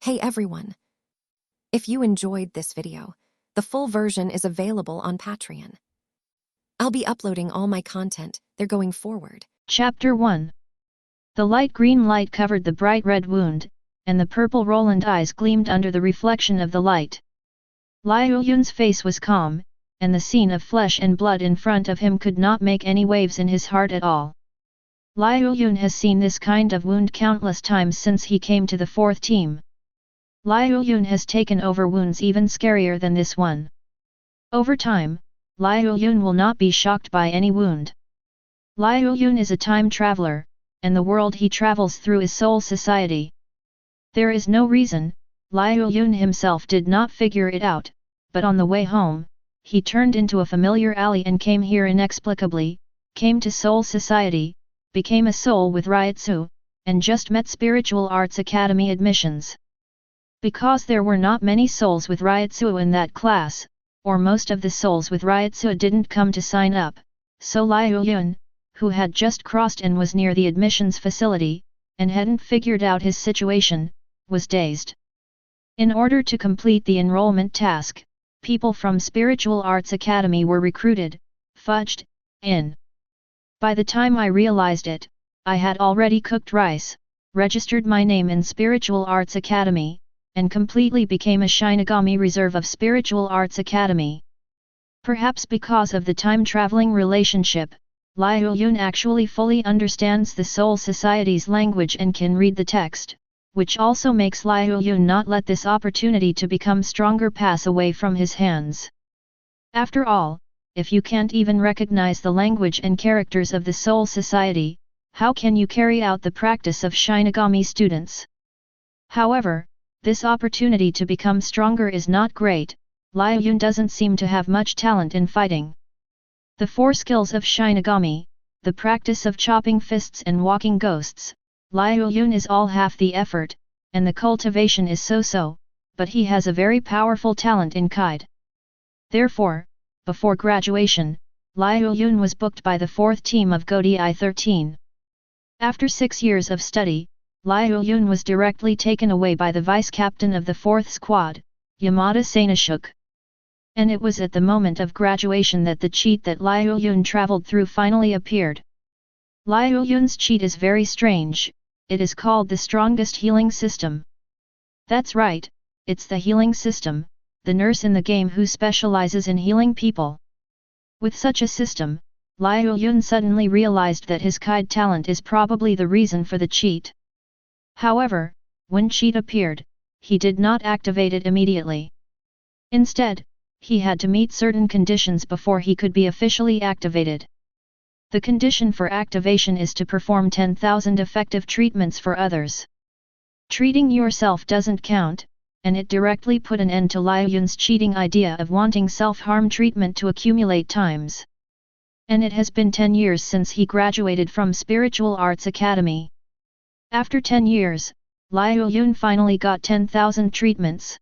Hey everyone! If you enjoyed this video, the full version is available on Patreon. I'll be uploading all my content there going forward. Chapter 1. The light green light covered the bright red wound, and the purple Roland eyes gleamed under the reflection of the light. Liuyun's face was calm, and the scene of flesh and blood in front of him could not make any waves in his heart at all. Liuyun has seen this kind of wound countless times since he came to the fourth team. Liuyun has taken over wounds even scarier than this one. Over time, Liuyun will not be shocked by any wound. Liuyun is a time traveler, and the world he travels through is Soul Society. There is no reason, Liuyun himself did not figure it out, but on the way home, he turned into a familiar alley and came here inexplicably, came to Soul Society, became a soul with Ryutsu, and just met Spiritual Arts Academy admissions. Because there were not many souls with Ryutsu in that class, or most of the souls with Ryutsu didn't come to sign up, so Liuyun, who had just crossed and was near the admissions facility, and hadn't figured out his situation, was dazed. In order to complete the enrollment task, people from Spiritual Arts Academy were recruited, fudged, in. By the time I realized it, I had already cooked rice, registered my name in Spiritual Arts Academy, and completely became a Shinigami reserve of Spiritual Arts Academy. Perhaps because of the time-traveling relationship, Liuyun actually fully understands the Soul Society's language and can read the text, which also makes Liuyun not let this opportunity to become stronger pass away from his hands. After all, if you can't even recognize the language and characters of the Soul Society, how can you carry out the practice of Shinigami students? However, this opportunity to become stronger is not great. Liuyun doesn't seem to have much talent in fighting. The four skills of Shinigami, the practice of chopping fists and walking ghosts, Liuyun is all half the effort, and the cultivation is so-so, but he has a very powerful talent in Kaide. Therefore, before graduation, Liuyun was booked by the fourth team of Godi 13. After 6 years of study, Liuyun was directly taken away by the vice-captain of the 4th squad, Yamada Sanashuk. And it was at the moment of graduation that the cheat that Liuyun traveled through finally appeared. Liuyun's cheat is very strange, it is called the strongest healing system. That's right, it's the healing system, the nurse in the game who specializes in healing people. With such a system, Liuyun suddenly realized that his Kaide talent is probably the reason for the cheat. However, when cheat appeared, he did not activate it immediately. Instead, he had to meet certain conditions before he could be officially activated. The condition for activation is to perform 10,000 effective treatments for others. Treating yourself doesn't count, and it directly put an end to Liuyun's cheating idea of wanting self-harm treatment to accumulate times. And it has been 10 years since he graduated from Spiritual Arts Academy. After 10 years, Liuyun finally got 10,000 treatments.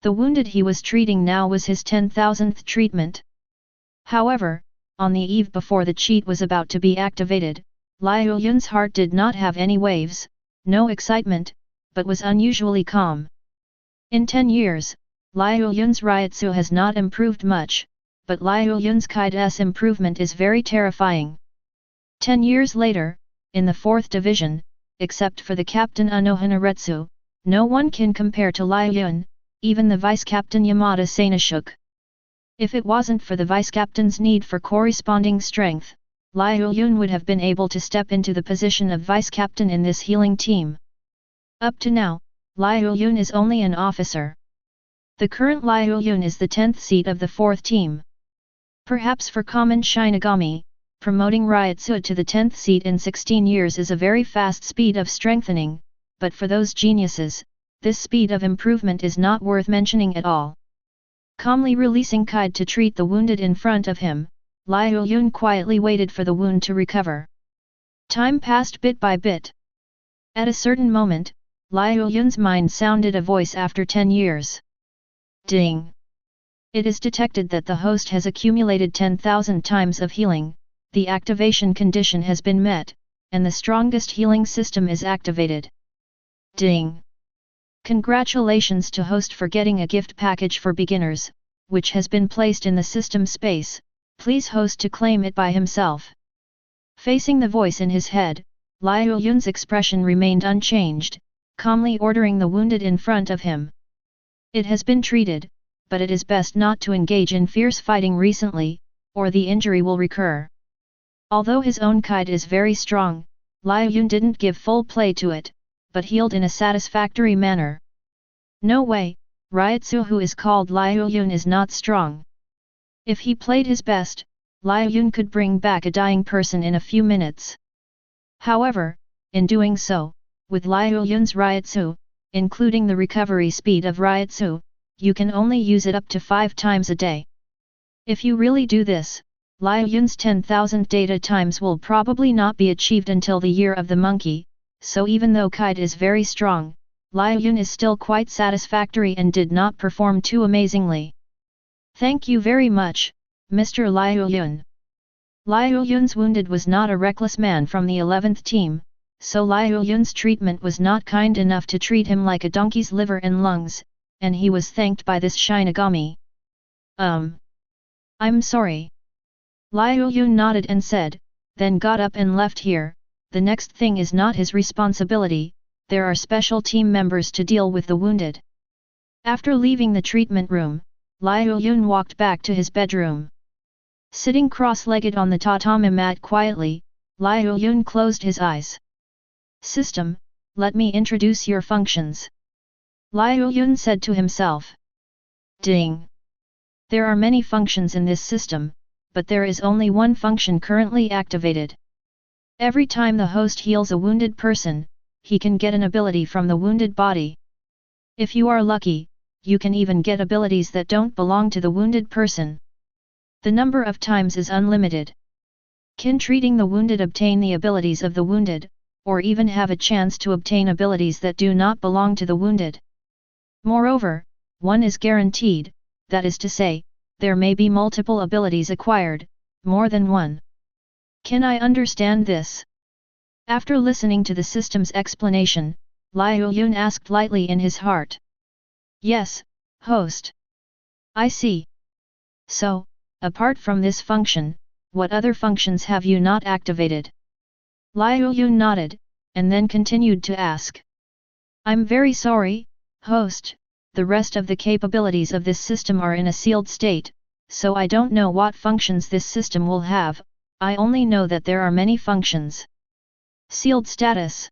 The wounded he was treating now was his 10,000th treatment. However, on the eve before the cheat was about to be activated, Liuyun's heart did not have any waves, no excitement, but was unusually calm. In 10 years, Liuyun's Ryutsu has not improved much, but Liuyun's Kaide's improvement is very terrifying. 10 years later, in the 4th division, except for the captain Anohanaretsu, no one can compare to Liuyun, even the vice-captain Yamada Sanashuk. If it wasn't for the vice-captain's need for corresponding strength, Liuyun would have been able to step into the position of vice-captain in this healing team. Up to now, Liuyun is only an officer. The current Liuyun is the 10th seat of the 4th team. Perhaps for common Shinigami, promoting Ryutsu to the 10th seat in 16 years is a very fast speed of strengthening, but for those geniuses, this speed of improvement is not worth mentioning at all. Calmly releasing Kaide to treat the wounded in front of him, Liuyun quietly waited for the wound to recover. Time passed bit by bit. At a certain moment, Liuyun's mind sounded a voice after 10 years. Ding! It is detected that the host has accumulated 10,000 times of healing, the activation condition has been met, and the strongest healing system is activated. Ding! Congratulations to host for getting a gift package for beginners, which has been placed in the system space, please host to claim it by himself. Facing the voice in his head, Liuyun's expression remained unchanged, calmly ordering the wounded in front of him. It has been treated, but it is best not to engage in fierce fighting recently, or the injury will recur. Although his own kite is very strong, Liuyun didn't give full play to it, but healed in a satisfactory manner. No way, Ryutsu who is called Liuyun is not strong. If he played his best, Liuyun could bring back a dying person in a few minutes. However, in doing so, with Liuyun's Ryutsu, including the recovery speed of Ryutsu, you can only use it up to 5 times a day. If you really do this, Liuyun's 10,000 data times will probably not be achieved until the year of the monkey, so even though kite is very strong, Liuyun is still quite satisfactory and did not perform too amazingly. Thank you very much, Mr. Liuyun. Liuyun's wounded was not a reckless man from the 11th team, so Liuyun's treatment was not kind enough to treat him like a donkey's liver and lungs, and he was thanked by this Shinigami. I'm sorry. Liuyun nodded and said, then got up and left here. The next thing is not his responsibility, there are special team members to deal with the wounded. After leaving the treatment room, Liuyun walked back to his bedroom. Sitting cross-legged on the tatami mat quietly, Liuyun closed his eyes. System, let me introduce your functions. Liuyun said to himself. Ding! There are many functions in this system, but there is only one function currently activated. Every time the host heals a wounded person, he can get an ability from the wounded body. If you are lucky, you can even get abilities that don't belong to the wounded person. The number of times is unlimited. Can treating the wounded obtain the abilities of the wounded, or even have a chance to obtain abilities that do not belong to the wounded. Moreover, one is guaranteed, that is to say, there may be multiple abilities acquired, more than one. Can I understand this? After listening to the system's explanation, Liuyun asked lightly in his heart. Yes, host. I see. So, apart from this function, what other functions have you not activated? Liuyun nodded, and then continued to ask. I'm very sorry, host, the rest of the capabilities of this system are in a sealed state, so I don't know what functions this system will have, I only know that there are many functions. Sealed status.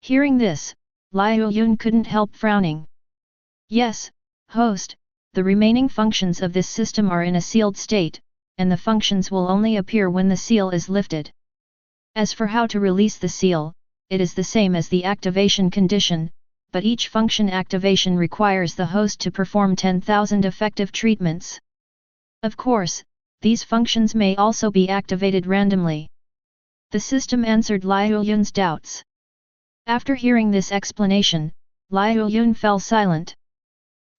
Hearing this, Liuyun couldn't help frowning. Yes, host, the remaining functions of this system are in a sealed state, and the functions will only appear when the seal is lifted. As for how to release the seal, it is the same as the activation condition, but each function activation requires the host to perform 10,000 effective treatments. Of course, these functions may also be activated randomly. The system answered Liuyun's doubts. After hearing this explanation, Liuyun fell silent.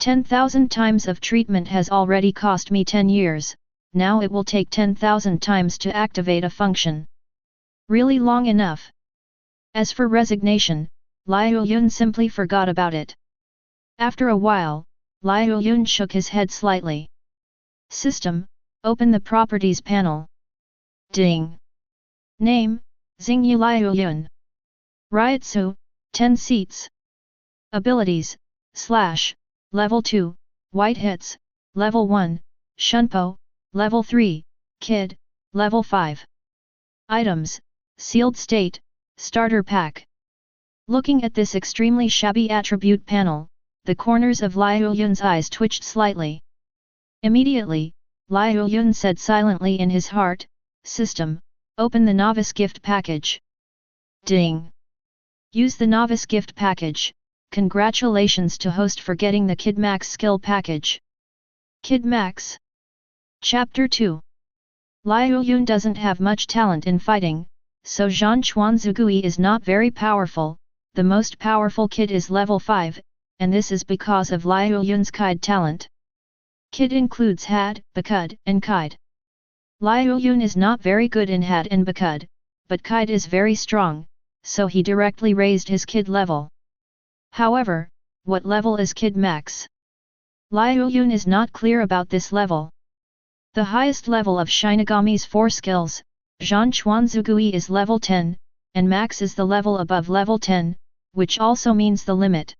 10,000 times of treatment has already cost me 10 years, now it will take 10,000 times to activate a function. Really long enough. As for resignation, Liuyun simply forgot about it. After a while, Liuyun shook his head slightly. System, open the properties panel. Ding! Name, Xingyu Liuyun. Ryutsu, 10 seats. Abilities, / Level 2, White Hits, Level 1, Shunpo, Level 3, Kid, Level 5. Items, Sealed State, Starter Pack. Looking at this extremely shabby attribute panel, the corners of Liuyun's eyes twitched slightly. Immediately, Liuyun said silently in his heart, System, open the Novice Gift Package. Ding! Use the Novice Gift Package. Congratulations to host for getting the Kid Max Skill Package. Kid Max. Chapter 2. Liuyun doesn't have much talent in fighting, so Zhan Chuanzugui is not very powerful, the most powerful kid is level 5, and this is because of Liuyun's Kide talent. Kid includes Had, Bakud, and Kide. Liuyun is not very good in Had and Bakud, but Kide is very strong, so he directly raised his Kid level. However, what level is Kid Max? Liuyun is not clear about this level. The highest level of Shinigami's 4 skills, Zhanchuanzugui, is level 10, and Max is the level above level 10, which also means the limit.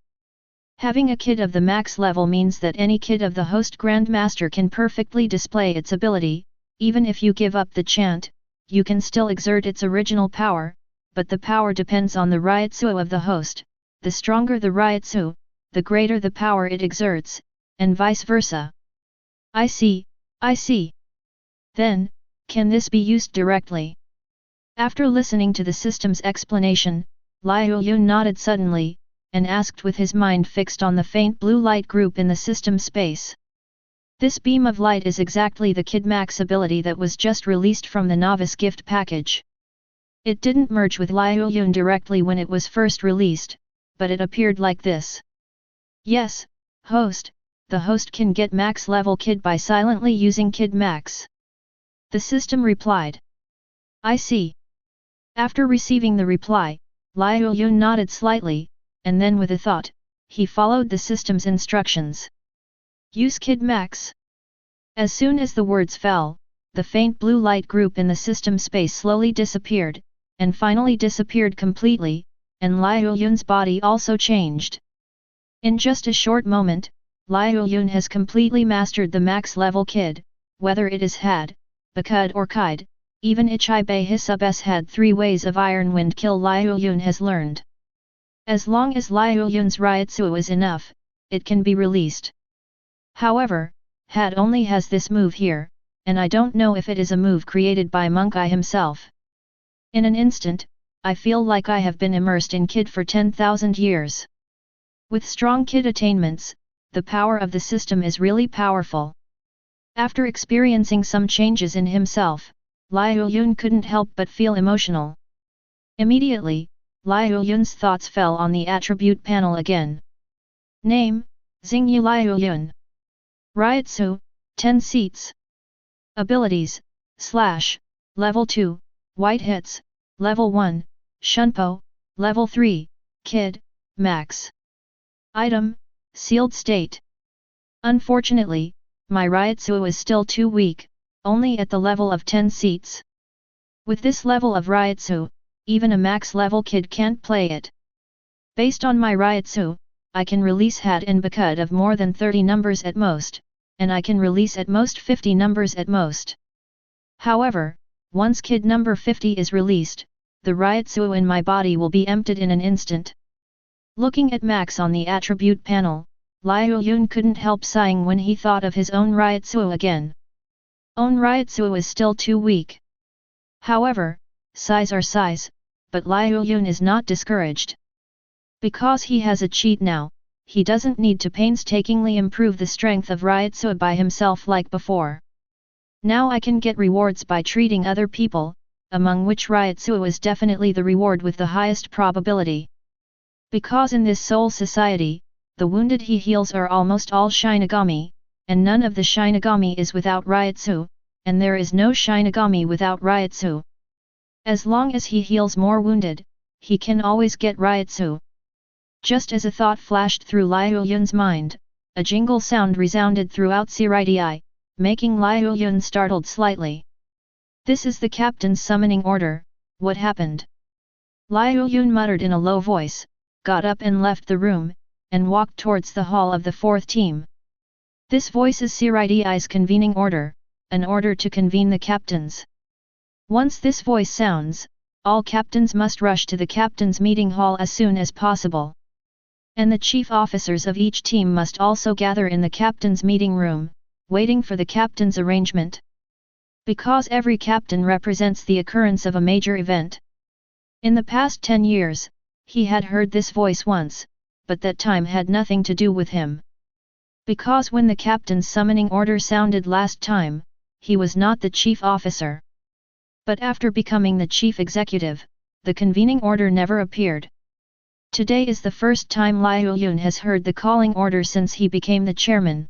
Having a kid of the max level means that any kid of the host Grandmaster can perfectly display its ability. Even if you give up the chant, you can still exert its original power, but the power depends on the Ryutsu of the host. The stronger the Ryutsu, the greater the power it exerts, and vice versa. I see. Then, can this be used directly? After listening to the system's explanation, Liuyun nodded suddenly, and asked with his mind fixed on the faint blue light group in the system space. This beam of light is exactly the Kid Max ability that was just released from the novice gift package. It didn't merge with Liuyun directly when it was first released, but it appeared like this. Yes, host, the host can get max level Kid by silently using Kid Max. The system replied. I see. After receiving the reply, Liuyun nodded slightly, and then with a thought, he followed the system's instructions. Use Kid Max. As soon as the words fell, the faint blue light group in the system space slowly disappeared, and finally disappeared completely, and Liuyun's body also changed. In just a short moment, Liuyun has completely mastered the max level Kid, whether it is Had, Bakud or Kide. Even Ichibe Hisub's had 3 ways of Iron Wind kill Liuyun has learned. As long as Liuyun's Ryutsu is enough, it can be released. However, Had only has this move here, and I don't know if it is a move created by Monkey himself. In an instant, I feel like I have been immersed in Kid for 10,000 years. With strong Kid attainments, the power of the system is really powerful. After experiencing some changes in himself, Liuyun couldn't help but feel emotional. Immediately, Liuyun's thoughts fell on the attribute panel again. Name, Xingyu Liuyun. Ryutsu, 10 seats. Abilities, / Level 2, White Hits, Level 1, Shunpo, Level 3, Kid, Max. Item, Sealed State. Unfortunately, my Ryutsu is still too weak, only at the level of 10 seats. With this level of Ryutsu, even a max level Kid can't play it. Based on my Ryutsu, I can release Had and Bakud of more than 30 numbers at most, and I can release at most 50 numbers at most. However, once Kid number 50 is released, the Ryutsu in my body will be emptied in an instant. Looking at Max on the attribute panel, Liuyun couldn't help sighing when he thought of his own Ryutsu again. Own Ryutsu is still too weak. However, size are size, but Liuyun is not discouraged. Because he has a cheat now, he doesn't need to painstakingly improve the strength of Ryutsu by himself like before. Now I can get rewards by treating other people, among which Ryutsu is definitely the reward with the highest probability. Because in this soul society, the wounded he heals are almost all Shinigami, and none of the Shinigami is without Ryutsu, and there is no Shinigami without Ryutsu. As long as he heals more wounded, he can always get Ryutsu. Just as a thought flashed through Liuyun's mind, a jingle sound resounded throughout Siridii, making Liuyun startled slightly. This is the captain's summoning order, what happened? Liuyun muttered in a low voice, got up and left the room, and walked towards the hall of the 4th team. This voice is Siridi's convening order, an order to convene the captains. Once this voice sounds, all captains must rush to the captain's meeting hall as soon as possible. And the chief officers of each team must also gather in the captain's meeting room, waiting for the captain's arrangement. Because every captain represents the occurrence of a major event. In the past 10 years, he had heard this voice once, but that time had nothing to do with him. Because when the captain's summoning order sounded last time, he was not the chief officer. But after becoming the chief executive, the convening order never appeared. Today is the first time Liuyun has heard the calling order since he became the chairman.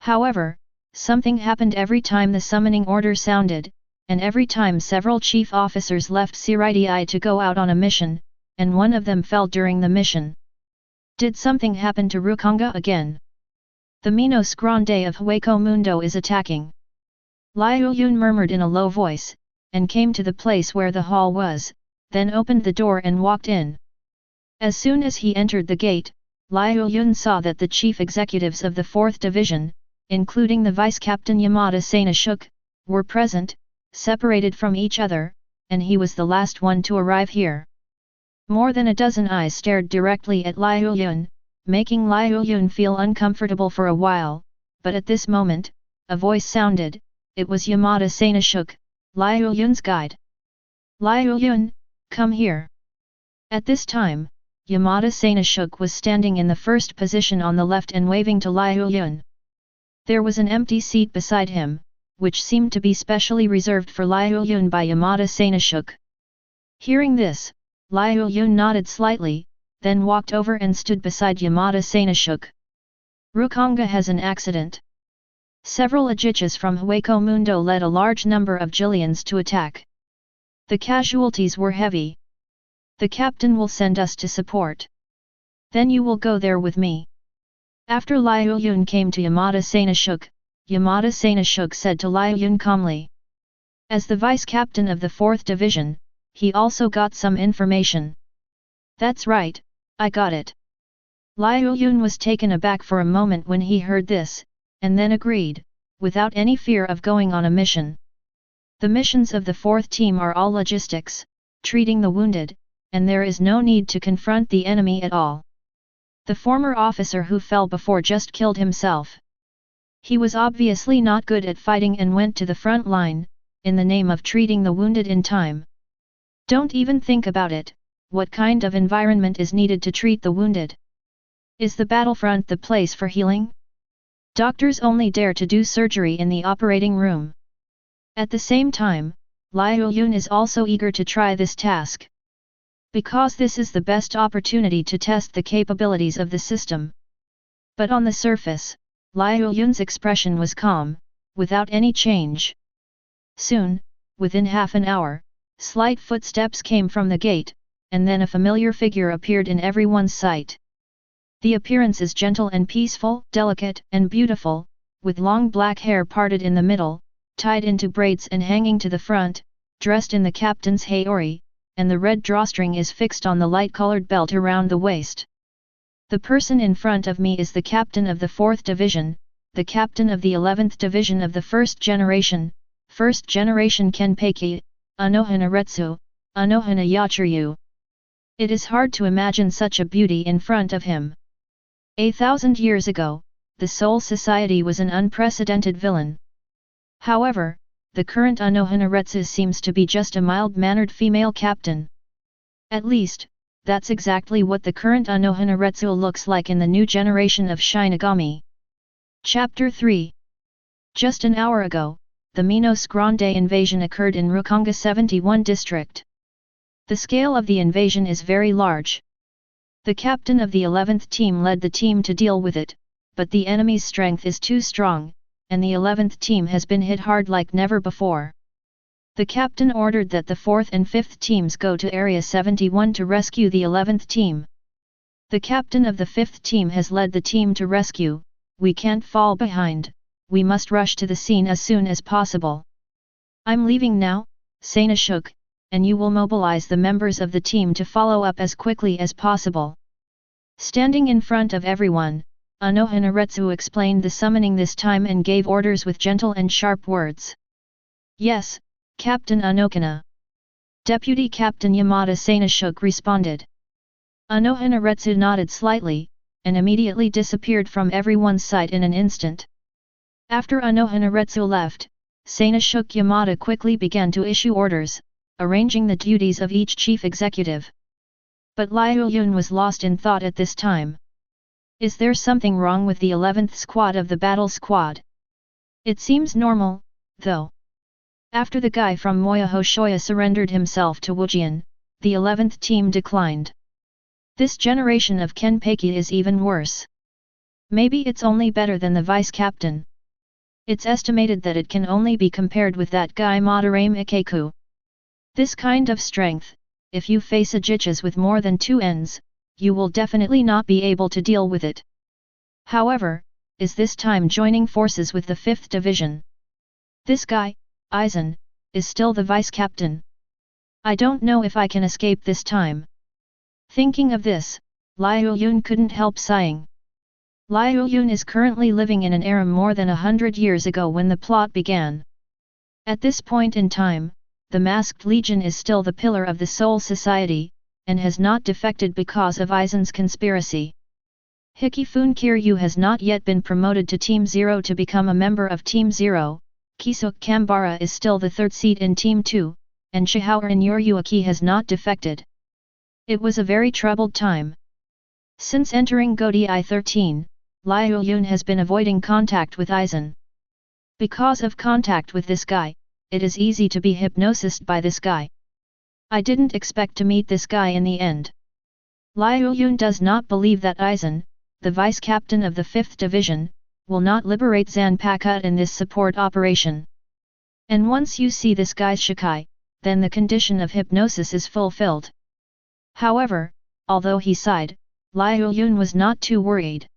However, something happened every time the summoning order sounded, and every time several chief officers left Siridii to go out on a mission, and one of them fell during the mission. Did something happen to Rukanga again? The Minos Grande of Hueco Mundo is attacking. Liuyun murmured in a low voice, and came to the place where the hall was, then opened the door and walked in. As soon as he entered the gate, Liuyun saw that the chief executives of the 4th Division, including the Vice-Captain Yamada Sanashuk, were present, separated from each other, and he was the last one to arrive here. More than a dozen eyes stared directly at Liuyun, making Liuyun feel uncomfortable for a while, but at this moment, a voice sounded. It was Yamada Sanashuk, Liuyun's guide. Liuyun, come here. At this time, Yamada Sanashuk was standing in the first position on the left and waving to Liuyun. There was an empty seat beside him, which seemed to be specially reserved for Liuyun by Yamada Sanashuk. Hearing this, Liuyun nodded slightly, then walked over and stood beside Yamada Sanashuk. Rukanga has an accident. Several Ajichas from Hueco Mundo led a large number of Jillians to attack. The casualties were heavy. The captain will send us to support. Then you will go there with me. After Liuyun came to Yamada Sanashuk said to Liuyun calmly. As the vice-captain of the 4th Division, he also got some information. That's right, I got it. Liuyun was taken aback for a moment when he heard this, and then agreed, without any fear of going on a mission. The missions of the 4th team are all logistics, treating the wounded, and there is no need to confront the enemy at all. The former officer who fell before just killed himself. He was obviously not good at fighting and went to the front line, in the name of treating the wounded in time. Don't even think about it, what kind of environment is needed to treat the wounded? Is the battlefront the place for healing? Doctors only dare to do surgery in the operating room. At the same time, Liuyun is also eager to try this task. Because this is the best opportunity to test the capabilities of the system. But on the surface, Liuyun's expression was calm, without any change. Soon, within half an hour, slight footsteps came from the gate, and then a familiar figure appeared in everyone's sight. The appearance is gentle and peaceful, delicate and beautiful, with long black hair parted in the middle, tied into braids and hanging to the front, dressed in the captain's haori, and the red drawstring is fixed on the light-colored belt around the waist. The person in front of me is the captain of the 4th Division, the captain of the 11th Division of the First Generation Kenpeiki, Anohana Retsu, Anohana Yachiryu. It is hard to imagine such a beauty in front of him. 1,000 years ago, the Soul Society was an unprecedented villain. However, the current Anohana Retsu seems to be just a mild-mannered female captain. At least, that's exactly what the current Anohana Retsu looks like in the new generation of Shinigami. Chapter 3. Just an hour ago, the Minos Grande invasion occurred in Rukanga 71 district. The scale of the invasion is very large. The captain of the 11th team led the team to deal with it, but the enemy's strength is too strong, and the 11th team has been hit hard like never before. The captain ordered that the 4th and 5th teams go to Area 71 to rescue the 11th team. The captain of the 5th team has led the team to rescue. We can't fall behind, we must rush to the scene as soon as possible. I'm leaving now, Sanashuk, and you will mobilize the members of the team to follow up as quickly as possible. Standing in front of everyone, Anohana Retsu explained the summoning this time and gave orders with gentle and sharp words. Yes, Captain Anokana. Deputy Captain Yamada Sanashuk responded. Anohana Retsu nodded slightly, and immediately disappeared from everyone's sight in an instant. After Anohana Retsu left, Sanashuk Yamada quickly began to issue orders, arranging the duties of each chief executive. But Liuyun was lost in thought at this time. Is there something wrong with the 11th squad of the battle squad? It seems normal, though. After the guy from Moya Hoshoya surrendered himself to Wujian, the 11th team declined. This generation of Kenpeiki is even worse. Maybe it's only better than the vice-captain. It's estimated that it can only be compared with that guy Madarame Ikeku. This kind of strength, if you face Ajichas with more than 2 ends, you will definitely not be able to deal with it. However, is this time joining forces with the 5th Division. This guy, Aizen, is still the vice-captain. I don't know if I can escape this time. Thinking of this, Liuyun couldn't help sighing. Liuyun is currently living in an era more than 100 years ago when the plot began. At this point in time, the Masked Legion is still the pillar of the Soul Society, and has not defected because of Aizen's conspiracy. Hikifun Kiryu has not yet been promoted to Team 0 to become a member of Team 0, Kisuk Kambara is still the 3rd seat in Team 2, and Shihaoran Yoryuaki has not defected. It was a very troubled time. Since entering Godi I-13, Liuyun has been avoiding contact with Aizen. Because of contact with this guy, it is easy to be hypnosed by this guy. I didn't expect to meet this guy in the end. Liuyun does not believe that Aizen, the vice-captain of the 5th Division, will not liberate Zanpakuto in this support operation. And once you see this guy's Shikai, then the condition of hypnosis is fulfilled. However, although he sighed, Liuyun was not too worried.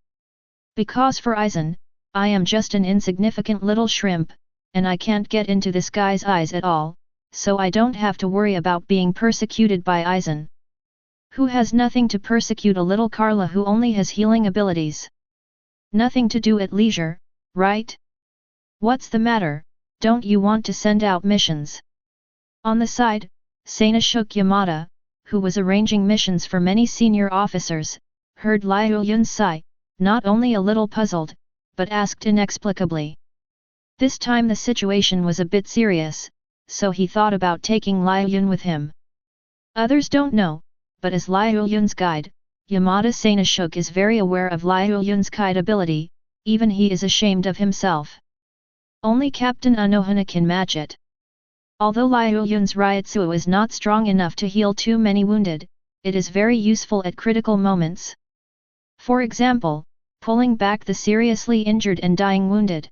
Because for Aizen, I am just an insignificant little shrimp, and I can't get into this guy's eyes at all, so I don't have to worry about being persecuted by Aizen. Who has nothing to persecute a little Carla who only has healing abilities? Nothing to do at leisure, right? What's the matter, don't you want to send out missions? On the side, Sanashuk Yamada, who was arranging missions for many senior officers, heard Liuyun's sigh, not only a little puzzled, but asked inexplicably. This time the situation was a bit serious, so he thought about taking Liuyun with him. Others don't know, but as Liuyun's guide, Yamada Sanashuk is very aware of Liuyun's guide ability, even he is ashamed of himself. Only Captain Anohana can match it. Although Liuyun's Ryutsu is not strong enough to heal too many wounded, it is very useful at critical moments. For example, pulling back the seriously injured and dying wounded.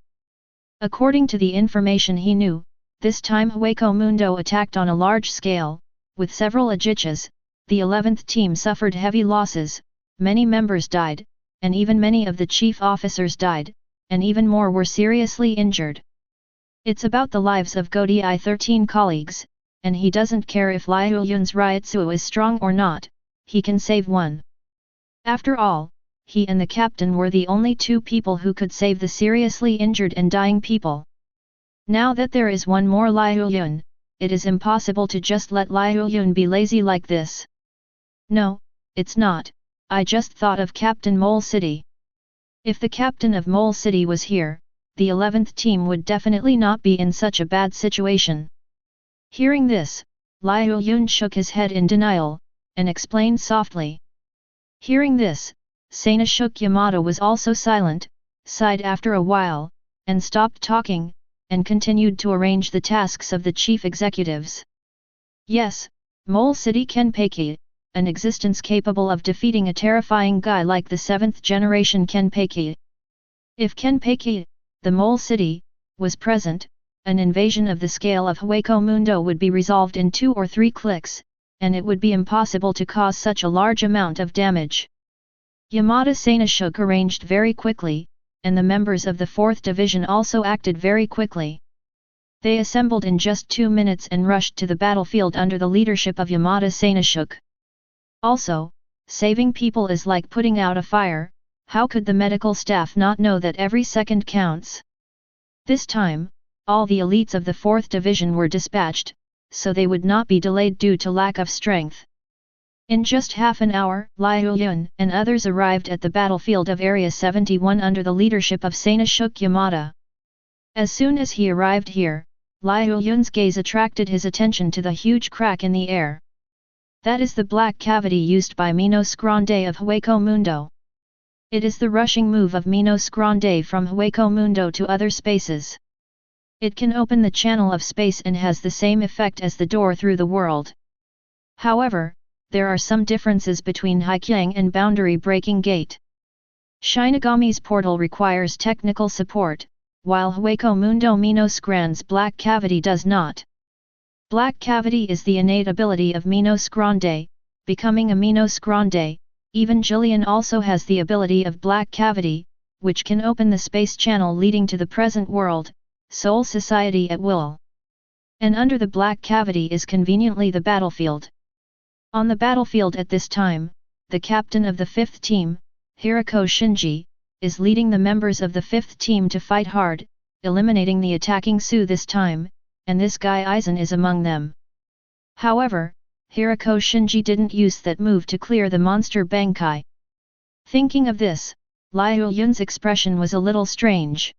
According to the information he knew, this time Hueco Mundo attacked on a large scale, with several ajichas, the 11th team suffered heavy losses, many members died, and even many of the chief officers died, and even more were seriously injured. It's about the lives of Godi I-13 colleagues, and he doesn't care if Liuyun's Ryutsu is strong or not, he can save one. After all, he and the captain were the only 2 people who could save the seriously injured and dying people. Now that there is one more Liuyun, it is impossible to just let Liuyun be lazy like this. No, it's not, I just thought of Captain Mole City. If the captain of Mole City was here, the 11th team would definitely not be in such a bad situation. Hearing this, Liuyun shook his head in denial, and explained softly. Hearing this, Sanashuk Yamada was also silent, sighed after a while, and stopped talking, and continued to arrange the tasks of the chief executives. Yes, Mole City Kenpeki, an existence capable of defeating a terrifying guy like the 7th generation Kenpeki. If Kenpeki, the Mole City, was present, an invasion of the scale of Hueco Mundo would be resolved in 2 or 3 clicks, and it would be impossible to cause such a large amount of damage. Yamada Sanashuk arranged very quickly, and the members of the 4th Division also acted very quickly. They assembled in just 2 minutes and rushed to the battlefield under the leadership of Yamada Sanashuk. Also, saving people is like putting out a fire, how could the medical staff not know that every second counts? This time, all the elites of the 4th Division were dispatched, so they would not be delayed due to lack of strength. In just half an hour, Liuyun and others arrived at the battlefield of Area 71 under the leadership of Sanashuk Yamada. As soon as he arrived here, Liuyun's gaze attracted his attention to the huge crack in the air. That is the black cavity used by Minos Grande of Hueco Mundo. It is the rushing move of Minos Grande from Hueco Mundo to other spaces. It can open the channel of space and has the same effect as the door through the world. However, there are some differences between Haikyang and Boundary Breaking Gate. Shinigami's portal requires technical support, while Hueco Mundo Minos Grande's black cavity does not. Black cavity is the innate ability of Minos Grande, becoming a Minos Grande, Even Jillian also has the ability of Black Cavity, which can open the space channel leading to the present world, Soul Society at will. And under the Black Cavity is conveniently the battlefield. On the battlefield at this time, the captain of the 5th team, Hirako Shinji, is leading the members of the 5th team to fight hard, eliminating the attacking Su this time, and this guy Aizen is among them. However, Hirako Shinji didn't use that move to clear the monster Bankai. Thinking of this, Liuyun's expression was a little strange.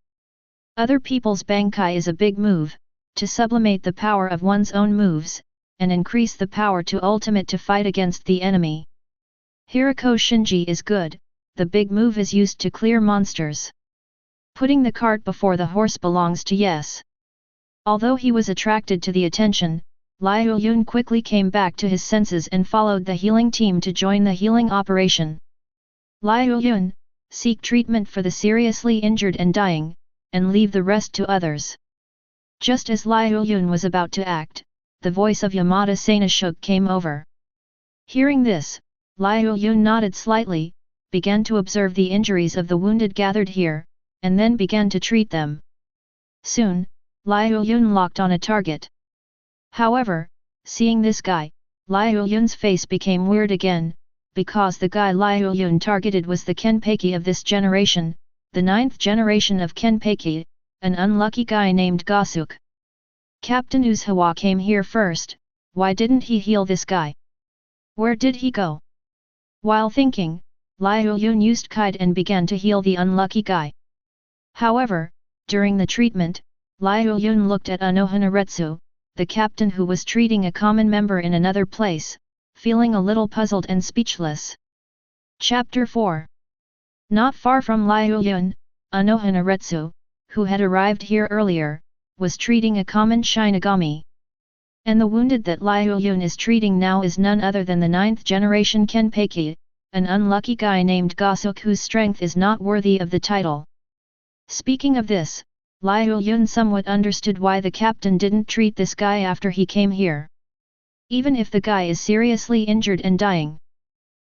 Other people's Bankai is a big move, to sublimate the power of one's own moves, and increase the power to ultimate to fight against the enemy. Hirako Shinji is good, the big move is used to clear monsters. Putting the cart before the horse belongs to yes. Although he was attracted to the attention, Liuyun quickly came back to his senses and followed the healing team to join the healing operation. Liuyun, seek treatment for the seriously injured and dying, and leave the rest to others. Just as Liuyun was about to act, the voice of Yamada Sanashuk came over. Hearing this, Liuyun nodded slightly, began to observe the injuries of the wounded gathered here, and then began to treat them. Soon, Liuyun locked on a target. However, seeing this guy, Liuyun's face became weird again, because the guy Liuyun targeted was the Kenpeki of this generation, the 9th generation of Kenpeki, an unlucky guy named Gasuk. Captain Uzawa came here first, why didn't he heal this guy? Where did he go? While thinking, Liuyun used Kite and began to heal the unlucky guy. However, during the treatment, Liuyun looked at Anohanaretsu, the captain who was treating a common member in another place, feeling a little puzzled and speechless. Chapter 4. Not far from Liuyun, Anohanaretsu, who had arrived here earlier, was treating a common Shinigami. And the wounded that Liuyun is treating now is none other than the 9th generation Kenpeki, an unlucky guy named Gasuk whose strength is not worthy of the title. Speaking of this, Liuyun somewhat understood why the captain didn't treat this guy after he came here. Even if the guy is seriously injured and dying.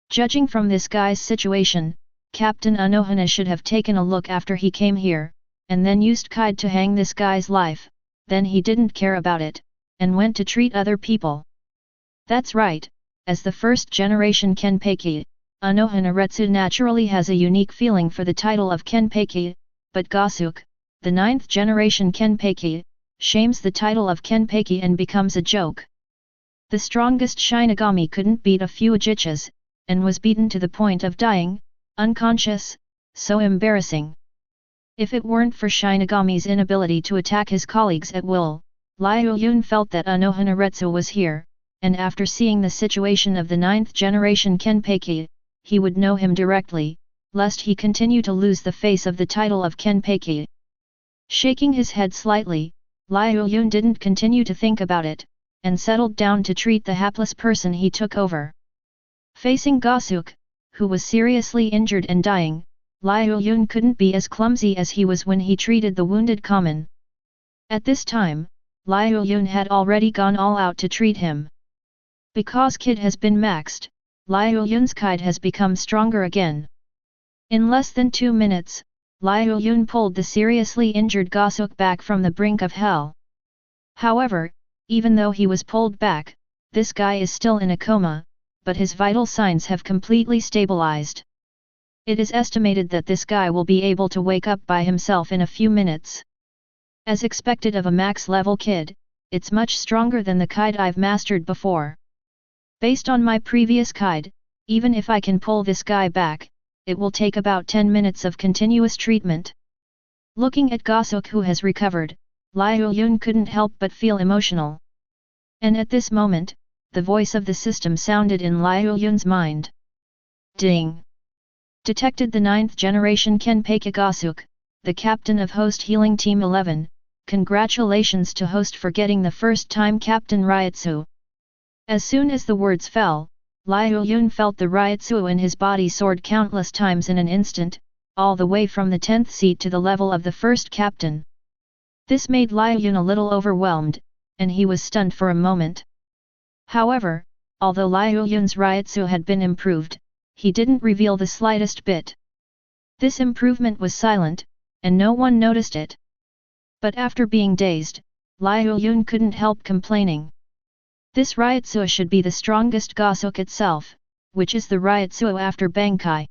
Judging from this guy's situation, Captain Anohana should have taken a look after he came here, and then used Kide to hang this guy's life, then he didn't care about it, and went to treat other people. That's right, as the first generation Kenpeki, Anohanaretsu naturally has a unique feeling for the title of Kenpeki, but Gasuk, the 9th generation Kenpeki, shames the title of Kenpeki and becomes a joke. The strongest Shinigami couldn't beat a few Ajichas, and was beaten to the point of dying, unconscious, so embarrassing. If it weren't for Shinigami's inability to attack his colleagues at will, Liuyun felt that Anohanaretsu was here, and after seeing the situation of the 9th generation Kenpeki, he would know him directly, lest he continue to lose the face of the title of Kenpeki. Shaking his head slightly, Liuyun didn't continue to think about it, and settled down to treat the hapless person he took over. Facing Gasuk, who was seriously injured and dying, Liuyun couldn't be as clumsy as he was when he treated the wounded common. At this time, Liuyun had already gone all out to treat him. Because Kid has been maxed, Liuyun's Kide has become stronger again. In less than 2 minutes, Liuyun pulled the seriously injured Gasuk back from the brink of hell. However, even though he was pulled back, this guy is still in a coma, but his vital signs have completely stabilized. It is estimated that this guy will be able to wake up by himself in a few minutes. As expected of a max-level kid, it's much stronger than the Kide I've mastered before. Based on my previous Kide, even if I can pull this guy back, it will take about 10 minutes of continuous treatment. Looking at Gasuk who has recovered, Liuyun couldn't help but feel emotional. And at this moment, the voice of the system sounded in Liuyun's mind. Ding! Detected the 9th generation Kenpeki Gasuk, the captain of Host Healing Team 11, congratulations to Host for getting the first time Captain Ryutsu. As soon as the words fell, Liuyun felt the Ryutsu in his body soared countless times in an instant, all the way from the 10th seat to the level of the first captain. This made Liuyun a little overwhelmed, and he was stunned for a moment. However, although Liuyun's Ryutsu had been improved, he didn't reveal the slightest bit. This improvement was silent, and no one noticed it. But after being dazed, Liuyun couldn't help complaining. This Ryotsuo should be the strongest Gosok itself, which is the Ryotsuo after Bankai.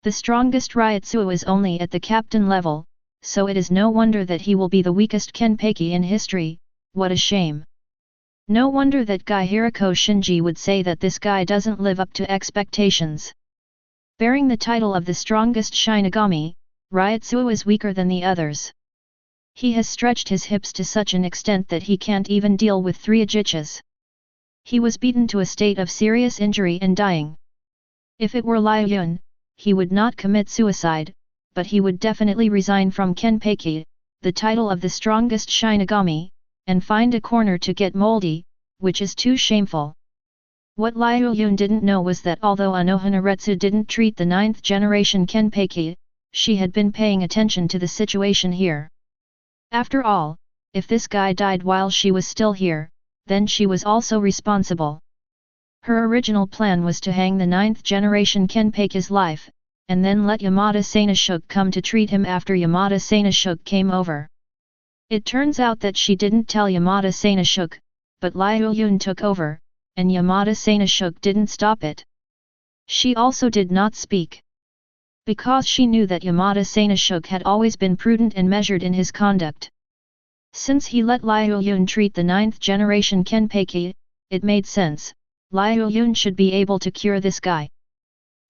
The strongest Ryotsuo is only at the captain level, so it is no wonder that he will be the weakest Kenpeki in history. What a shame. No wonder that Guy Hirako Shinji would say that this guy doesn't live up to expectations. Bearing the title of the strongest Shinigami, Ryotsuo is weaker than the others. He has stretched his hips to such an extent that he can't even deal with 3 Ajichas. He was beaten to a state of serious injury and dying. If it were Liuyun, he would not commit suicide, but he would definitely resign from Kenpeki, the title of the strongest Shinigami, and find a corner to get moldy, which is too shameful. What Liuyun didn't know was that although Anohanaretsu didn't treat the 9th generation Kenpeki, she had been paying attention to the situation here. After all, if this guy died while she was still here, then she was also responsible. Her original plan was to hang the 9th generation Kenpeki's life, and then let Yamada Sanashuk come to treat him after Yamada Sanashuk came over. It turns out that she didn't tell Yamada Sanashuk, but Liuyun took over, and Yamada Sanashuk didn't stop it. She also did not speak. Because she knew that Yamada Sanashuk had always been prudent and measured in his conduct. Since he let Liuyun treat the 9th generation Kenpeki, it made sense, Liuyun should be able to cure this guy.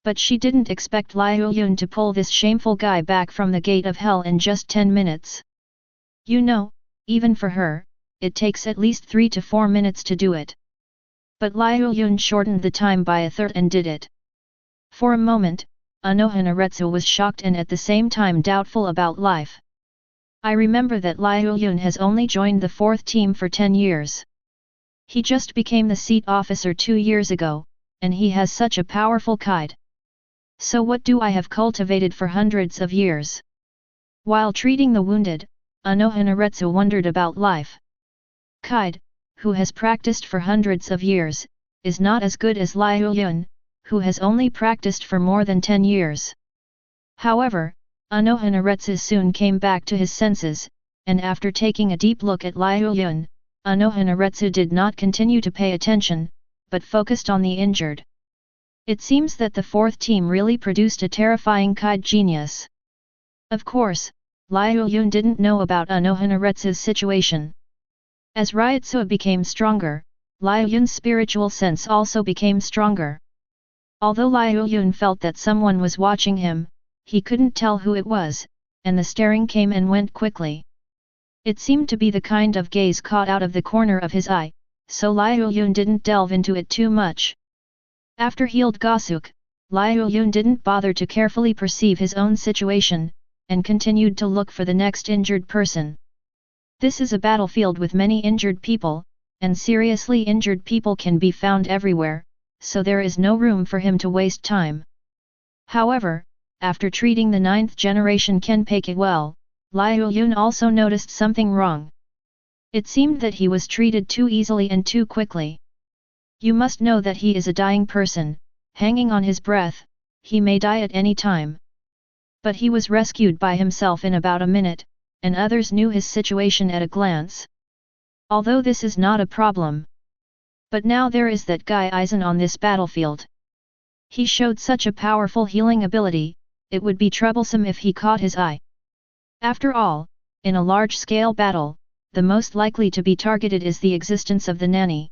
But she didn't expect Liuyun to pull this shameful guy back from the gate of hell in just 10 minutes. You know, even for her, it takes at least 3 to 4 minutes to do it. But Liuyun shortened the time by a third and did it. For a moment, Anohanaretsu was shocked and at the same time doubtful about life. I remember that Liuyun has only joined the 4th team for 10 years. He just became the seat officer 2 years ago, and he has such a powerful kide. So what do I have cultivated for hundreds of years? While treating the wounded, Anohanaretsu wondered about life. Kide, who has practiced for hundreds of years, is not as good as Liuyun, who has only practiced for more than 10 years. However, Anohanaretsu soon came back to his senses, and after taking a deep look at Liuyun, Anohanaretsu did not continue to pay attention, but focused on the injured. It seems that the 4th team really produced a terrifying kide genius. Of course, Liuyun didn't know about Anohanaretsu's situation. As Ryotsuo became stronger, Liuyun's spiritual sense also became stronger. Although Liuyun felt that someone was watching him, he couldn't tell who it was, and the staring came and went quickly. It seemed to be the kind of gaze caught out of the corner of his eye, so Liuyun didn't delve into it too much. After healed Gosuk, Liuyun didn't bother to carefully perceive his own situation, and continued to look for the next injured person. This is a battlefield with many injured people, and seriously injured people can be found everywhere, so there is no room for him to waste time. However, after treating the 9th generation Kenpeki well, Liuyun also noticed something wrong. It seemed that he was treated too easily and too quickly. You must know that he is a dying person, hanging on his breath, he may die at any time. But he was rescued by himself in about a minute, and others knew his situation at a glance. Although this is not a problem. But now there is that guy Aizen on this battlefield. He showed such a powerful healing ability, it would be troublesome if he caught his eye. After all, in a large-scale battle, the most likely to be targeted is the existence of the nanny.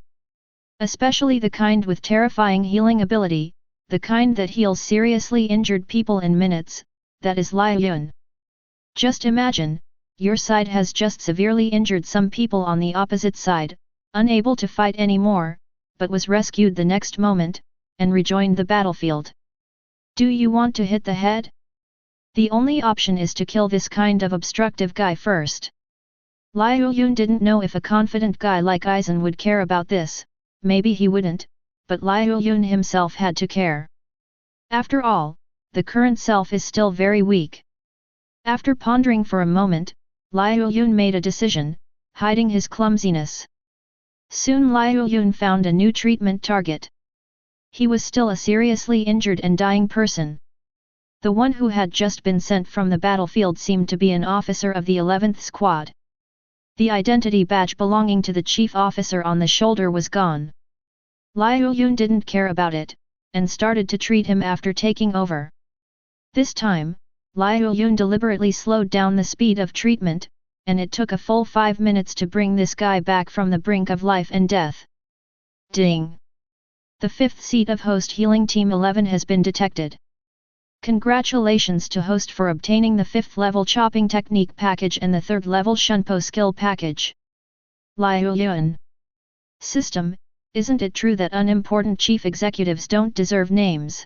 Especially the kind with terrifying healing ability, the kind that heals seriously injured people in minutes, that is Liuyun. Just imagine, your side has just severely injured some people on the opposite side, unable to fight anymore, but was rescued the next moment, and rejoined the battlefield. Do you want to hit the head? The only option is to kill this kind of obstructive guy first. Liuyun didn't know if a confident guy like Aizen would care about this, maybe he wouldn't, but Liuyun himself had to care. After all, the current self is still very weak. After pondering for a moment, Liuyun made a decision, hiding his clumsiness. Soon Liuyun found a new treatment target. He was still a seriously injured and dying person. The one who had just been sent from the battlefield seemed to be an officer of the 11th Squad. The identity badge belonging to the chief officer on the shoulder was gone. Liuyun didn't care about it, and started to treat him after taking over. This time, Liuyun deliberately slowed down the speed of treatment, and it took a full 5 minutes to bring this guy back from the brink of life and death. Ding! The 5th seat of Host Healing Team 11 has been detected. Congratulations to Host for obtaining the 5th level chopping technique package and the 3rd level Shunpo skill package. Liuyun. System, isn't it true that unimportant chief executives don't deserve names?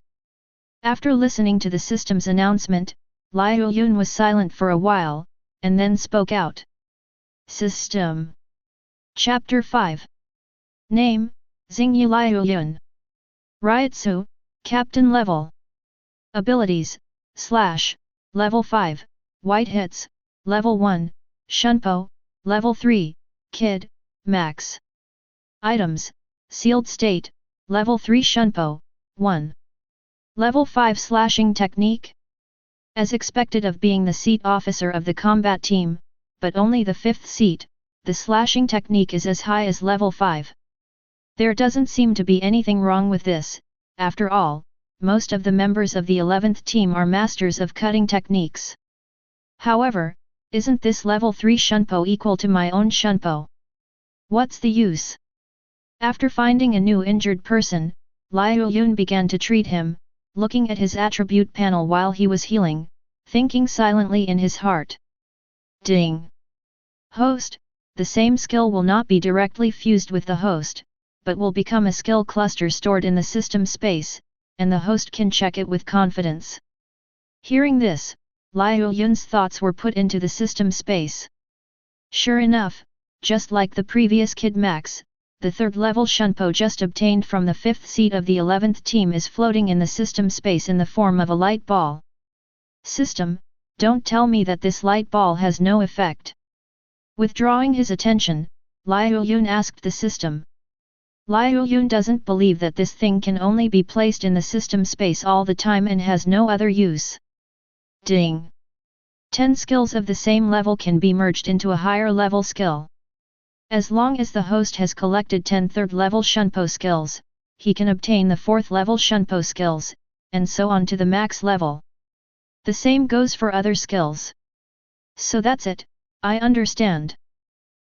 After listening to the system's announcement, Liuyun was silent for a while, and then spoke out. System. Chapter 5. Name, Xingyi Liuyun. Ryutsu, Captain Level. Abilities, / Level 5, White Hits, Level 1, Shunpo, Level 3, Kid, Max. Items, Sealed State, Level 3 Shunpo, 1. Level 5 Slashing Technique. As expected of being the seat officer of the combat team, but only the 5th seat, the slashing technique is as high as Level 5. There doesn't seem to be anything wrong with this, after all. Most of the members of the 11th team are masters of cutting techniques. However, isn't this level 3 Shunpo equal to my own Shunpo? What's the use? After finding a new injured person, Liuyun began to treat him, looking at his attribute panel while he was healing, thinking silently in his heart. Ding! Host, the same skill will not be directly fused with the host, but will become a skill cluster stored in the system space, and the host can check it with confidence. Hearing this, Liuyun's thoughts were put into the system space. Sure enough, just like the previous Kid Max, the 3rd level Shunpo just obtained from the 5th seat of the 11th team is floating in the system space in the form of a light ball. System, don't tell me that this light ball has no effect. Withdrawing his attention, Liuyun asked the system. Liuyun doesn't believe that this thing can only be placed in the system space all the time and has no other use. Ding! 10 skills of the same level can be merged into a higher level skill. As long as the host has collected 10 3rd level Shunpo skills, he can obtain the 4th level Shunpo skills, and so on to the max level. The same goes for other skills. So that's it, I understand.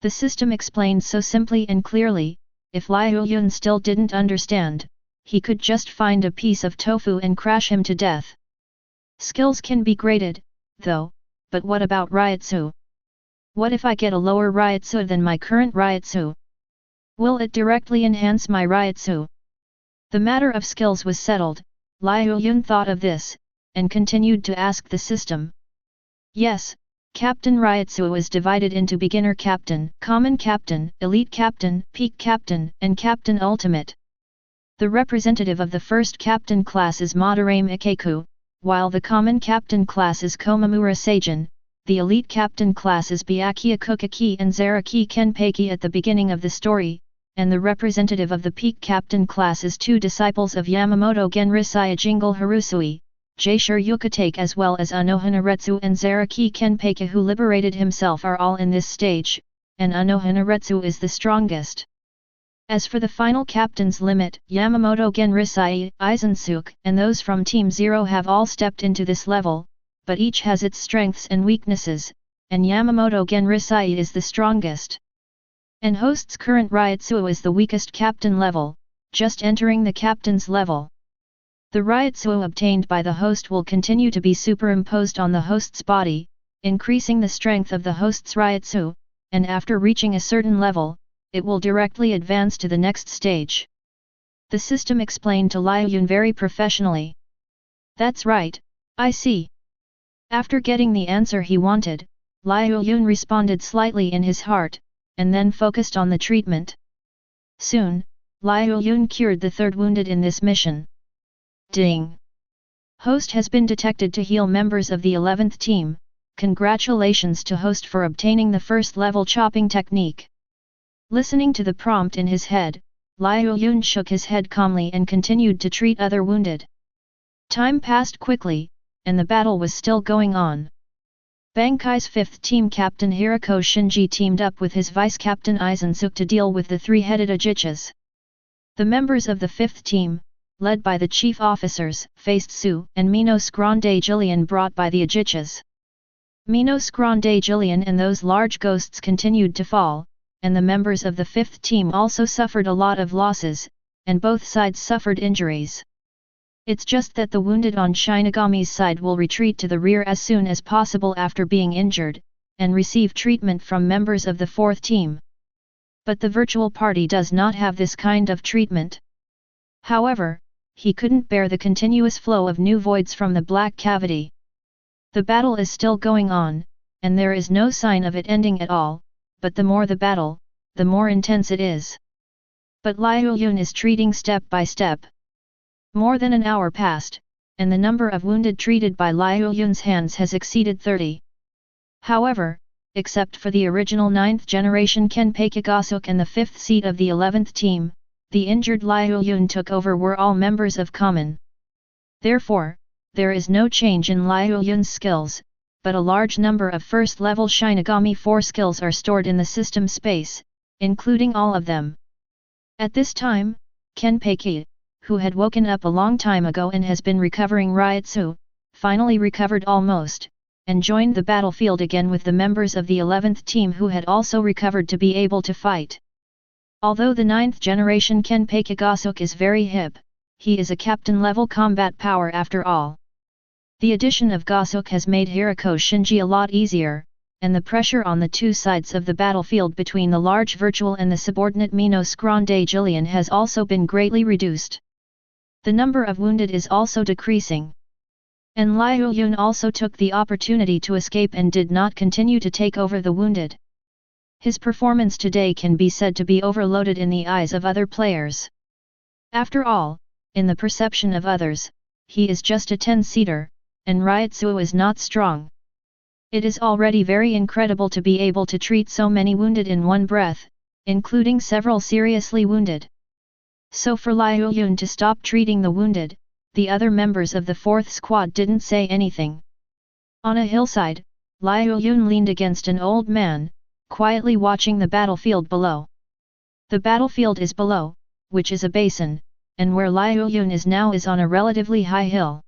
The system explained so simply and clearly. If Liuyun still didn't understand, he could just find a piece of tofu and crash him to death. Skills can be graded, though, but what about Ryutsu? What if I get a lower Ryutsu than my current Ryutsu? Will it directly enhance my Ryutsu? The matter of skills was settled. Liuyun thought of this, and continued to ask the system. Yes, Captain Ryutsu is divided into Beginner Captain, Common Captain, Elite Captain, Peak Captain, and Captain Ultimate. The representative of the first Captain class is Madarame Ikeku, while the Common Captain class is Komamura Seijin, the Elite Captain class is Byakuya Kukaki and Zaraki Kenpeki at the beginning of the story, and the representative of the Peak Captain class is 2 disciples of Yamamoto Genrisaya Jingle Harusui, Jaishur Yukatake as well as Anohanaretsu and Zaraki Kenpeki who liberated himself are all in this stage, and Anohanaretsu is the strongest. As for the final captain's limit, Yamamoto Genrisai, Aizensuke, and those from Team 0 have all stepped into this level, but each has its strengths and weaknesses, and Yamamoto Genrisai is the strongest. And host's current Ryutsu is the weakest captain level, just entering the captain's level. The Ryutsu obtained by the host will continue to be superimposed on the host's body, increasing the strength of the host's Ryutsu, and after reaching a certain level, it will directly advance to the next stage. The system explained to Liuyun very professionally. That's right, I see. After getting the answer he wanted, Liuyun responded slightly in his heart, and then focused on the treatment. Soon, Liuyun cured the 3rd wounded in this mission. Ding! Host has been detected to heal members of the 11th team. Congratulations to Host for obtaining the 1st level chopping technique. Listening to the prompt in his head, Liuyun shook his head calmly and continued to treat other wounded. Time passed quickly, and the battle was still going on. Bankai's 5th team captain Hirako Shinji teamed up with his vice-captain Izensuk to deal with the three-headed Ajichas. The members of the 5th team, led by the chief officers, faced Su and Minos Grande Jillian brought by the Ajichas. Minos Grande Jillian and those large ghosts continued to fall, and the members of the 5th team also suffered a lot of losses, and both sides suffered injuries. It's just that the wounded on Shinigami's side will retreat to the rear as soon as possible after being injured, and receive treatment from members of the 4th team. But the virtual party does not have this kind of treatment. However, he couldn't bear the continuous flow of new voids from the black cavity. The battle is still going on, and there is no sign of it ending at all, but the more the battle, the more intense it is. But Liuyun is treating step by step. More than an hour passed, and the number of wounded treated by Liuyun's hands has exceeded 30. However, except for the original 9th generation Kenpei Kagasuk and the 5th seat of the 11th team, the injured Liuyun took over were all members of common. Therefore, there is no change in Liuyun's skills, but a large number of first-level Shinigami 4 skills are stored in the system space, including all of them. At this time, Kenpei, who had woken up a long time ago and has been recovering Ryutsu, finally recovered almost, and joined the battlefield again with the members of the 11th team who had also recovered to be able to fight. Although the 9th generation Kenpei Kagasuk is very hip, he is a captain-level combat power after all. The addition of Gasuk has made Hirako Shinji a lot easier, and the pressure on the two sides of the battlefield between the large virtual and the subordinate Minos Grande Jillian has also been greatly reduced. The number of wounded is also decreasing. And Liuyun also took the opportunity to escape and did not continue to take over the wounded. His performance today can be said to be overloaded in the eyes of other players. After all, in the perception of others, he is just a 10-seater, and Ryutsu is not strong. It is already very incredible to be able to treat so many wounded in one breath, including several seriously wounded. So for Liuyun to stop treating the wounded, the other members of the 4th squad didn't say anything. On a hillside, Liuyun leaned against an old man, quietly watching the battlefield below. The battlefield is below, which is a basin, and where Liuyun is now is on a relatively high hill.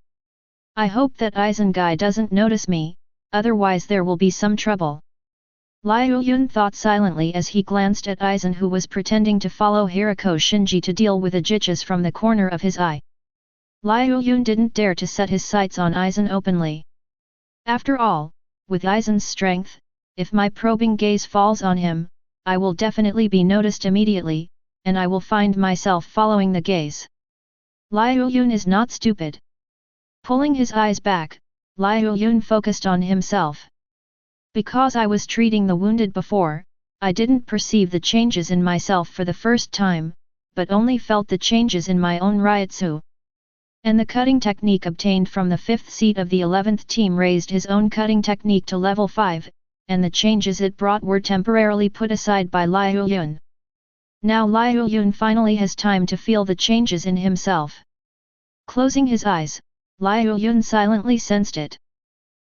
I hope that Izengai doesn't notice me, otherwise there will be some trouble. Liuyun thought silently as he glanced at Aizen, who was pretending to follow Hirako Shinji to deal with Ajichas from the corner of his eye. Liuyun didn't dare to set his sights on Aizen openly. After all, with Aizen's strength, if my probing gaze falls on him, I will definitely be noticed immediately, and I will find myself following the gaze. Liuyun is not stupid. Pulling his eyes back, Liuyun focused on himself. Because I was treating the wounded before, I didn't perceive the changes in myself for the first time, but only felt the changes in my own Ryutsu. And the cutting technique obtained from the 5th seat of the 11th team raised his own cutting technique to level 5, and the changes it brought were temporarily put aside by Liuyun. Now Liuyun finally has time to feel the changes in himself. Closing his eyes, Liuyun silently sensed it.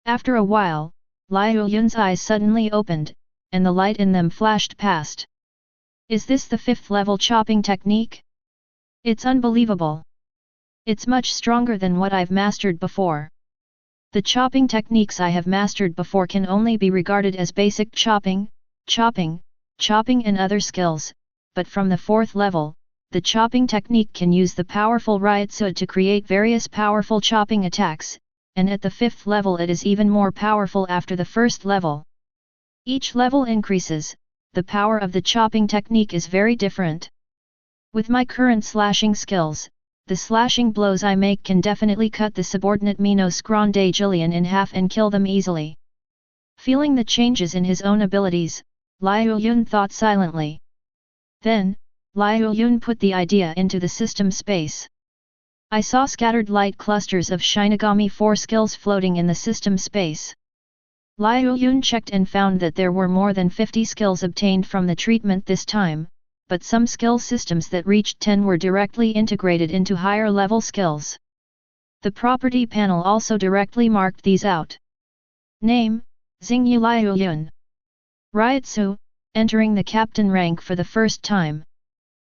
After a while, Liuyun's eyes suddenly opened, and the light in them flashed past. Is this the 5th level chopping technique? It's unbelievable. It's much stronger than what I've mastered before. The chopping techniques I have mastered before can only be regarded as basic chopping, and other skills, but from the 4th level, the chopping technique can use the powerful Ryutsu to create various powerful chopping attacks, and at the 5th level it is even more powerful after the 1st level. Each level increases, the power of the chopping technique is very different. With my current slashing skills, the slashing blows I make can definitely cut the subordinate Minos Grande Jillian in half and kill them easily. Feeling the changes in his own abilities, Liuyun thought silently. Then, Liuyun put the idea into the system space. I saw scattered light clusters of Shinigami 4 skills floating in the system space. Liuyun checked and found that there were more than 50 skills obtained from the treatment this time, but some skill systems that reached 10 were directly integrated into higher level skills. The property panel also directly marked these out. Name, Xingyu Liuyun. Ryutsu, entering the captain rank for the first time.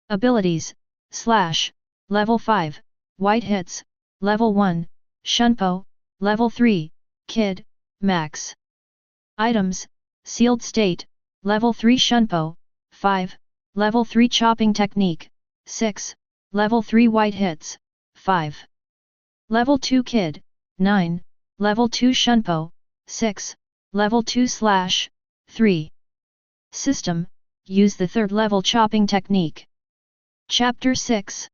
Abilities, / Level 5, White Hits, Level 1, Shunpo, Level 3, Kid, Max. Items, Sealed State, Level 3 Shunpo, 5, Level 3 Chopping Technique, 6, Level 3 White Hits, 5. Level 2 Kid, 9, Level 2 Shunpo, 6, Level 2 / 3. System, use the third level chopping technique. Chapter 6.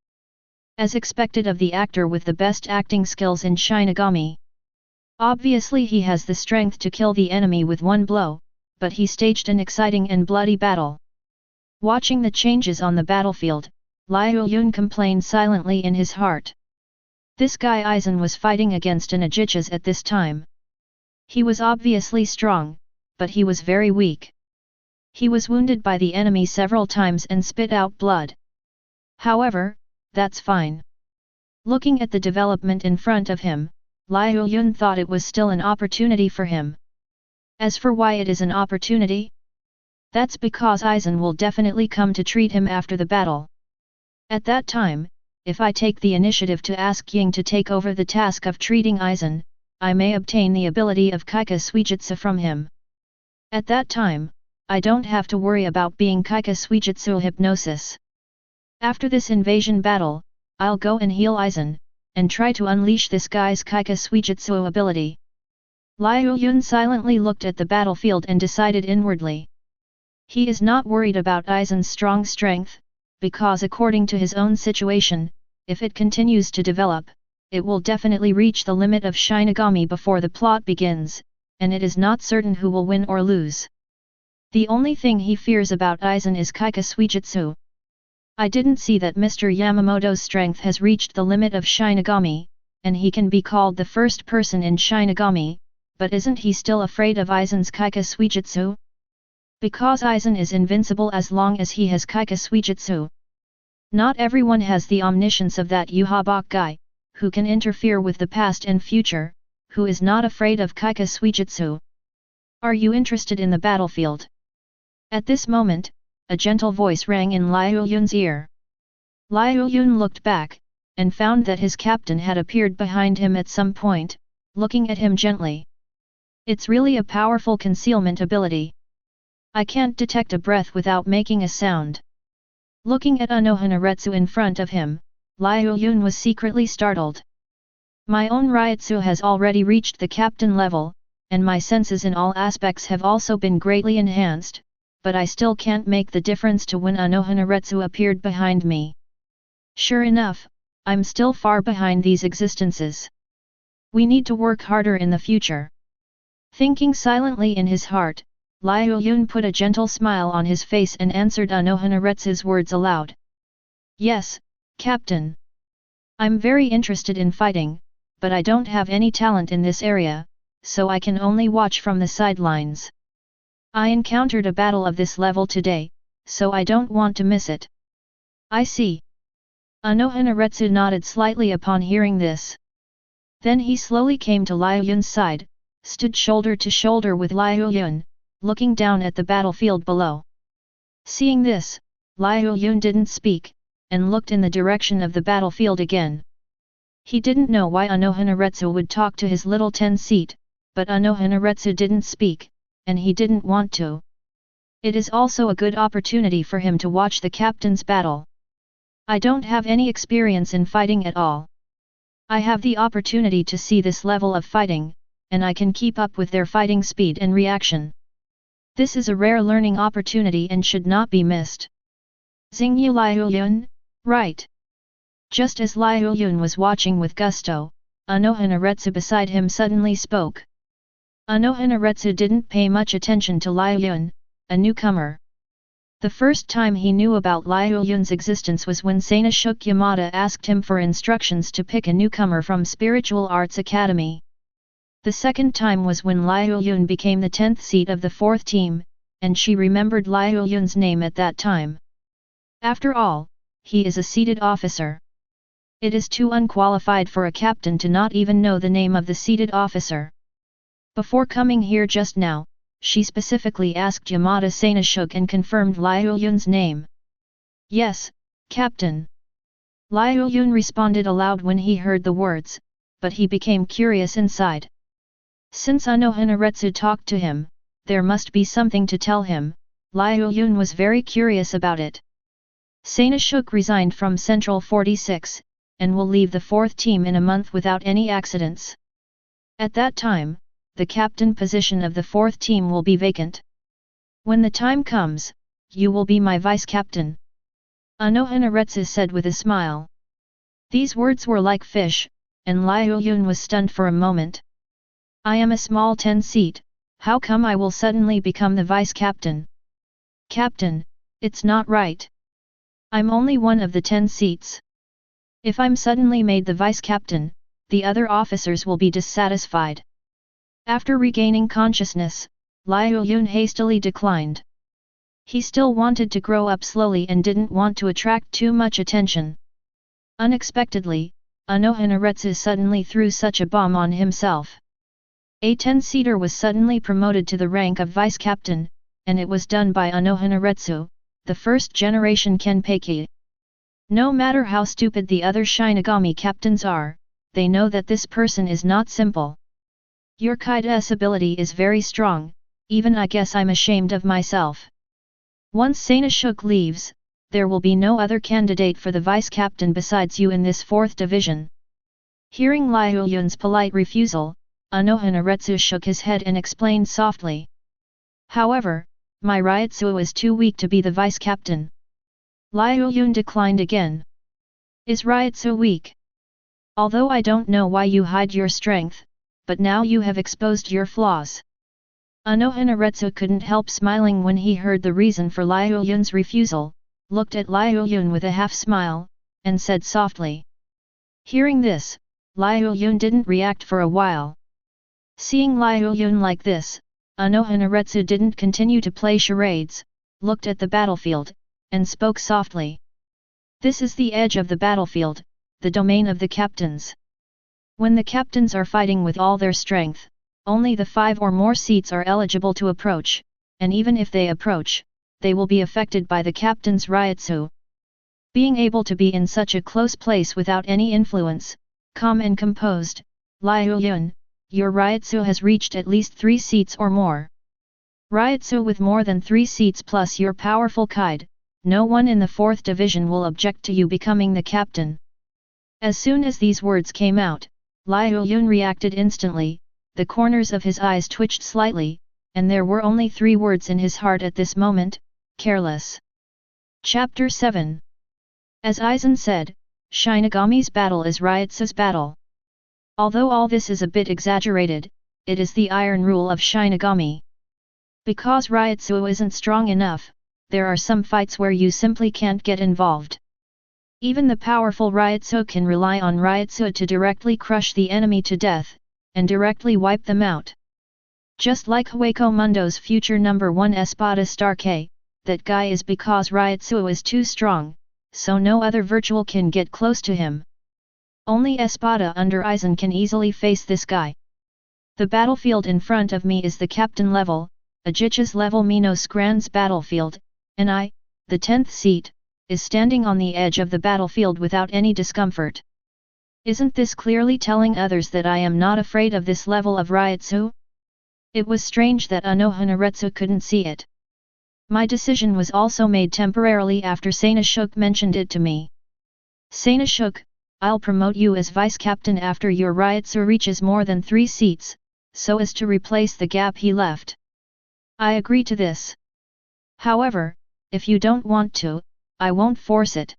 As expected of the actor with the best acting skills in Shinigami. Obviously he has the strength to kill the enemy with one blow, but he staged an exciting and bloody battle. Watching the changes on the battlefield, Liuyun complained silently in his heart. This guy Aizen was fighting against an Ajichas at this time. He was obviously strong, but he was very weak. He was wounded by the enemy several times and spit out blood. However, that's fine. Looking at the development in front of him, Liuyun thought it was still an opportunity for him. As for why it is an opportunity? That's because Aizen will definitely come to treat him after the battle. At that time, if I take the initiative to ask Ying to take over the task of treating Aizen, I may obtain the ability of Kaika Suijutsu from him. At that time, I don't have to worry about being Kaika Suijutsu hypnosis. After this invasion battle, I'll go and heal Aizen, and try to unleash this guy's Kaika Suijutsu ability. Liuyun silently looked at the battlefield and decided inwardly. He is not worried about Aizen's strong strength, because according to his own situation, if it continues to develop, it will definitely reach the limit of Shinigami before the plot begins, and it is not certain who will win or lose. The only thing he fears about Aizen is Kaika Suijutsu. I didn't see that Mr. Yamamoto's strength has reached the limit of Shinigami, and he can be called the first person in Shinigami, but isn't he still afraid of Aizen's Kaika Suijutsu? Because Aizen is invincible as long as he has Kaika Suijutsu. Not everyone has the omniscience of that Yuhabok guy, who can interfere with the past and future, who is not afraid of Kaika Suijutsu. Are you interested in the battlefield? At this moment, a gentle voice rang in Liuyun's ear. Liuyun looked back, and found that his captain had appeared behind him at some point, looking at him gently. It's really a powerful concealment ability. I can't detect a breath without making a sound. Looking at Anohanaretsu in front of him, Liuyun was secretly startled. My own Ryutsu has already reached the captain level, and my senses in all aspects have also been greatly enhanced, but I still can't make the difference to when Anohanaretsu appeared behind me. Sure enough, I'm still far behind these existences. We need to work harder in the future. Thinking silently in his heart, Liuyun put a gentle smile on his face and answered Anohanaretsu's words aloud. Yes, Captain. I'm very interested in fighting, but I don't have any talent in this area, so I can only watch from the sidelines. I encountered a battle of this level today, so I don't want to miss it. I see. Anohanaretsu nodded slightly upon hearing this. Then he slowly came to Liuyun's side, stood shoulder to shoulder with Liuyun, looking down at the battlefield below. Seeing this, Liuyun didn't speak, and looked in the direction of the battlefield again. He didn't know why Anohanaretsu would talk to his little 10-seat, but Anohanaretsu didn't speak, and he didn't want to. It is also a good opportunity for him to watch the captain's battle. I don't have any experience in fighting at all. I have the opportunity to see this level of fighting, and I can keep up with their fighting speed and reaction. This is a rare learning opportunity and should not be missed. Xingyu Liuyun, right? Just as Liuyun was watching with gusto, Anohanaretsu beside him suddenly spoke. Anohanaretsu didn't pay much attention to Liuyun, a newcomer. The first time he knew about Liuyun's existence was when Sanashuk Yamada asked him for instructions to pick a newcomer from Spiritual Arts Academy. The second time was when Liuyun became the 10th seat of the 4th team, and she remembered Liuyun's name at that time. After all, he is a seated officer. It is too unqualified for a captain to not even know the name of the seated officer. Before coming here just now, she specifically asked Yamada Sanashuk and confirmed Liuyun's name. Yes, Captain. Liuyun responded aloud when he heard the words, but he became curious inside. Since Anohanaretsu talked to him, there must be something to tell him. Liuyun was very curious about it. Sanashuk resigned from Central 46, and will leave the 4th team in a month without any accidents. At that time, the captain position of the 4th team will be vacant. When the time comes, you will be my vice-captain. Anohanaretsu said with a smile. These words were like fish, and Liuyun was stunned for a moment. I am a small 10-seat, how come I will suddenly become the vice-captain? Captain, it's not right. I'm only one of the 10 seats. If I'm suddenly made the vice-captain, the other officers will be dissatisfied. After regaining consciousness, Liuyun hastily declined. He still wanted to grow up slowly and didn't want to attract too much attention. Unexpectedly, Anohanaretsu suddenly threw such a bomb on himself. A 10-seater was suddenly promoted to the rank of vice-captain, and it was done by Anohanaretsu, the first-generation Kenpeki. No matter how stupid the other Shinigami captains are, they know that this person is not simple. Your Kaida's ability is very strong, even I guess I'm ashamed of myself. Once Sanashuk leaves, there will be no other candidate for the vice-captain besides you in this 4th division. Hearing Liuyun's polite refusal, Anohanaretsu shook his head and explained softly. However, my Ryutsu is too weak to be the vice-captain. Liuyun declined again. Is Ryutsu weak? Although I don't know why you hide your strength, but now you have exposed your flaws. Anohanaretsu couldn't help smiling when he heard the reason for Liuyun's refusal, looked at Liuyun with a half-smile, and said softly. Hearing this, Liuyun didn't react for a while. Seeing Liuyun like this, Anohanaretsu didn't continue to play charades, looked at the battlefield, and spoke softly. This is the edge of the battlefield, the domain of the captains. When the captains are fighting with all their strength, only the 5 or more seats are eligible to approach, and even if they approach, they will be affected by the captain's Ryutsu. Being able to be in such a close place without any influence, calm and composed, Liuyun, your Ryutsu has reached at least 3 seats or more. Ryutsu with more than 3 seats plus your powerful Kaid, no one in the 4th division will object to you becoming the captain. As soon as these words came out, Liuyun reacted instantly, the corners of his eyes twitched slightly, and there were only 3 words in his heart at this moment, careless. Chapter 7. As Aizen said, Shinigami's battle is Ryutsu's battle. Although all this is a bit exaggerated, it is the iron rule of Shinigami. Because Ryutsu isn't strong enough, there are some fights where you simply can't get involved. Even the powerful Ryutsu can rely on Ryutsu to directly crush the enemy to death, and directly wipe them out. Just like Hueco Mundo's future number 1 Espada Star K, that guy is because Ryutsu is too strong, so no other virtual can get close to him. Only Espada under Aizen can easily face this guy. The battlefield in front of me is the captain level, Ajicha's level Minos Grand's battlefield, and I, the 10th seat, is standing on the edge of the battlefield without any discomfort. Isn't this clearly telling others that I am not afraid of this level of Ryutsu? It was strange that Anohanaretsu couldn't see it. My decision was also made temporarily after Sanashuk mentioned it to me. Sanashuk, I'll promote you as vice-captain after your Ryutsu reaches more than 3 seats, so as to replace the gap he left. I agree to this. However, if you don't want to, I won't force it.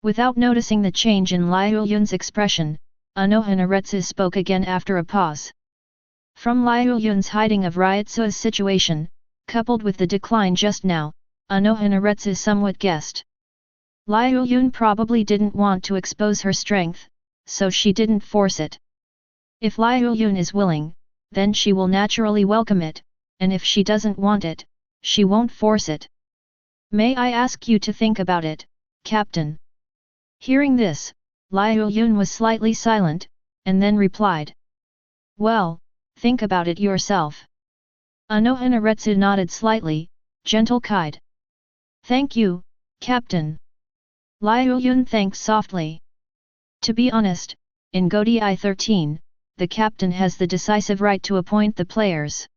Without noticing the change in Liuyun's expression, Anohanaretsu spoke again after a pause. From Liuyun's hiding of Ryutsu's situation, coupled with the decline just now, Anohanaretsu somewhat guessed. Liuyun probably didn't want to expose her strength, so she didn't force it. If Liuyun is willing, then she will naturally welcome it, and if she doesn't want it, she won't force it. May I ask you to think about it, Captain? Hearing this, Liuyun was slightly silent, and then replied. Well, think about it yourself. Anohanaretsu nodded slightly, gentle kide. Thank you, Captain. Liuyun thanked softly. To be honest, in Godi 13, the captain has the decisive right to appoint the players.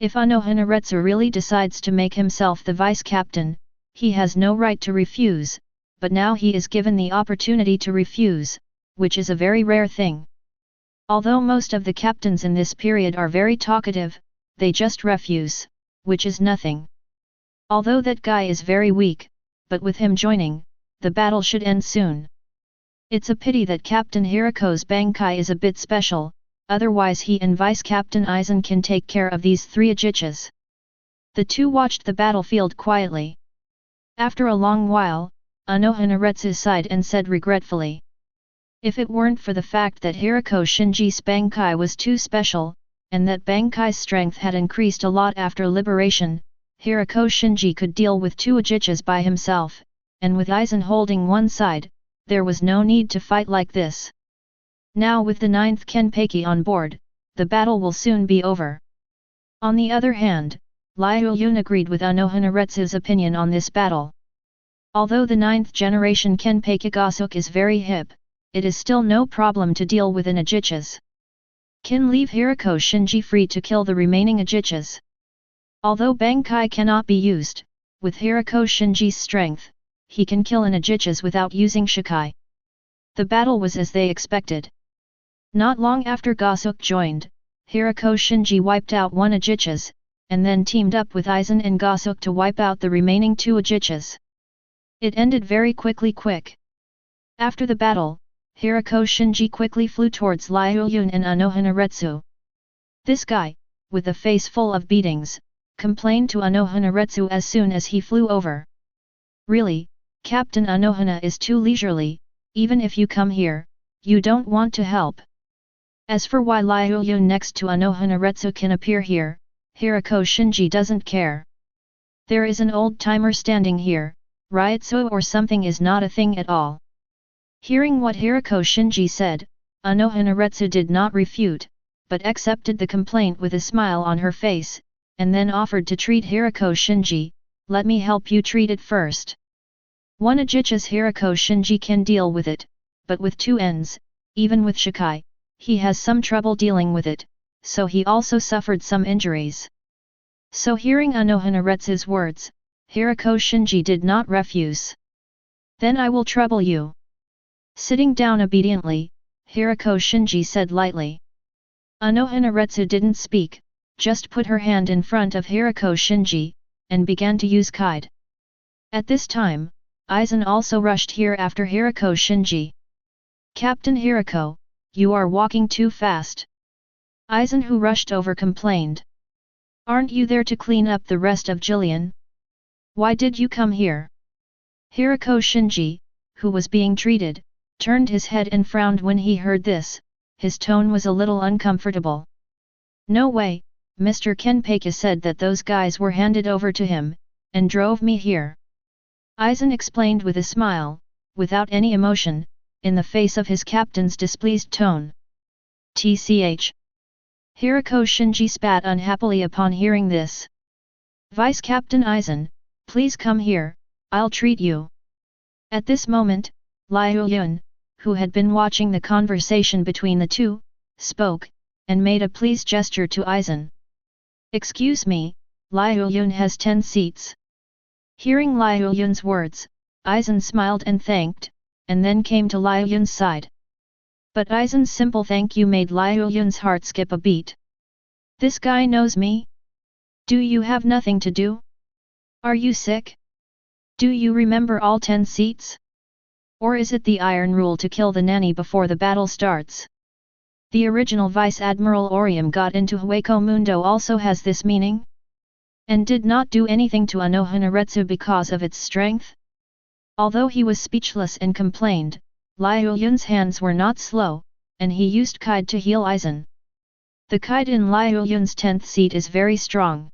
If Anohanaretsu really decides to make himself the vice-captain, he has no right to refuse, but now he is given the opportunity to refuse, which is a very rare thing. Although most of the captains in this period are very talkative, they just refuse, which is nothing. Although that guy is very weak, but with him joining, the battle should end soon. It's a pity that Captain Hiriko's Bankai is a bit special, otherwise he and Vice-Captain Aizen can take care of these three Ajichas. The two watched the battlefield quietly. After a long while, Anohanaretsu sighed and said regretfully. If it weren't for the fact that Hiriko Shinji's Bankai was too special, and that Bankai's strength had increased a lot after liberation, Hiriko Shinji could deal with two Ajichas by himself, and with Aizen holding one side, there was no need to fight like this. Now with the 9th Kenpeki on board, the battle will soon be over. On the other hand, Liuyun agreed with Anohanaretsu's opinion on this battle. Although the 9th generation Kenpeki Gosuk is very hip, it is still no problem to deal with an Ajichas. Can leave Hiriko Shinji free to kill the remaining Ajichas. Although Bankai cannot be used, with Hiriko Shinji's strength, he can kill an Ajichas without using Shikai. The battle was as they expected. Not long after Gosuk joined, Hiriko Shinji wiped out one Ajichas, and then teamed up with Aizen and Gosuk to wipe out the remaining two Ajichas. It ended very quick. After the battle, Hiriko Shinji quickly flew towards Liuyun and Anohanaretsu. This guy, with a face full of beatings, complained to Anohanaretsu as soon as he flew over. Really, Captain Anohana is too leisurely, even if you come here, you don't want to help. As for why Liuyun next to Anohanaretsu can appear here, Hiriko Shinji doesn't care. There is an old-timer standing here, Ryutsu or something is not a thing at all. Hearing what Hiriko Shinji said, Anohanaretsu did not refute, but accepted the complaint with a smile on her face, and then offered to treat Hiriko Shinji. Let me help you treat it first. One Ajicha's Hiriko Shinji can deal with it, but with two ends, even with Shikai, he has some trouble dealing with it, so he also suffered some injuries. So hearing Anohanaretsu's words, Hiriko Shinji did not refuse. Then I will trouble you. Sitting down obediently, Hiriko Shinji said lightly. Anohanaretsu didn't speak, just put her hand in front of Hiriko Shinji, and began to use kide. At this time, Aizen also rushed here after Hiriko Shinji. Captain Hiriko, you are walking too fast. Aizen, who rushed over, complained. Aren't you there to clean up the rest of Jillian? Why did you come here? Hiriko Shinji, who was being treated, turned his head and frowned when he heard this. His tone was a little uncomfortable. No way, Mr. Kenpeki said that those guys were handed over to him, and drove me here. Aizen explained with a smile, without any emotion, in the face of his captain's displeased tone. Tch. Hiriko Shinji spat unhappily upon hearing this. Vice-Captain Aizen, please come here, I'll treat you. At this moment, Liuyun, who had been watching the conversation between the two, spoke, and made a please gesture to Aizen. Excuse me, Liuyun has 10 seats. Hearing Liuyun's words, Aizen smiled and thanked, and then came to Liuyun's side. But Aizen's simple thank you made Liuyun's heart skip a beat. This guy knows me? Do you have nothing to do? Are you sick? Do you remember all 10 seats? Or is it the iron rule to kill the nanny before the battle starts? The original Vice Admiral Orium got into Hueco Mundo also has this meaning? And did not do anything to Anohanaretsu because of its strength? Although he was speechless and complained, Liuyun's hands were not slow, and he used kide to heal Aizen. The kide in Liuyun's 10th seat is very strong.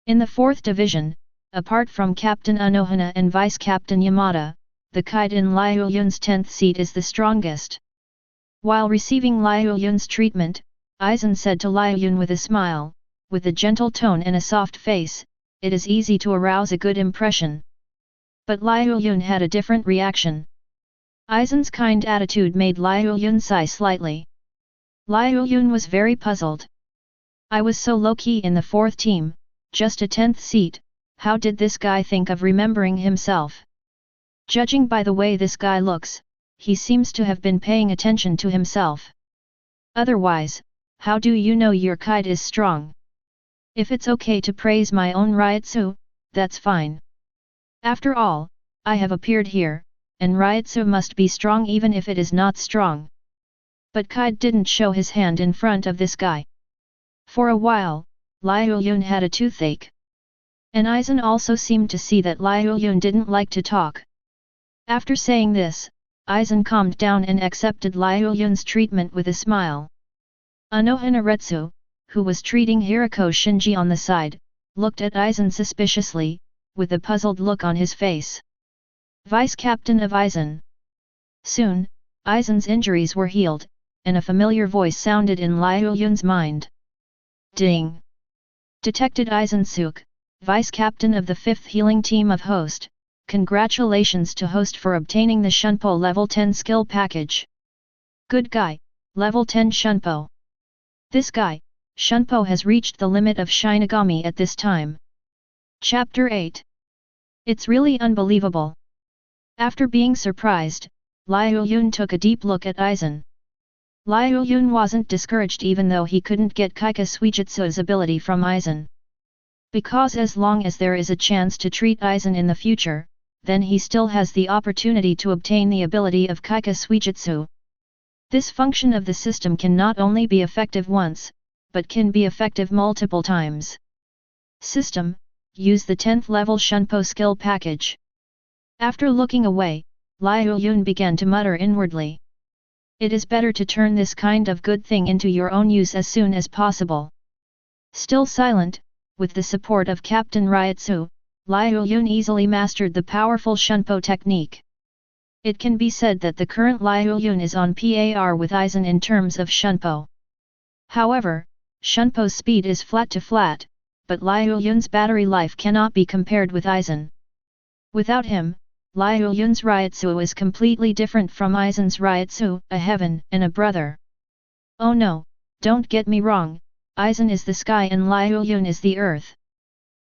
In the 4th division, apart from Captain Anohana and Vice Captain Yamada, the kite in Liuyun's 10th seat is the strongest. While receiving Liuyun's treatment, Aizen said to Liuyun with a smile, with a gentle tone and a soft face, "It is easy to arouse a good impression." But Liuyun had a different reaction. Aizen's kind attitude made Liuyun sigh slightly. Liuyun was very puzzled. "I was so low-key in the 4th team, just a 10th seat, how did this guy think of remembering himself? Judging by the way this guy looks, he seems to have been paying attention to himself. Otherwise, how do you know your kite is strong? If it's okay to praise my own Ryutsu, that's fine. After all, I have appeared here, and Ryutsu must be strong even if it is not strong." But Kite didn't show his hand in front of this guy. For a while, Liuyun had a toothache. And Aizen also seemed to see that Liuyun didn't like to talk. After saying this, Aizen calmed down and accepted Liuyun's treatment with a smile. Anohana Retsu, who was treating Hirako Shinji on the side, looked at Aizen suspiciously, with a puzzled look on his face. Vice Captain of Aizen. Soon, Aizen's injuries were healed, and a familiar voice sounded in Liuyun's mind. Ding! Detected Aizen-suk, Vice Captain of the 5th Healing Team of Host, congratulations to Host for obtaining the Shunpo Level 10 skill package. Good guy, Level 10 Shunpo. This guy, Shunpo has reached the limit of Shinigami at this time. Chapter 8. It's really unbelievable. After being surprised, Liuyun took a deep look at Aizen. Liuyun wasn't discouraged even though he couldn't get Kaika Suijutsu's ability from Aizen. Because as long as there is a chance to treat Aizen in the future, then he still has the opportunity to obtain the ability of Kaika Suijutsu. This function of the system can not only be effective once, but can be effective multiple times. System: use the 10th level Shunpo skill package. After looking away, Liuyun began to mutter inwardly. It is better to turn this kind of good thing into your own use as soon as possible. Still silent, with the support of Captain Ryutsu, Liuyun easily mastered the powerful Shunpo technique. It can be said that the current Liuyun is on par with Aizen in terms of Shunpo. However, Shunpo's speed is flat to flat, but Liuyun's battery life cannot be compared with Aizen. Without him, Liuyun's Ryutsu is completely different from Aizen's Ryutsu, a heaven and a brother. Oh no, don't get me wrong, Aizen is the sky and Liuyun is the earth.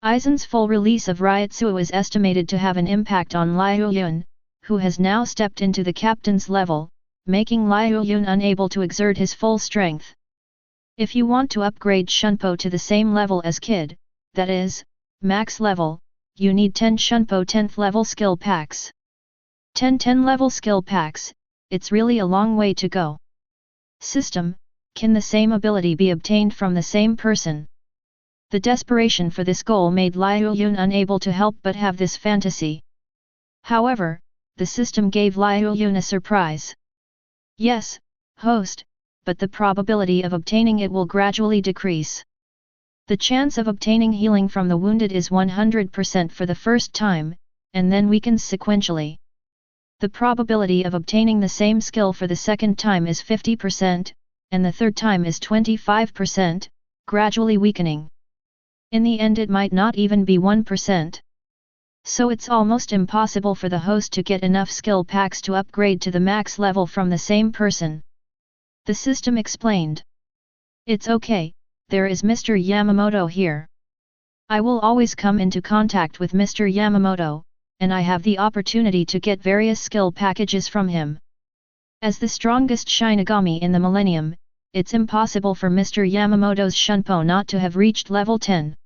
Aizen's full release of Ryutsu is estimated to have an impact on Liuyun, who has now stepped into the captain's level, making Liuyun unable to exert his full strength. If you want to upgrade Shunpo to the same level as Kid, that is, max level, you need 10 Shunpo 10th level skill packs. 10 level skill packs, it's really a long way to go. System: can the same ability be obtained from the same person? The desperation for this goal made Liuyun unable to help but have this fantasy. However, the system gave Liuyun a surprise. Yes, host, but the probability of obtaining it will gradually decrease. The chance of obtaining healing from the wounded is 100% for the first time, and then weakens sequentially. The probability of obtaining the same skill for the second time is 50%, and the third time is 25%, gradually weakening. In the end it might not even be 1%. So it's almost impossible for the host to get enough skill packs to upgrade to the max level from the same person. The system explained. It's okay, there is Mr. Yamamoto here. I will always come into contact with Mr. Yamamoto, and I have the opportunity to get various skill packages from him. As the strongest Shinigami in the Millennium, it's impossible for Mr. Yamamoto's Shunpo not to have reached level 10.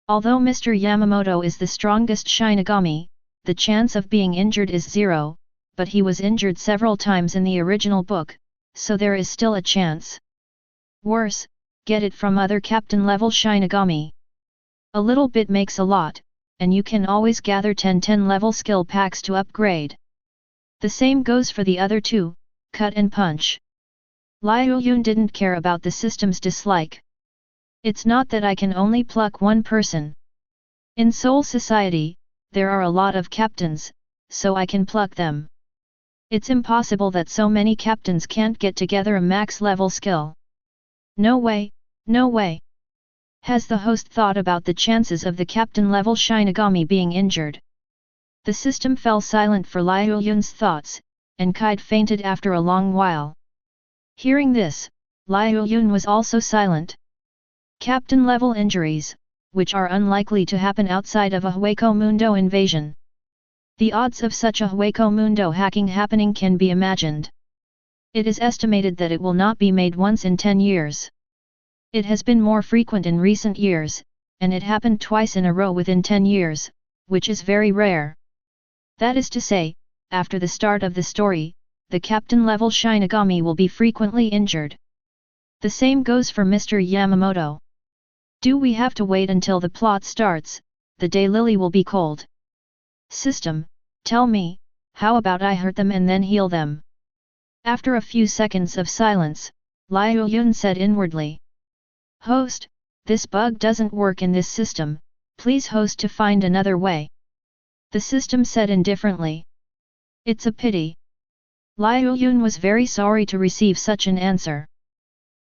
Although Mr. Yamamoto is the strongest Shinigami, the chance of being injured is 0, but he was injured several times in the original book, so there is still a chance. Worse, get it from other captain level Shinigami. A little bit makes a lot, and you can always gather 10 level skill packs to upgrade. The same goes for the other two, cut and punch. Liuyun didn't care about the system's dislike. It's not that I can only pluck one person. In Soul Society, there are a lot of captains, so I can pluck them. It's impossible that so many captains can't get together a max level skill. No way, no way. Has the host thought about the chances of the captain level Shinigami being injured? The system fell silent for Liuyun's thoughts, and Kite fainted after a long while. Hearing this, Liuyun was also silent. Captain level injuries, which are unlikely to happen outside of a Hueco Mundo invasion. The odds of such a Hueco Mundo hacking happening can be imagined. It is estimated that it will not be made once in 10 years. It has been more frequent in recent years, and it happened twice in a row within 10 years, which is very rare. That is to say, after the start of the story, the captain-level Shinigami will be frequently injured. The same goes for Mr. Yamamoto. Do we have to wait until the plot starts, the day Lily will be cold? System, tell me, how about I hurt them and then heal them? After a few seconds of silence, Liuyun said inwardly. Host, this bug doesn't work in this system, please host to find another way. The system said indifferently. It's a pity. Liuyun was very sorry to receive such an answer.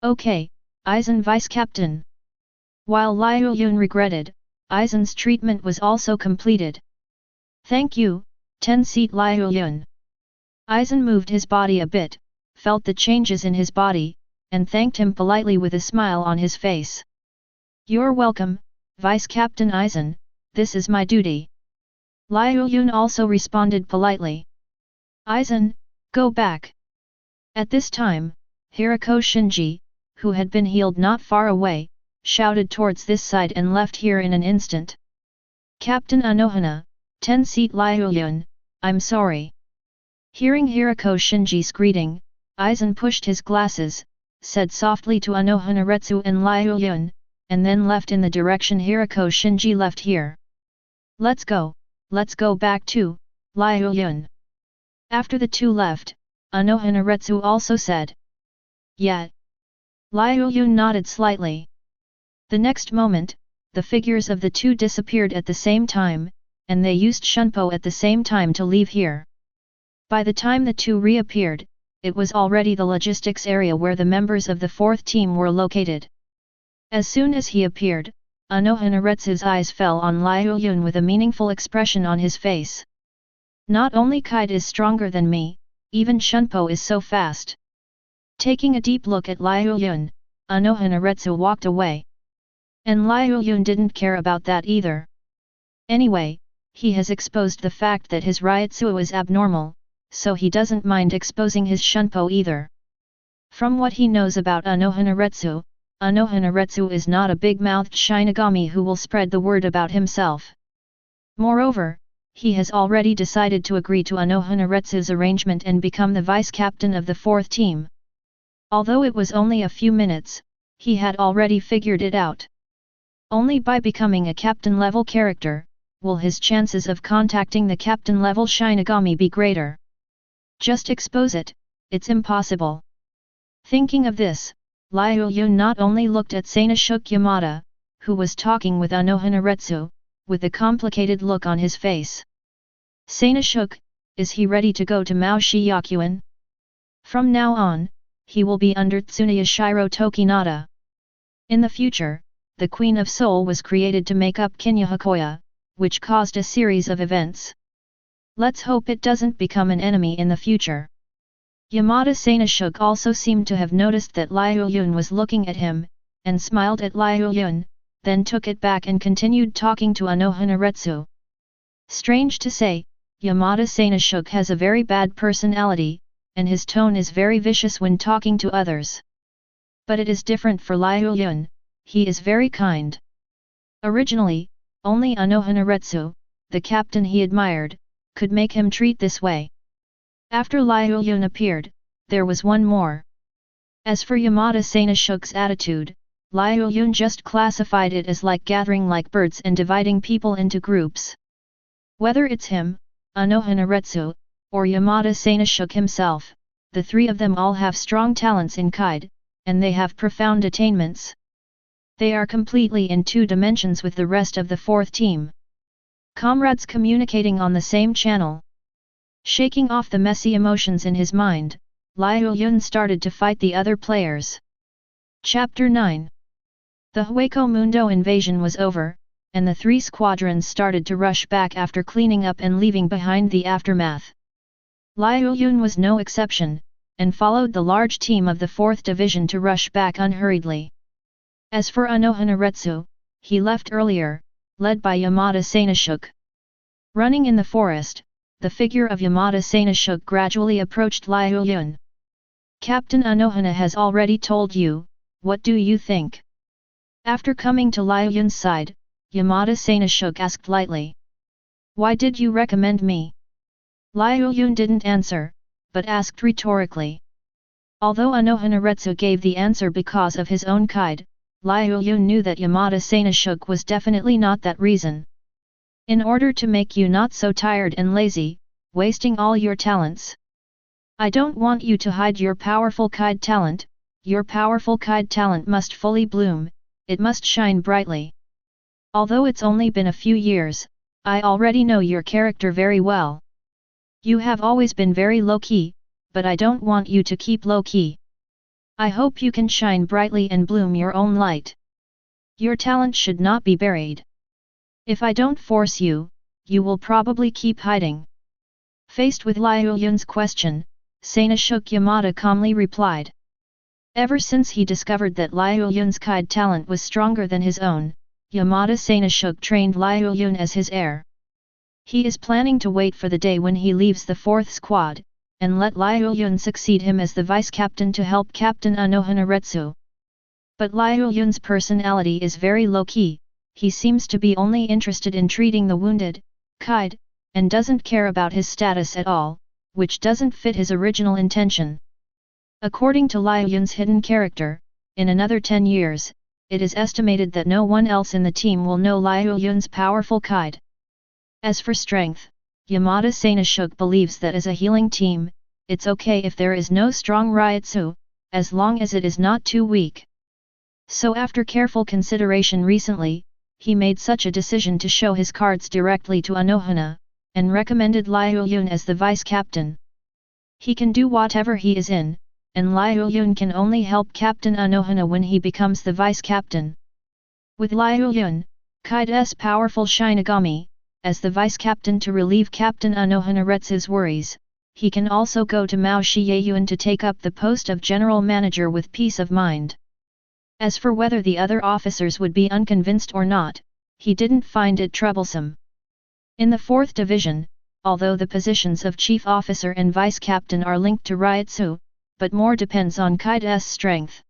Okay, Aizen Vice Captain. While Liuyun regretted, Aizen's treatment was also completed. Thank you, 10-seat Liuyun. Aizen moved his body a bit, felt the changes in his body, and thanked him politely with a smile on his face. You're welcome, Vice Captain Aizen, this is my duty. Liuyun also responded politely. Aizen, go back. At this time, Hirako Shinji, who had been healed not far away, shouted towards this side and left here in an instant. Captain Anohana, 10-seat Liuyun, I'm sorry. Hearing Hirako Shinji's greeting, Aizen pushed his glasses, said softly to Anohanaretsu and Liuyun, and then left in the direction Hirako Shinji left here. Let's go back to Liuyun. After the two left, Anohanaretsu also said. Yeah. Liuyun nodded slightly. The next moment, the figures of the two disappeared at the same time, and they used Shunpo at the same time to leave here. By the time the two reappeared, it was already the logistics area where the members of the fourth team were located. As soon as he appeared, Anohanaretsu's eyes fell on Liuyun with a meaningful expression on his face. Not only Kite is stronger than me, even Shunpo is so fast. Taking a deep look at Liuyun, Anohanaretsu walked away. And Liuyun didn't care about that either. Anyway, he has exposed the fact that his Ryutsu is abnormal, so he doesn't mind exposing his Shunpo either. From what he knows about Anohanaretsu, Anohanaretsu is not a big-mouthed Shinigami who will spread the word about himself. Moreover, he has already decided to agree to Anohanaretsu's arrangement and become the vice-captain of the fourth team. Although it was only a few minutes, he had already figured it out. Only by becoming a captain-level character, will his chances of contacting the captain-level Shinigami be greater. Just expose it, it's impossible. Thinking of this, Liuyun not only looked at Sanashuk Yamada, who was talking with Anohanaretsu, with a complicated look on his face. Sanashuk, is he ready to go to Mao Shiyakuan? From now on, he will be under Tsuneyashiro Tokinata. In the future, the Queen of Seoul was created to make up Kinya Hakoya, which caused a series of events. Let's hope it doesn't become an enemy in the future. Yamada Sanashuk also seemed to have noticed that Liuyun was looking at him, and smiled at Liuyun, then took it back and continued talking to Anohanaretsu. Strange to say, Yamada Sanashuk has a very bad personality, and his tone is very vicious when talking to others. But it is different for Liuyun, he is very kind. Originally, only Anohanaretsu, the captain he admired, could make him treat this way. After Liuyun appeared, there was one more. As for Yamada Sanashuk's attitude, Liuyun just classified it as like gathering like birds and dividing people into groups. Whether it's him, Anohanaretsu, or Yamada Sanashuk himself, the three of them all have strong talents in Kide, and they have profound attainments. They are completely in two dimensions with the rest of the fourth team. Comrades communicating on the same channel. Shaking off the messy emotions in his mind, Liuyun started to fight the other players. Chapter 9. The Hueco Mundo invasion was over, and the three squadrons started to rush back after cleaning up and leaving behind the aftermath. Liuyun was no exception, and followed the large team of the 4th Division to rush back unhurriedly. As for Anohanaretsu, he left earlier, led by Yamada Sanashuk. Running in the forest, the figure of Yamada Sanashuk gradually approached Liuyun. Captain Anohana has already told you, what do you think? After coming to Liuyun's side, Yamada Sanashuk asked lightly. Why did you recommend me? Liuyun didn't answer, but asked rhetorically. Although Anohanaretsu gave the answer because of his own kide, Liuyun knew that Yamada Sanashuk was definitely not that reason. In order to make you not so tired and lazy, wasting all your talents. I don't want you to hide your powerful kide talent. Your powerful kide talent must fully bloom, it must shine brightly. Although it's only been a few years, I already know your character very well. You have always been very low-key, but I don't want you to keep low-key. I hope you can shine brightly and bloom your own light. Your talent should not be buried. If I don't force you, you will probably keep hiding. Faced with Liuyun's question, Sanashuk Yamada calmly replied. Ever since he discovered that Liuyun's kide talent was stronger than his own, Yamada Sanashuk trained Liuyun as his heir. He is planning to wait for the day when he leaves the 4th squad, and let Liuyun succeed him as the vice-captain to help Captain Anohanaretsu. But Liuyun's personality is very low-key, he seems to be only interested in treating the wounded, kide, and doesn't care about his status at all, which doesn't fit his original intention. According to Liuyun's hidden character, in another 10 years, it is estimated that no one else in the team will know Liuyun's powerful kide. As for strength, Yamada Sanashuk believes that as a healing team, it's okay if there is no strong Ryutsu, as long as it is not too weak. So after careful consideration recently, he made such a decision to show his cards directly to Anohana, and recommended Liuyun as the vice-captain. He can do whatever he is in, and Liuyun can only help Captain Anohana when he becomes the vice-captain. With Liuyun, Kaide's powerful Shinigami, as the vice-captain to relieve Captain Anohanaretsu's worries, he can also go to Mao Shiyayuan to take up the post of general manager with peace of mind. As for whether the other officers would be unconvinced or not, he didn't find it troublesome. In the 4th Division, although the positions of chief officer and vice-captain are linked to Ryutsu, but more depends on Kaide's strength.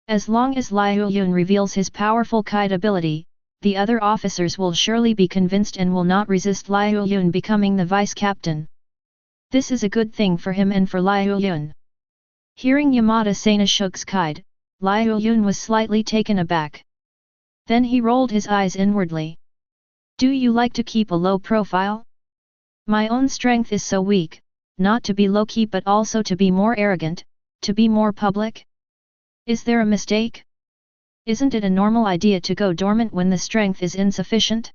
As long as Liuyun reveals his powerful kide ability, the other officers will surely be convinced and will not resist Liuyun becoming the vice-captain. This is a good thing for him and for Liuyun. Hearing Yamada Sanashuk's kide, Liuyun was slightly taken aback. Then he rolled his eyes inwardly. Do you like to keep a low profile? My own strength is so weak, not to be low-key but also to be more arrogant, to be more public? Is there a mistake? Isn't it a normal idea to go dormant when the strength is insufficient?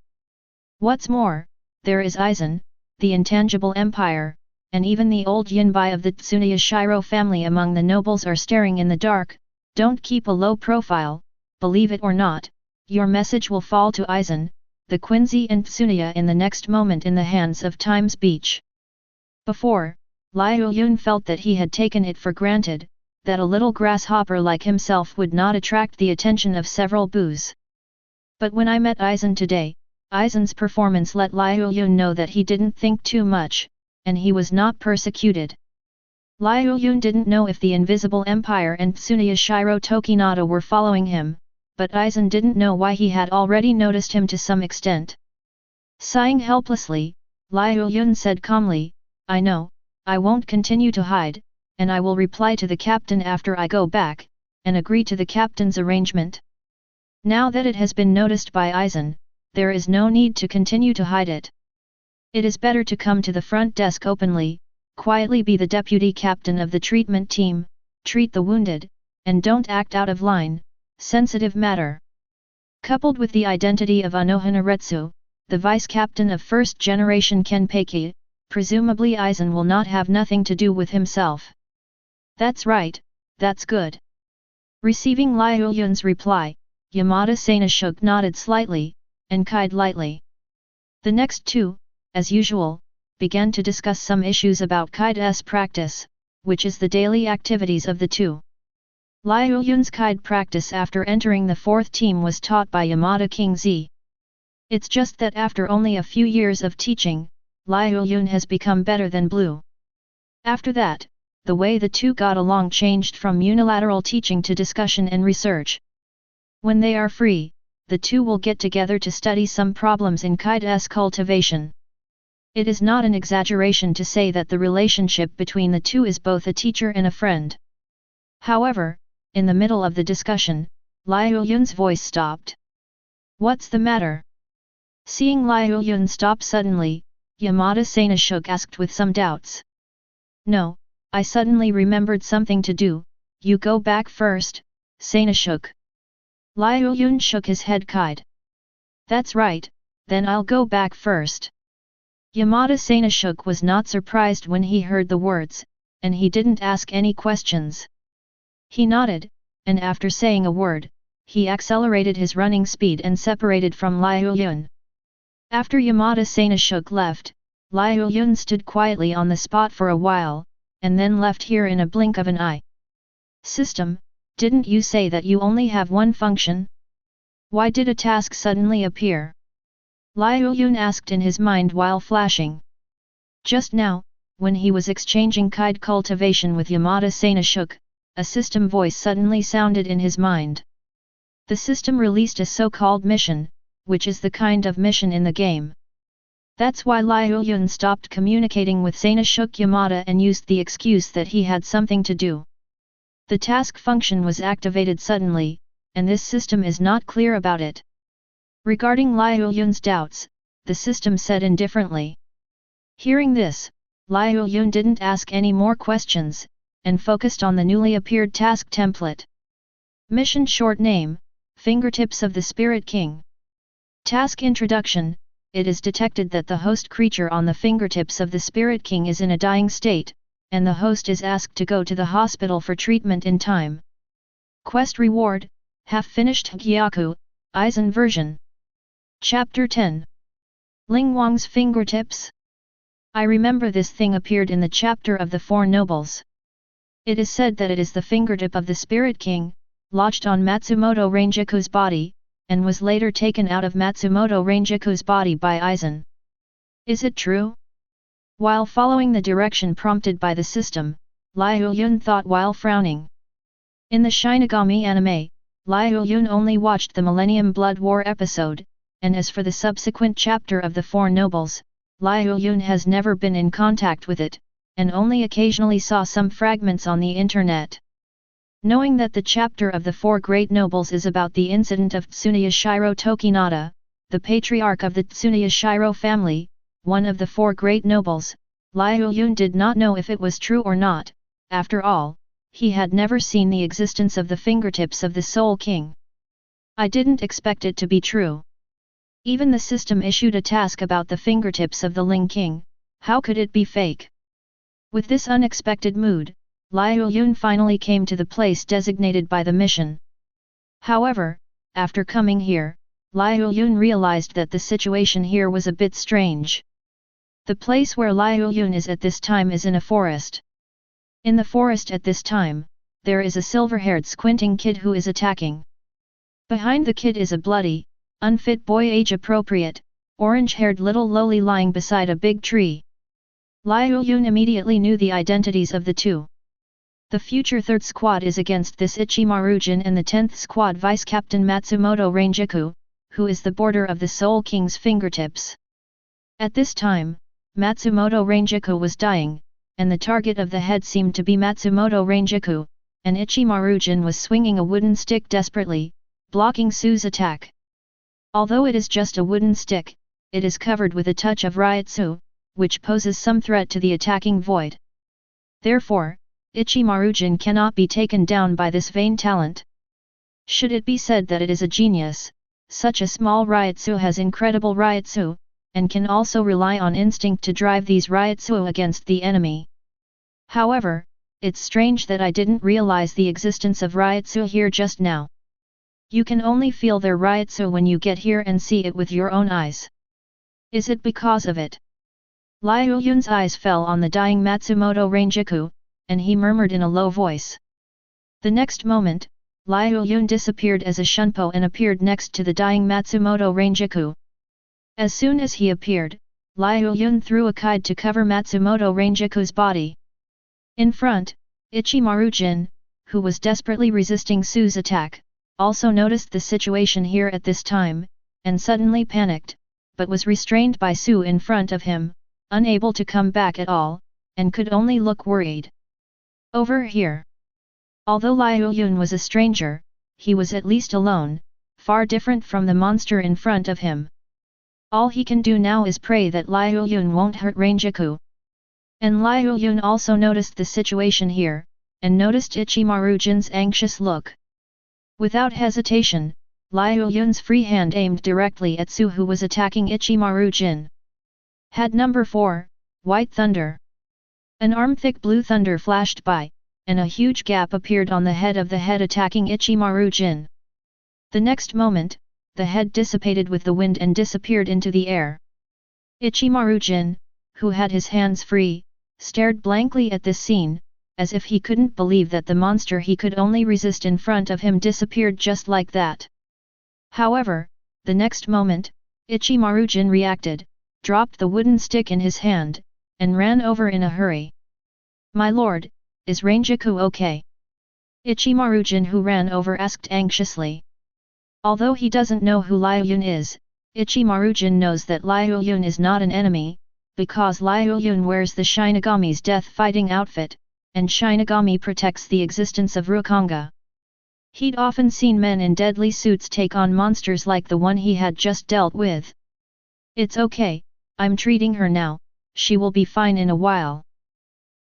What's more, there is Aizen, the intangible empire, and even the old Yinbai of the Tsunoya Shiro family among the nobles are staring in the dark. Don't keep a low profile, believe it or not, your message will fall to Aizen, the Quincy and Tsunoya in the next moment in the hands of Time's Beach. Before, Liuyun felt that he had taken it for granted, that a little grasshopper like himself would not attract the attention of several boos. But when I met Aizen today, Aizen's performance let Liuyun know that he didn't think too much, and he was not persecuted. Liuyun didn't know if the Invisible Empire and Tsunoya Shiro Tokinata were following him, but Aizen didn't know why he had already noticed him to some extent. Sighing helplessly, Liuyun said calmly, I know, I won't continue to hide, and I will reply to the captain after I go back, and agree to the captain's arrangement. Now that it has been noticed by Aizen, there is no need to continue to hide it. It is better to come to the front desk openly, quietly be the deputy captain of the treatment team, treat the wounded, and don't act out of line, sensitive matter. Coupled with the identity of Anohanaretsu, the vice captain of first generation Kenpeki, presumably Aizen will not have nothing to do with himself. That's right, that's good. Receiving Liuyun's reply, Yamada Sanashuk nodded slightly, and sighed lightly. The next two, as usual, began to discuss some issues about Kaide's practice, which is the daily activities of the two. Liuyun's Kaide practice after entering the fourth team was taught by Yamada King Z. It's just that after only a few years of teaching, Liuyun has become better than Blue. After that, the way the two got along changed from unilateral teaching to discussion and research. When they are free, the two will get together to study some problems in Kaide's cultivation. It is not an exaggeration to say that the relationship between the two is both a teacher and a friend. However, in the middle of the discussion, Liuyun's voice stopped. What's the matter? Seeing Liuyun stop suddenly, Yamada Sanashuk asked with some doubts. No, I suddenly remembered something to do, you go back first, Sanashuk. Liuyun shook his head sighed. That's right, then I'll go back first. Yamada Sanashuk was not surprised when he heard the words, and he didn't ask any questions. He nodded, and after saying a word, he accelerated his running speed and separated from Liuyun. After Yamada Sanashuk left, Liuyun stood quietly on the spot for a while, and then left here in a blink of an eye. System, didn't you say that you only have one function? Why did a task suddenly appear? Liuyun asked in his mind while flashing. Just now, when he was exchanging Kaide cultivation with Yamada Sanashuk, a system voice suddenly sounded in his mind. The system released a so-called mission, which is the kind of mission in the game. That's why Liuyun stopped communicating with Sanashuk Yamada and used the excuse that he had something to do. The task function was activated suddenly, and this system is not clear about it. Regarding Liuyun's doubts, the system said indifferently. Hearing this, Liuyun didn't ask any more questions, and focused on the newly appeared task template. Mission short name, Fingertips of the Spirit King. Task introduction. It is detected that the host creature on the fingertips of the Spirit King is in a dying state, and the host is asked to go to the hospital for treatment in time. Quest reward, half-finished Gyaku, Aizen version. Chapter 10. Ling Wang's Fingertips. I remember this thing appeared in the chapter of the Four Nobles. It is said that it is the fingertip of the Spirit King, lodged on Matsumoto Rangiku's body, and was later taken out of Matsumoto Rangiku's body by Aizen. Is it true? While following the direction prompted by the system, Liuyun thought while frowning. In the Shinigami anime, Liuyun only watched the Millennium Blood War episode, and as for the subsequent chapter of the Four Nobles, Liuyun has never been in contact with it, and only occasionally saw some fragments on the internet. Knowing that the chapter of the Four Great Nobles is about the incident of Tsuneyashiro Tokinata, the patriarch of the Tsuneyashiro family, one of the Four Great Nobles, Liuyun did not know if it was true or not. After all, he had never seen the existence of the fingertips of the Soul King. I didn't expect it to be true. Even the system issued a task about the fingertips of the Ling King, how could it be fake? With this unexpected mood, Liuyun finally came to the place designated by the mission. However, after coming here, Liuyun realized that the situation here was a bit strange. The place where Liuyun is at this time is in a forest. In the forest at this time, there is a silver-haired squinting kid who is attacking. Behind the kid is a bloody, unfit boy age-appropriate, orange-haired little lowly lying beside a big tree. Liuyun immediately knew the identities of the two. The future 3rd Squad is against this Ichimaru-jin and the 10th Squad Vice Captain Matsumoto Rangiku, who is the border of the Soul King's fingertips. At this time, Matsumoto Rangiku was dying, and the target of the head seemed to be Matsumoto Rangiku, and Ichimaru-jin was swinging a wooden stick desperately, blocking Su's attack. Although it is just a wooden stick, it is covered with a touch of Ryutsu, which poses some threat to the attacking void. Therefore, Ichimaru-jin cannot be taken down by this vain talent. Should it be said that it is a genius, such a small Ryutsu has incredible Ryutsu, and can also rely on instinct to drive these Ryutsu against the enemy. However, it's strange that I didn't realize the existence of Ryutsu here just now. You can only feel their Ryutsu when you get here and see it with your own eyes. Is it because of it? Liuyun's eyes fell on the dying Matsumoto Ranjaku, and he murmured in a low voice. The next moment, Liuyun disappeared as a shunpo and appeared next to the dying Matsumoto Ranjaku. As soon as he appeared, Liuyun threw a kite to cover Matsumoto Ranjaku's body. In front, Ichimaru-jin, who was desperately resisting Su's attack, also noticed the situation here at this time, and suddenly panicked, but was restrained by Su in front of him, unable to come back at all, and could only look worried. Over here. Although Liuyun was a stranger, he was at least alone, far different from the monster in front of him. All he can do now is pray that Liuyun won't hurt Ranjaku. And Liuyun also noticed the situation here, and noticed Ichimaru-jin's anxious look. Without hesitation, Liuyun's free hand aimed directly at Su, who was attacking Ichimaru-jin. Head number 4, White Thunder. An arm-thick blue thunder flashed by, and a huge gap appeared on the head of the head attacking Ichimaru-jin. The next moment, the head dissipated with the wind and disappeared into the air. Ichimaru-jin, who had his hands free, stared blankly at this scene, as if he couldn't believe that the monster he could only resist in front of him disappeared just like that. However, the next moment, Ichimaru-jin reacted, dropped the wooden stick in his hand, and ran over in a hurry. "My lord, is Ranjaku okay?" Ichimaru-jin, who ran over, asked anxiously. Although he doesn't know who Liuyun is, Ichimaru-jin knows that Liuyun is not an enemy, because Liuyun wears the Shinigami's death-fighting outfit, and Shinigami protects the existence of Rukanga. He'd often seen men in deadly suits take on monsters like the one he had just dealt with. "It's okay, I'm treating her now, she will be fine in a while."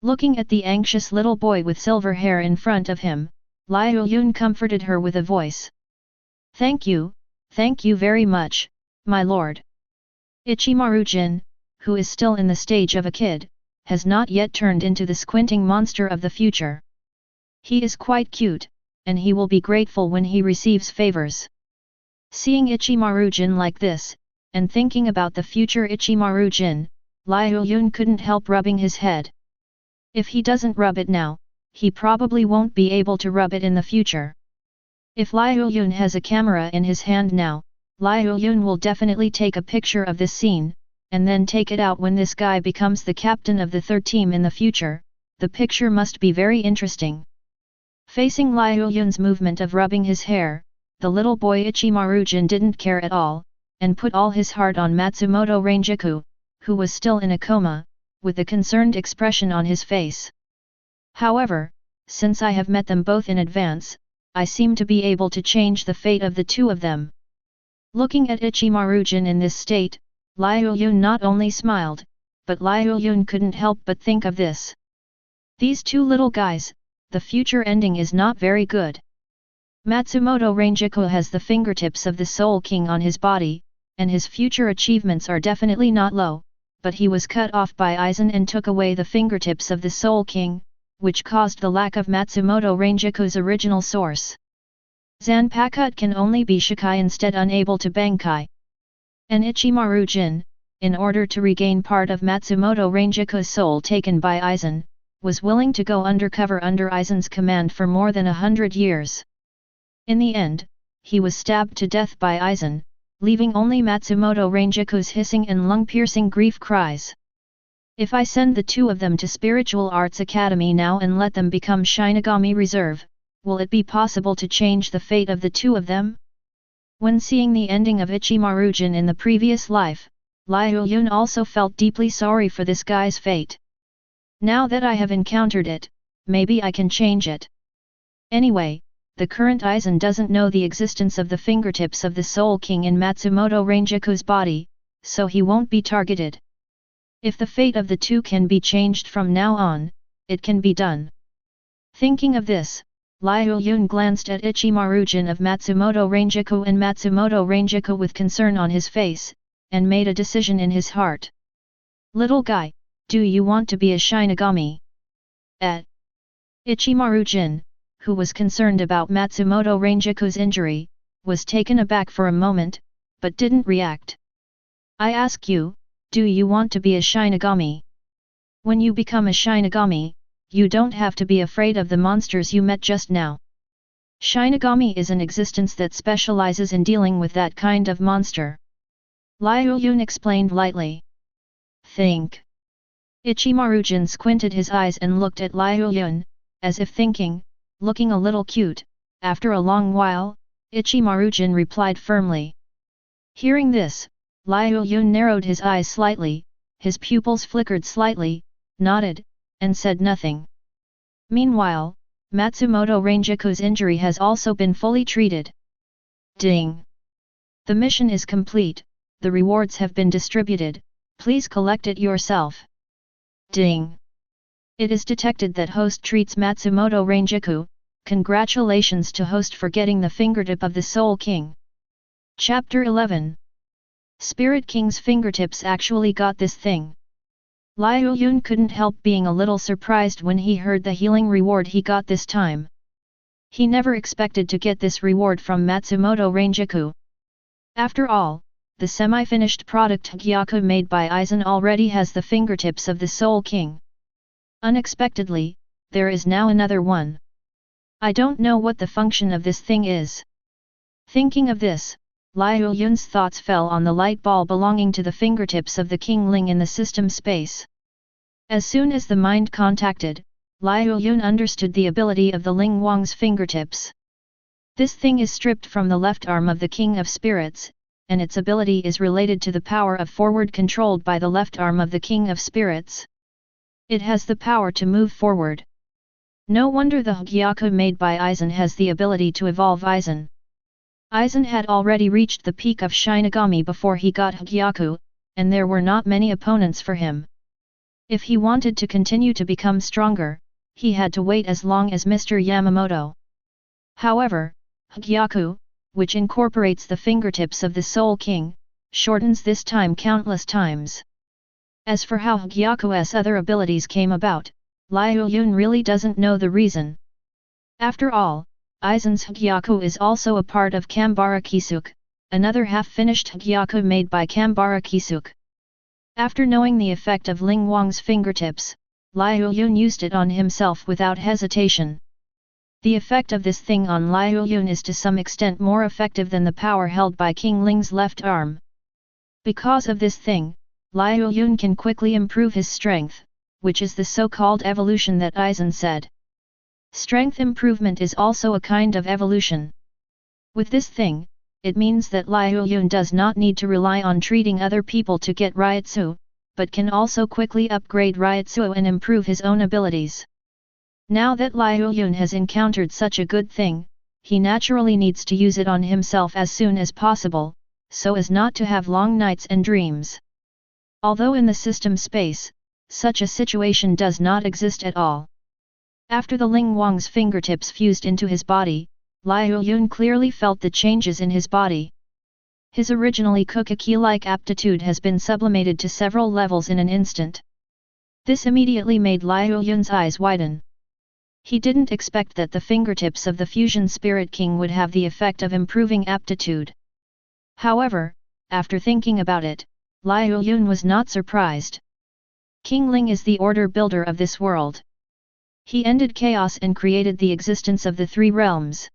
Looking at the anxious little boy with silver hair in front of him, Liuyun comforted her with a voice. Thank you very much, my lord." Ichimaru-jin, who is still in the stage of a kid, has not yet turned into the squinting monster of the future. He is quite cute, and he will be grateful when he receives favors. Seeing Ichimaru-jin like this, and thinking about the future Ichimaru-jin, Liuyun couldn't help rubbing his head. If he doesn't rub it now, he probably won't be able to rub it in the future. If Liuyun has a camera in his hand now, Liuyun will definitely take a picture of this scene, and then take it out when this guy becomes the captain of the third team in the future. The picture must be very interesting. Facing Liuyun's movement of rubbing his hair, the little boy Ichimaru-jin didn't care at all, and put all his heart on Matsumoto Ranjaku, who was still in a coma, with a concerned expression on his face. However, since I have met them both in advance, I seem to be able to change the fate of the two of them. Looking at Ichimaru-jin in this state, Liuyun not only smiled, but Liuyun couldn't help but think of this. These two little guys, the future ending is not very good. Matsumoto Ranjaku has the fingertips of the Soul King on his body, and his future achievements are definitely not low, but he was cut off by Aizen and took away the fingertips of the Soul King, which caused the lack of Matsumoto Ranjaku's original source. Zanpakuto can only be Shikai instead, unable to Bankai. And Ichimaru-jin, in order to regain part of Matsumoto Ranjaku's soul taken by Aizen, was willing to go undercover under Aizen's command for more than 100 years. In the end, he was stabbed to death by Aizen, leaving only Matsumoto Ranjaku's hissing and lung-piercing grief cries. If I send the two of them to Spiritual Arts Academy now and let them become Shinigami Reserve, will it be possible to change the fate of the two of them? When seeing the ending of Ichimaru-jin in the previous life, Liuyun also felt deeply sorry for this guy's fate. Now that I have encountered it, maybe I can change it. Anyway, the current Aizen doesn't know the existence of the fingertips of the Soul King in Matsumoto Ranjaku's body, so he won't be targeted. If the fate of the two can be changed from now on, it can be done. Thinking of this, Liuyun glanced at Ichimaru-jin of Matsumoto Rangiku and Matsumoto Rangiku with concern on his face, and made a decision in his heart. Little guy, do you want to be a Shinigami? Ichimaru-jin, who was concerned about Matsumoto Rangiku's injury, was taken aback for a moment, but didn't react. I ask you, do you want to be a Shinigami? When you become a Shinigami, you don't have to be afraid of the monsters you met just now. Shinigami is an existence that specializes in dealing with that kind of monster. Liuyun explained lightly. Think. Ichimaru-jin squinted his eyes and looked at Liuyun, as if thinking, looking a little cute. After a long while, Ichimaru-jin replied firmly. Hearing this, Liuyun narrowed his eyes slightly, his pupils flickered slightly, nodded, and said nothing. Meanwhile, Matsumoto Rangiku's injury has also been fully treated. Ding! The mission is complete, the rewards have been distributed, please collect it yourself. Ding! It is detected that host treats Matsumoto Rangiku. Congratulations to host for getting the fingertip of the Soul King. Chapter 11. Spirit King's fingertips actually got this thing. Liuyun couldn't help being a little surprised when he heard the healing reward he got this time. He never expected to get this reward from Matsumoto Rangiku. After all, the semi-finished product Hagyaku made by Aizen already has the fingertips of the Soul King. Unexpectedly, there is now another one. I don't know what the function of this thing is. Thinking of this, Liuyun's thoughts fell on the light ball belonging to the fingertips of the King Ling in the system space. As soon as the mind contacted, Liuyun understood the ability of the Ling Wang's fingertips. This thing is stripped from the left arm of the King of Spirits, and its ability is related to the power of forward controlled by the left arm of the King of Spirits. It has the power to move forward. No wonder the Hagyaku made by Aizen has the ability to evolve Aizen. Aizen had already reached the peak of Shinigami before he got Hagyaku, and there were not many opponents for him. If he wanted to continue to become stronger, he had to wait as long as Mr. Yamamoto. However, Hagyaku, which incorporates the fingertips of the Soul King, shortens this time countless times. As for how Hagyaku's other abilities came about, Liuyun really doesn't know the reason. After all, Aizen's Hagyaku is also a part of Kambara Kisuk, another half-finished Hagyaku made by Kambara Kisuk. After knowing the effect of Ling Wang's fingertips, Liuyun used it on himself without hesitation. The effect of this thing on Liuyun is to some extent more effective than the power held by King Ling's left arm. Because of this thing, Liuyun can quickly improve his strength, which is the so-called evolution that Aizen said. Strength improvement is also a kind of evolution. With this thing, it means that Liuyun does not need to rely on treating other people to get Ryutsu, but can also quickly upgrade Ryutsu and improve his own abilities. Now that Liuyun has encountered such a good thing, he naturally needs to use it on himself as soon as possible, so as not to have long nights and dreams. Although in the system space, such a situation does not exist at all. After the Ling Wang's fingertips fused into his body, Liuyun clearly felt the changes in his body. His originally Kukaki-like aptitude has been sublimated to several levels in an instant. This immediately made Liuyun's eyes widen. He didn't expect that the fingertips of the Fusion Spirit King would have the effect of improving aptitude. However, after thinking about it, Liuyun was not surprised. King Ling is the order builder of this world. He ended chaos and created the existence of the three realms.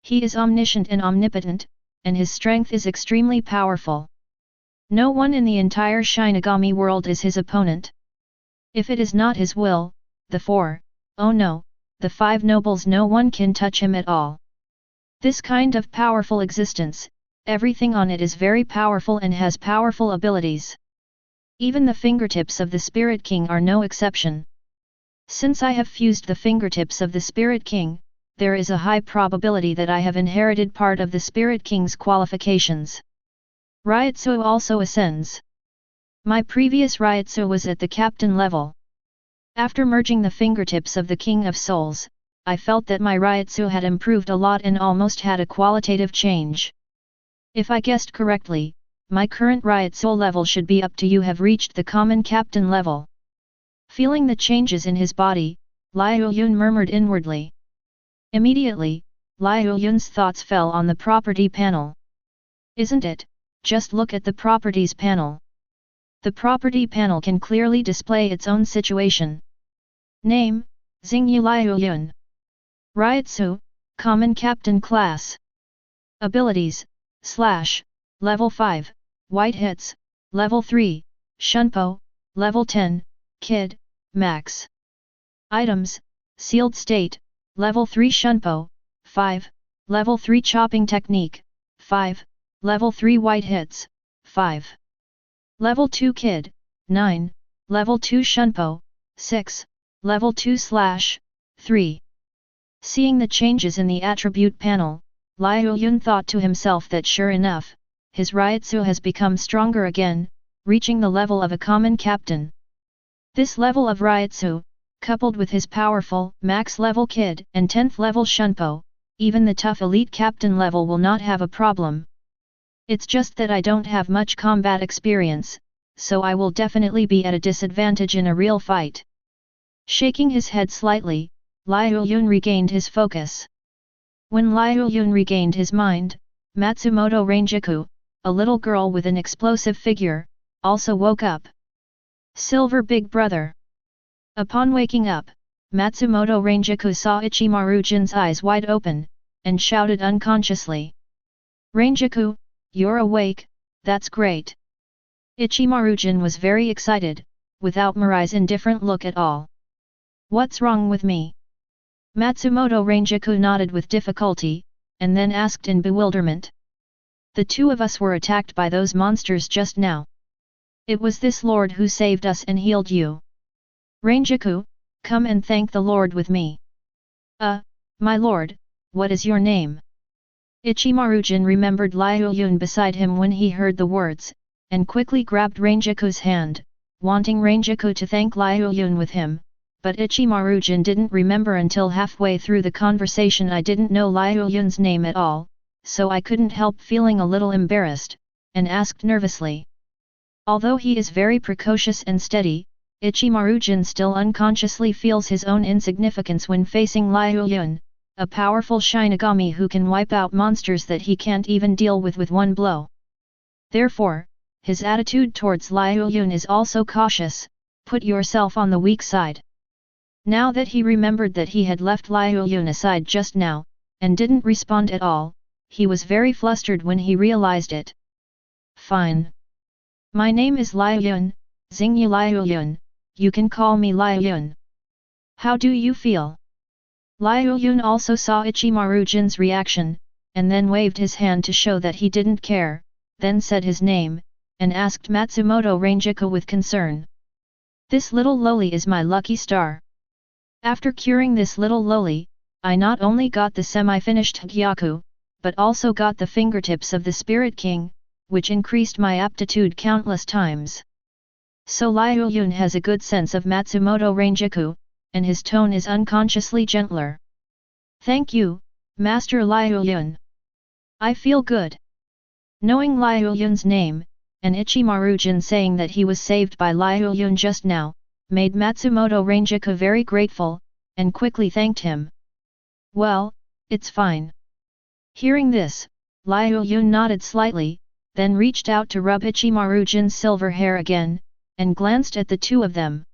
He is omniscient and omnipotent, and his strength is extremely powerful. No one in the entire Shinigami world is his opponent. If it is not his will, the five nobles, no one can touch him at all. This kind of powerful existence, everything on it is very powerful and has powerful abilities. Even the fingertips of the Spirit King are no exception. Since I have fused the fingertips of the Spirit King, there is a high probability that I have inherited part of the Spirit King's qualifications. Ryutsu also ascends. My previous Ryutsu was at the captain level. After merging the fingertips of the King of Souls, I felt that my Ryutsu had improved a lot and almost had a qualitative change. If I guessed correctly, my current Ryutsu level should be up to you have reached the common captain level. Feeling the changes in his body, Liuyun murmured inwardly. Immediately, Liuyun's thoughts fell on the property panel. Isn't it? Just look at the properties panel. The property panel can clearly display its own situation. Name, Xingyu Liuyun. Ryutsu, Common Captain Class. Abilities, / Level 5, White Hits, Level 3, Shunpo, Level 10, Kid, Max. Items, Sealed State, Level 3 Shunpo, 5, Level 3 Chopping Technique, 5, Level 3 White Hits, 5. Level 2 Kid, 9, Level 2 Shunpo, 6, Level 2 / 3. Seeing the changes in the attribute panel, Liuyun thought to himself that sure enough, his Ryutsu has become stronger again, reaching the level of a common captain. This level of Ryutsu, coupled with his powerful, max-level Kid and 10th level Shunpo, even the tough elite captain level will not have a problem. It's just that I don't have much combat experience, so I will definitely be at a disadvantage in a real fight. Shaking his head slightly, Liuyun regained his focus. When Liuyun regained his mind, Matsumoto Rangiku, a little girl with an explosive figure, also woke up. Silver Big Brother. Upon waking up, Matsumoto Rangiku saw Ichimaru-jin's eyes wide open, and shouted unconsciously. Rangiku, you're awake, that's great. Ichimaru-jin was very excited, without Mirai's indifferent look at all. What's wrong with me? Matsumoto Rangiku nodded with difficulty, and then asked in bewilderment. The two of us were attacked by those monsters just now. It was this lord who saved us and healed you. Rangiku, come and thank the lord with me. My lord, what is your name? Ichimaru-jin remembered Liuyun beside him when he heard the words, and quickly grabbed Rangiku's hand, wanting Rangiku to thank Liuyun with him. But Ichimaru-jin didn't remember until halfway through the conversation. I didn't know Liuyun's name at all, so I couldn't help feeling a little embarrassed, and asked nervously. Although he is very precocious and steady, Ichimaru-jin still unconsciously feels his own insignificance when facing Liuyun, a powerful Shinigami who can wipe out monsters that he can't even deal with one blow. Therefore, his attitude towards Liuyun is also cautious, put yourself on the weak side. Now that he remembered that he had left Liuyun aside just now, and didn't respond at all, he was very flustered when he realized it. Fine. My name is Liuyun, Xingyu Liuyun, you can call me Liuyun. How do you feel? Liuyun also saw Ichimaru-jin's reaction, and then waved his hand to show that he didn't care, then said his name, and asked Matsumoto Rangiku with concern. This little loli is my lucky star. After curing this little loli, I not only got the semi-finished Hagyaku, but also got the fingertips of the Spirit King, which increased my aptitude countless times. So Liuyun has a good sense of Matsumoto Rangiku, and his tone is unconsciously gentler. Thank you, Master Liuyun. I feel good. Knowing Liuyun's name, and Ichimaru-jin saying that he was saved by Liuyun just now, made Matsumoto Rangiku very grateful, and quickly thanked him. Well, it's fine. Hearing this, Liuyun nodded slightly, then reached out to rub Ichimaru-jin's silver hair again, and glanced at the two of them.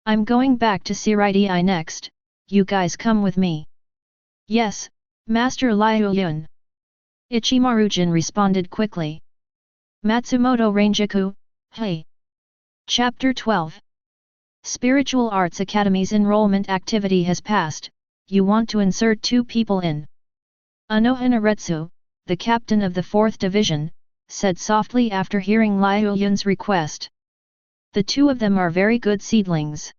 I'm going back to Siridi next, you guys come with me. Yes, Master Liuyun. Ichimaru-jin responded quickly. Matsumoto Rangiku, hey. Chapter 12. Spiritual Arts Academy's enrollment activity has passed, you want to insert 2 people in. Anohanaretsu, the captain of the 4th division, said softly after hearing Liuyun's request. The two of them are very good seedlings.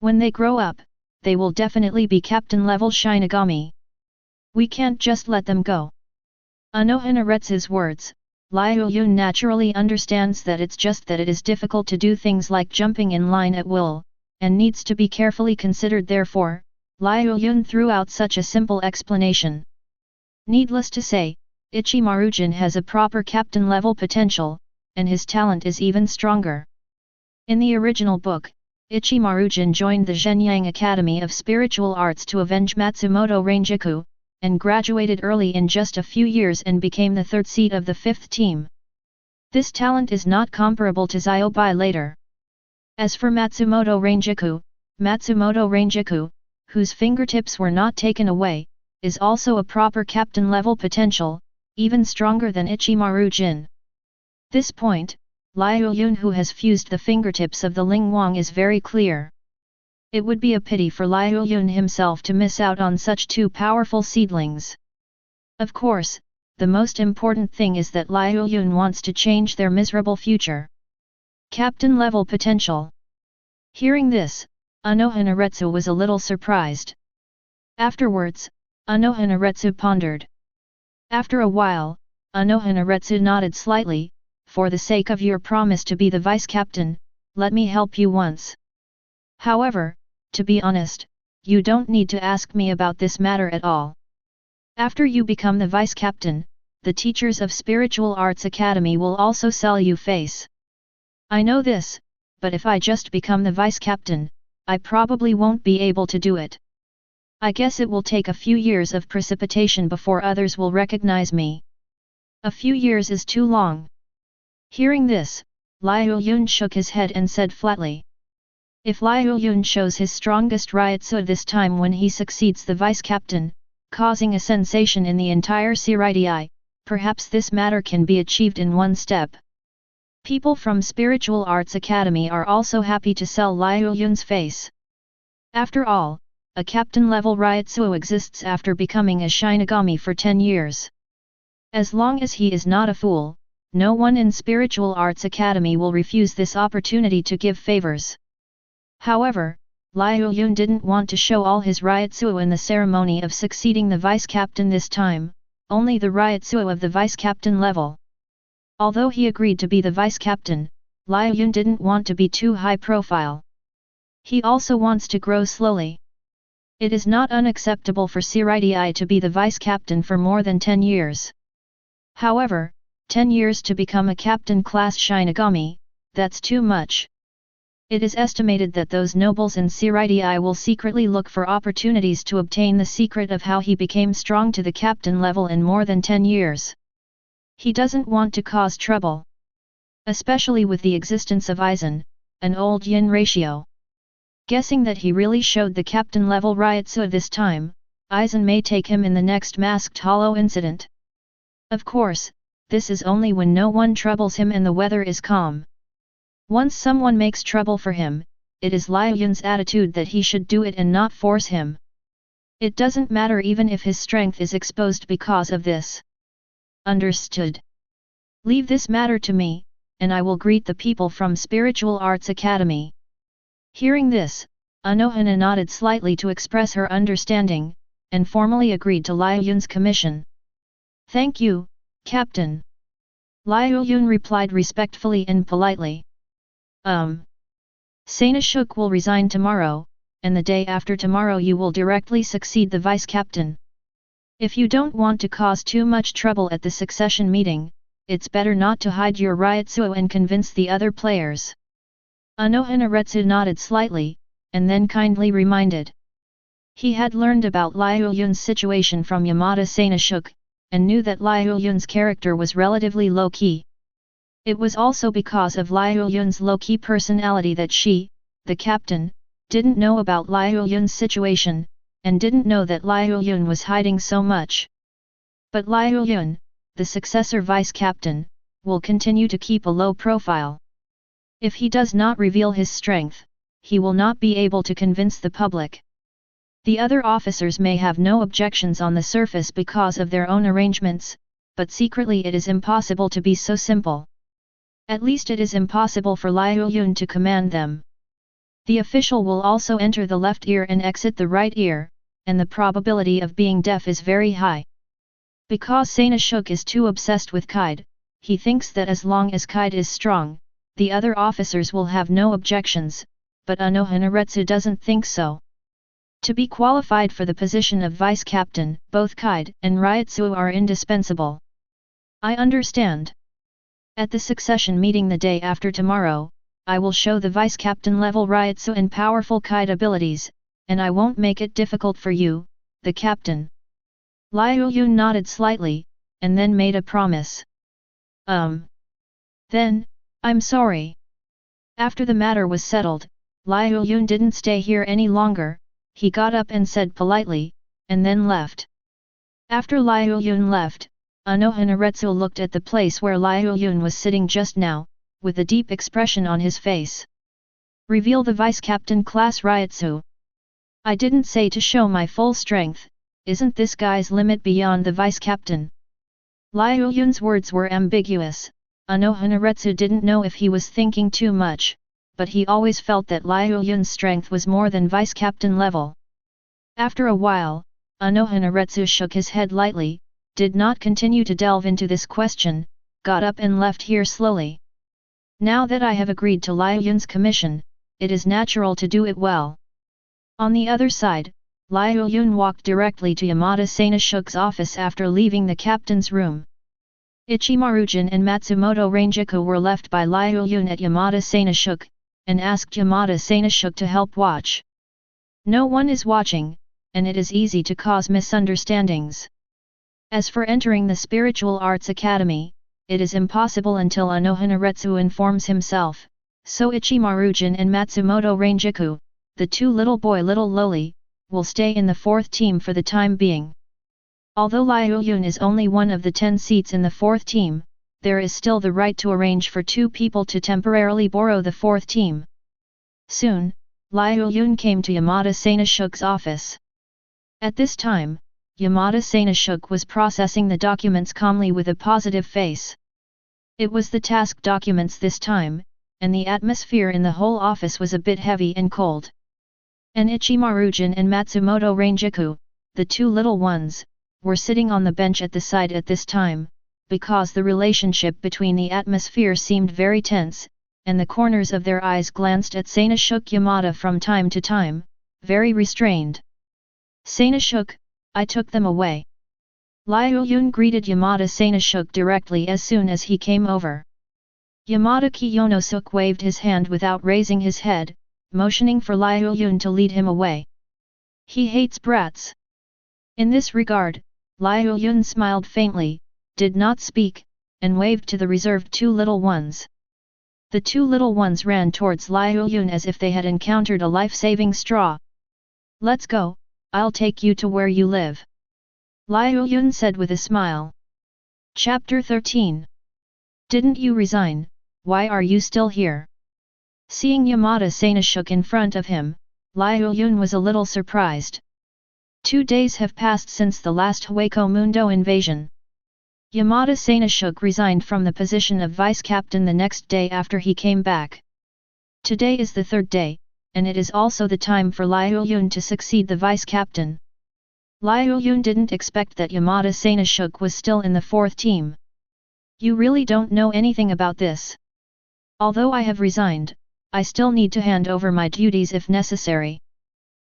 When they grow up, they will definitely be captain-level Shinigami. We can't just let them go. Anohanaretsu's words, Liuyun naturally understands that it's just that it is difficult to do things like jumping in line at will, and needs to be carefully considered. Therefore, Liuyun threw out such a simple explanation. Needless to say, Ichimaru-jin has a proper captain-level potential, and his talent is even stronger. In the original book, Ichimaru-jin joined the Zhenyang Academy of Spiritual Arts to avenge Matsumoto Rangiku, and graduated early in just a few years and became the third seat of the fifth team. This talent is not comparable to Zyobai later. As for Matsumoto Rangiku, whose fingertips were not taken away, is also a proper captain-level potential, even stronger than Ichimaru-jin. This point, Liuyun, who has fused the fingertips of the Ling Wang, is very clear. It would be a pity for Liuyun himself to miss out on such two powerful seedlings. Of course, the most important thing is that Liuyun wants to change their miserable future. Captain-level potential. Hearing this, Anohanaretsu was a little surprised. Afterwards, Anohanaretsu pondered. After a while, Anohanaretsu nodded slightly. For the sake of your promise to be the vice-captain, let me help you once. However, to be honest, you don't need to ask me about this matter at all. After you become the vice-captain, the teachers of Spiritual Arts Academy will also sell you face. I know this, but if I just become the vice-captain, I probably won't be able to do it. I guess it will take a few years of precipitation before others will recognize me. A few years is too long. Hearing this, Liuyun shook his head and said flatly. If Liuyun shows his strongest Ryutsu this time when he succeeds the vice-captain, causing a sensation in the entire Seireitei, perhaps this matter can be achieved in one step. People from Spiritual Arts Academy are also happy to sell Liuyun's face. After all, a captain-level Ryutsu exists after becoming a Shinigami for 10 years. As long as he is not a fool, no one in Spiritual Arts Academy will refuse this opportunity to give favors. However, Liuyun didn't want to show all his Ryutsu in the ceremony of succeeding the vice-captain this time, only the Ryutsu of the vice-captain level. Although he agreed to be the vice-captain, Liuyun didn't want to be too high-profile. He also wants to grow slowly. It is not unacceptable for Seireitei to be the vice-captain for more than 10 years. However, 10 years to become a captain-class Shinigami, that's too much. It is estimated that those nobles in Seireitei will secretly look for opportunities to obtain the secret of how he became strong to the captain level in more than 10 years. He doesn't want to cause trouble. Especially with the existence of Aizen, an old yin ratio. Guessing that he really showed the captain level Ryutsu this time, Aizen may take him in the next masked hollow incident. Of course, this is only when no one troubles him and the weather is calm. Once someone makes trouble for him, it is Liuyun's attitude that he should do it and not force him. It doesn't matter even if his strength is exposed because of this. Understood. Leave this matter to me, and I will greet the people from Spiritual Arts Academy. Hearing this, Anohana nodded slightly to express her understanding, and formally agreed to Liuyun's commission. Thank you, Captain. Liuyun replied respectfully and politely. Sanashuk will resign tomorrow, and the day after tomorrow you will directly succeed the vice-captain. If you don't want to cause too much trouble at the succession meeting, it's better not to hide your Ryutsu and convince the other players. Anohanaretsu nodded slightly, and then kindly reminded. He had learned about Liuyun's situation from Yamada Sanashuk, and knew that Liuyun's character was relatively low-key. It was also because of Liuyun's low-key personality that she, the captain, didn't know about Liuyun's situation, and didn't know that Liuyun was hiding so much. But Liuyun, the successor vice-captain, will continue to keep a low profile. If he does not reveal his strength, he will not be able to convince the public. The other officers may have no objections on the surface because of their own arrangements, but secretly it is impossible to be so simple. At least it is impossible for Liuyun to command them. The official will also enter the left ear and exit the right ear, and the probability of being deaf is very high. Because Sanashuk is too obsessed with Kaide, he thinks that as long as Kaide is strong, the other officers will have no objections, but Anohanaretsu doesn't think so. To be qualified for the position of vice captain, both Kaide and Ryotsu are indispensable. I understand. At the succession meeting the day after tomorrow, I will show the vice captain level Ryotsu and powerful Kaide abilities, and I won't make it difficult for you, the captain. Liuyun nodded slightly, and then made a promise. Then, I'm sorry. After the matter was settled, Liuyun didn't stay here any longer, he got up and said politely, and then left. After Liuyun left, Anohanaretsu looked at the place where Liuyun was sitting just now, with a deep expression on his face. Reveal the vice captain class Ryotsu. I didn't say to show my full strength, isn't this guy's limit beyond the vice captain? Liuyun's words were ambiguous. Anohanaretsu didn't know if he was thinking too much, but he always felt that Liuyun's strength was more than vice captain level. After a while, Anohanaretsu shook his head lightly, did not continue to delve into this question, got up and left here slowly. Now that I have agreed to Liuyun's commission, it is natural to do it well. On the other side, Liuyun walked directly to Yamada Sanashuk's office after leaving the captain's room. Ichimarujin and Matsumoto Rangiku were left by Liuyun at Yamada Sanashuk, and asked Yamada Sanashuk to help watch. No one is watching, and it is easy to cause misunderstandings. As for entering the Spiritual Arts Academy, it is impossible until Anohanaretsu informs himself, so Ichimarujin and Matsumoto Rangiku, the two little boy little loli, will stay in the fourth team for the time being. Although Liuyun is only one of the 10 seats in the fourth team, there is still the right to arrange for 2 people to temporarily borrow the fourth team. Soon, Liuyun came to Yamada Sanashuk's office. At this time, Yamada Sanashuk was processing the documents calmly with a positive face. It was the task documents this time, and the atmosphere in the whole office was a bit heavy and cold. And Ichimarujin and Matsumoto Rangiku, the two little ones, were sitting on the bench at the side at this time, because the relationship between the atmosphere seemed very tense, and the corners of their eyes glanced at Sanashuk Yamada from time to time, very restrained. Sanashuk, I took them away. Liuyun greeted Yamada Sanashuk directly as soon as he came over. Yamada Kiyonosuk waved his hand without raising his head, motioning for Liuyun to lead him away. He hates brats. In this regard, Liuyun smiled faintly, did not speak, and waved to the reserved two little ones. The two little ones ran towards Liuyun as if they had encountered a life-saving straw. Let's go, I'll take you to where you live. Liuyun said with a smile. Chapter 13. Didn't you resign? Why are you still here? Seeing Yamada Sanashuk in front of him, Liuyun was a little surprised. 2 days have passed since the last Hueco Mundo invasion. Yamada Sanashuk resigned from the position of vice captain the next day after he came back. Today is the 3rd day, and it is also the time for Liuyun to succeed the vice captain. Liuyun didn't expect that Yamada Sanashuk was still in the 4th team. You really don't know anything about this. Although I have resigned, I still need to hand over my duties if necessary.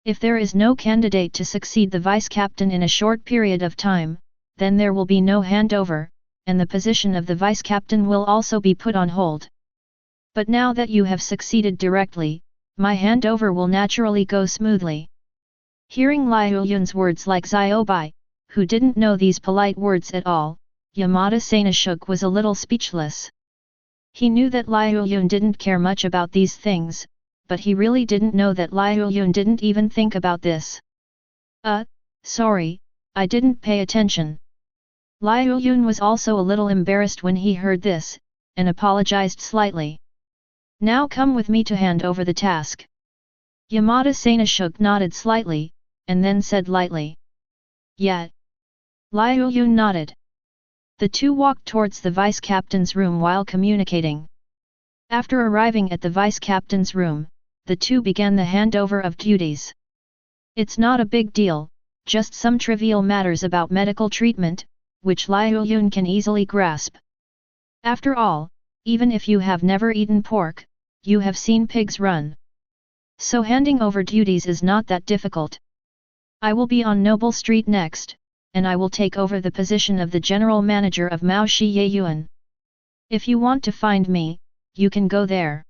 If there is no candidate to succeed the vice captain in a short period of time, then there will be no handover, and the position of the vice captain will also be put on hold. But now that you have succeeded directly, my handover will naturally go smoothly. Hearing Liuyun's words like Ziobai, who didn't know these polite words at all, Yamada Sanashuk was a little speechless. He knew that Liuyun didn't care much about these things, but he really didn't know that Liuyun didn't even think about this. Sorry, I didn't pay attention. Liuyun was also a little embarrassed when he heard this, and apologized slightly. Now come with me to hand over the task. Yamada Sanashuk nodded slightly, and then said lightly. Yeah. Liuyun nodded. The two walked towards the vice captain's room while communicating. After arriving at the vice captain's room, the two began the handover of duties. It's not a big deal, just some trivial matters about medical treatment, which Liuyun can easily grasp. After all, even if you have never eaten pork, you have seen pigs run. So handing over duties is not that difficult. I will be on Noble Street next, and I will take over the position of the general manager of Mao Shi Liuyun. If you want to find me, you can go there.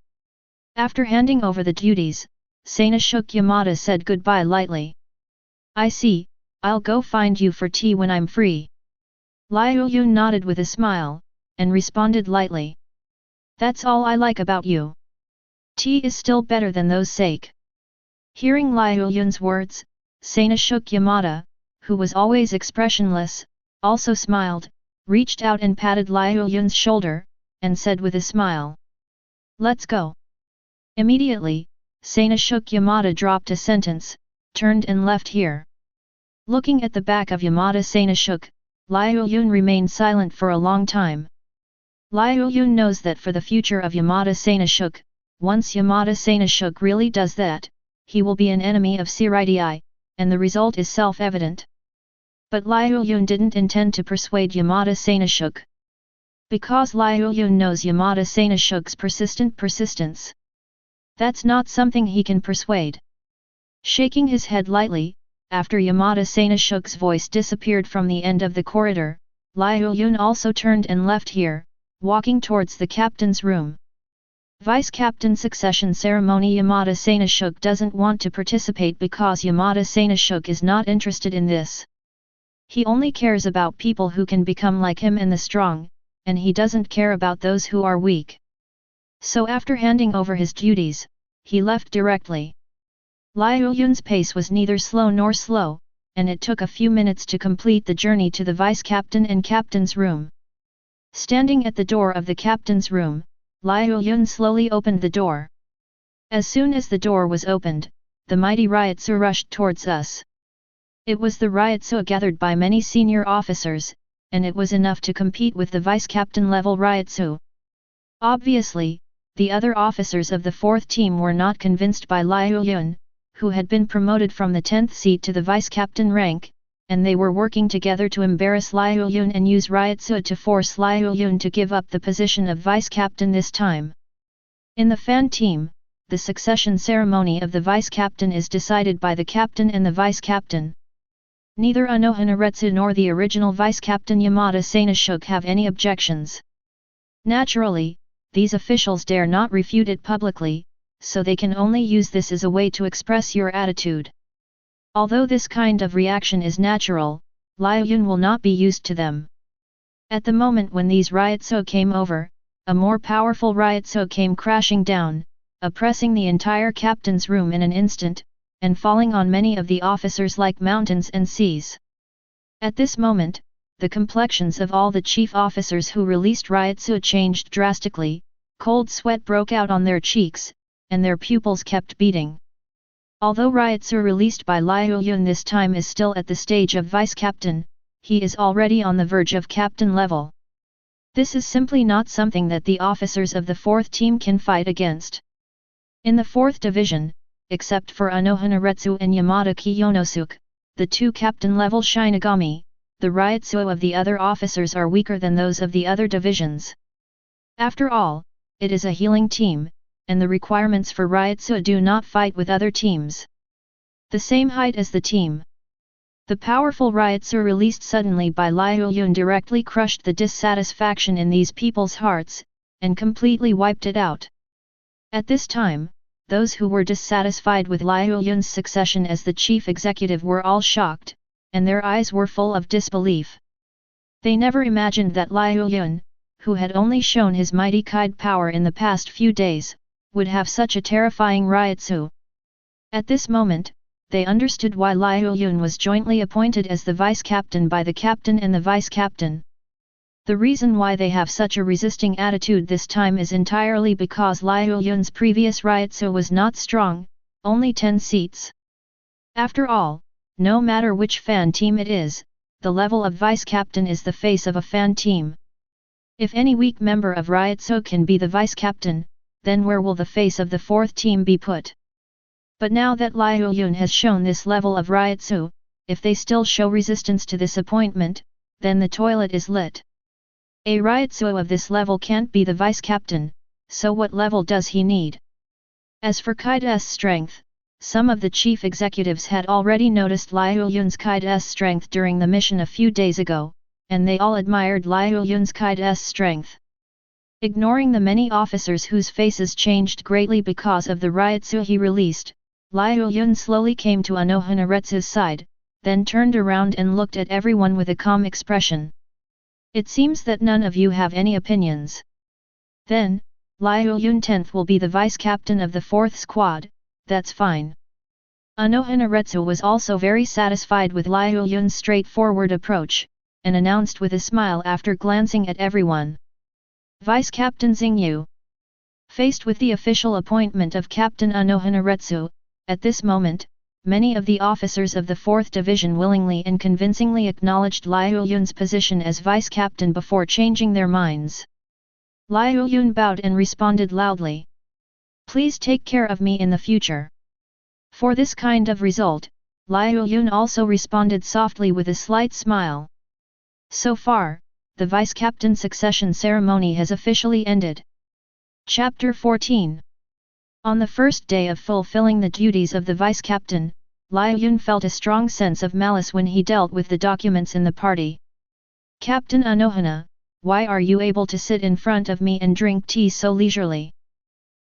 After handing over the duties, Sanashuk Yamada said goodbye lightly. I see, I'll go find you for tea when I'm free. Liuyun nodded with a smile, and responded lightly. That's all I like about you. Tea is still better than those sake. Hearing Liuyun's words, Sanashuk Yamada, who was always expressionless, also smiled, reached out and patted Liuyun's shoulder, and said with a smile. Let's go. Immediately, Sanashuk Yamada dropped a sentence, turned and left here. Looking at the back of Yamada Sanashuk, Liuyun remained silent for a long time. Liuyun knows that for the future of Yamada Sanashuk, once Yamada Sanashuk really does that, he will be an enemy of Siridii, and the result is self-evident. But Liuyun didn't intend to persuade Yamada Sanashuk. Because Liuyun knows Yamada Sanashuk's persistent persistence. That's not something he can persuade. Shaking his head lightly, after Yamada Sanashuk's voice disappeared from the end of the corridor, Liuyun also turned and left here, walking towards the captain's room. Vice Captain Succession Ceremony. Yamada Sanashuk doesn't want to participate because Yamada Sanashuk is not interested in this. He only cares about people who can become like him and the strong, and he doesn't care about those who are weak. So after handing over his duties, he left directly. Liuyun's pace was neither slow nor slow, and it took a few minutes to complete the journey to the vice captain and captain's room. Standing at the door of the captain's room, Liuyun slowly opened the door. As soon as the door was opened, the mighty Ryotsu rushed towards us. It was the Ryotsu gathered by many senior officers, and it was enough to compete with the vice-captain level Ryotsu. Obviously, the other officers of the 4th team were not convinced by Liuyun, who had been promoted from the 10th seat to the vice-captain rank, and they were working together to embarrass Liuyun and use Ryotsu to force Liuyun to give up the position of vice-captain this time. In the fan team, the succession ceremony of the vice-captain is decided by the captain and the vice-captain. Neither Anohanaretsu nor the original vice-captain Yamada Sanashuk have any objections. Naturally, these officials dare not refute it publicly, so they can only use this as a way to express your attitude. Although this kind of reaction is natural, Liuyun will not be used to them. At the moment when these Ryotsu came over, a more powerful Ryotsu came crashing down, oppressing the entire captain's room in an instant, and falling on many of the officers like mountains and seas. At this moment, the complexions of all the chief officers who released Ryotsu changed drastically, cold sweat broke out on their cheeks, and their pupils kept beating. Although Ryotsu released by Liuyun this time is still at the stage of vice-captain, he is already on the verge of captain level. This is simply not something that the officers of the 4th team can fight against. In the 4th division, except for Anohanaretsu and Yamada Kiyonosuke, the 2 captain-level Shinigami, the Ryotsu of the other officers are weaker than those of the other divisions. After all, it is a healing team, and the requirements for Ryotsu do not fight with other teams. The same height as the team. The powerful Ryotsu released suddenly by Liuyun directly crushed the dissatisfaction in these people's hearts, and completely wiped it out. At this time, those who were dissatisfied with Liuyun's succession as the chief executive were all shocked, and their eyes were full of disbelief. They never imagined that Liuyun, who had only shown his mighty Kaid power in the past few days, would have such a terrifying Ryotsu. At this moment, they understood why Liuyun was jointly appointed as the vice-captain by the captain and the vice-captain. The reason why they have such a resisting attitude this time is entirely because Liuyun's previous Ryotsu was not strong, only 10 seats. After all, no matter which fan team it is, the level of vice-captain is the face of a fan team. If any weak member of Ryotsu can be the vice-captain, then where will the face of the 4th team be put? But now that Liuyun has shown this level of Ryotsu, if they still show resistance to this appointment, then the toilet is lit. A Ryotsu of this level can't be the vice-captain, so what level does he need? As for Kaida's strength, some of the chief executives had already noticed Liuyun's Kai's strength during the mission a few days ago, and they all admired Liuyun's Kai's strength. Ignoring the many officers whose faces changed greatly because of the ryotsu he released, Liuyun slowly came to Anohanaretsu's side, then turned around and looked at everyone with a calm expression. It seems that none of you have any opinions. Then, Liuyun 10th will be the vice captain of the 4th squad, that's fine. Anohanaretsu was also very satisfied with Liuyun's straightforward approach, and announced with a smile after glancing at everyone. Vice Captain Xingyu. Faced with the official appointment of Captain Anohanaretsu, at this moment, many of the officers of the 4th Division willingly and convincingly acknowledged Liuyun's position as vice captain before changing their minds. Liuyun bowed and responded loudly. Please take care of me in the future. For this kind of result, Liuyun also responded softly with a slight smile. So far, the vice captain succession ceremony has officially ended. Chapter 14. On the first day of fulfilling the duties of the vice captain, Liuyun felt a strong sense of malice when he dealt with the documents in the party. Captain Anohana, why are you able to sit in front of me and drink tea so leisurely?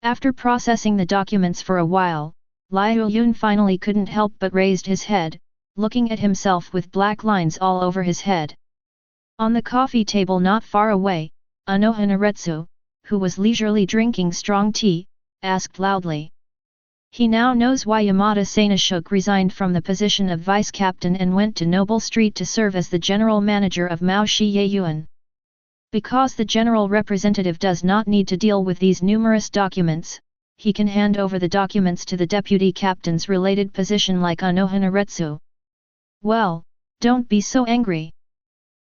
After processing the documents for a while, Liuyun finally couldn't help but raised his head, looking at himself with black lines all over his head. On the coffee table not far away, Anohanaretsu, who was leisurely drinking strong tea, asked loudly. He now knows why Yamada Sanashuk resigned from the position of vice captain and went to Noble Street to serve as the general manager of Mao Shiyeyuan. Because the general representative does not need to deal with these numerous documents, he can hand over the documents to the deputy captain's related position like Anohanaretsu. Well, don't be so angry.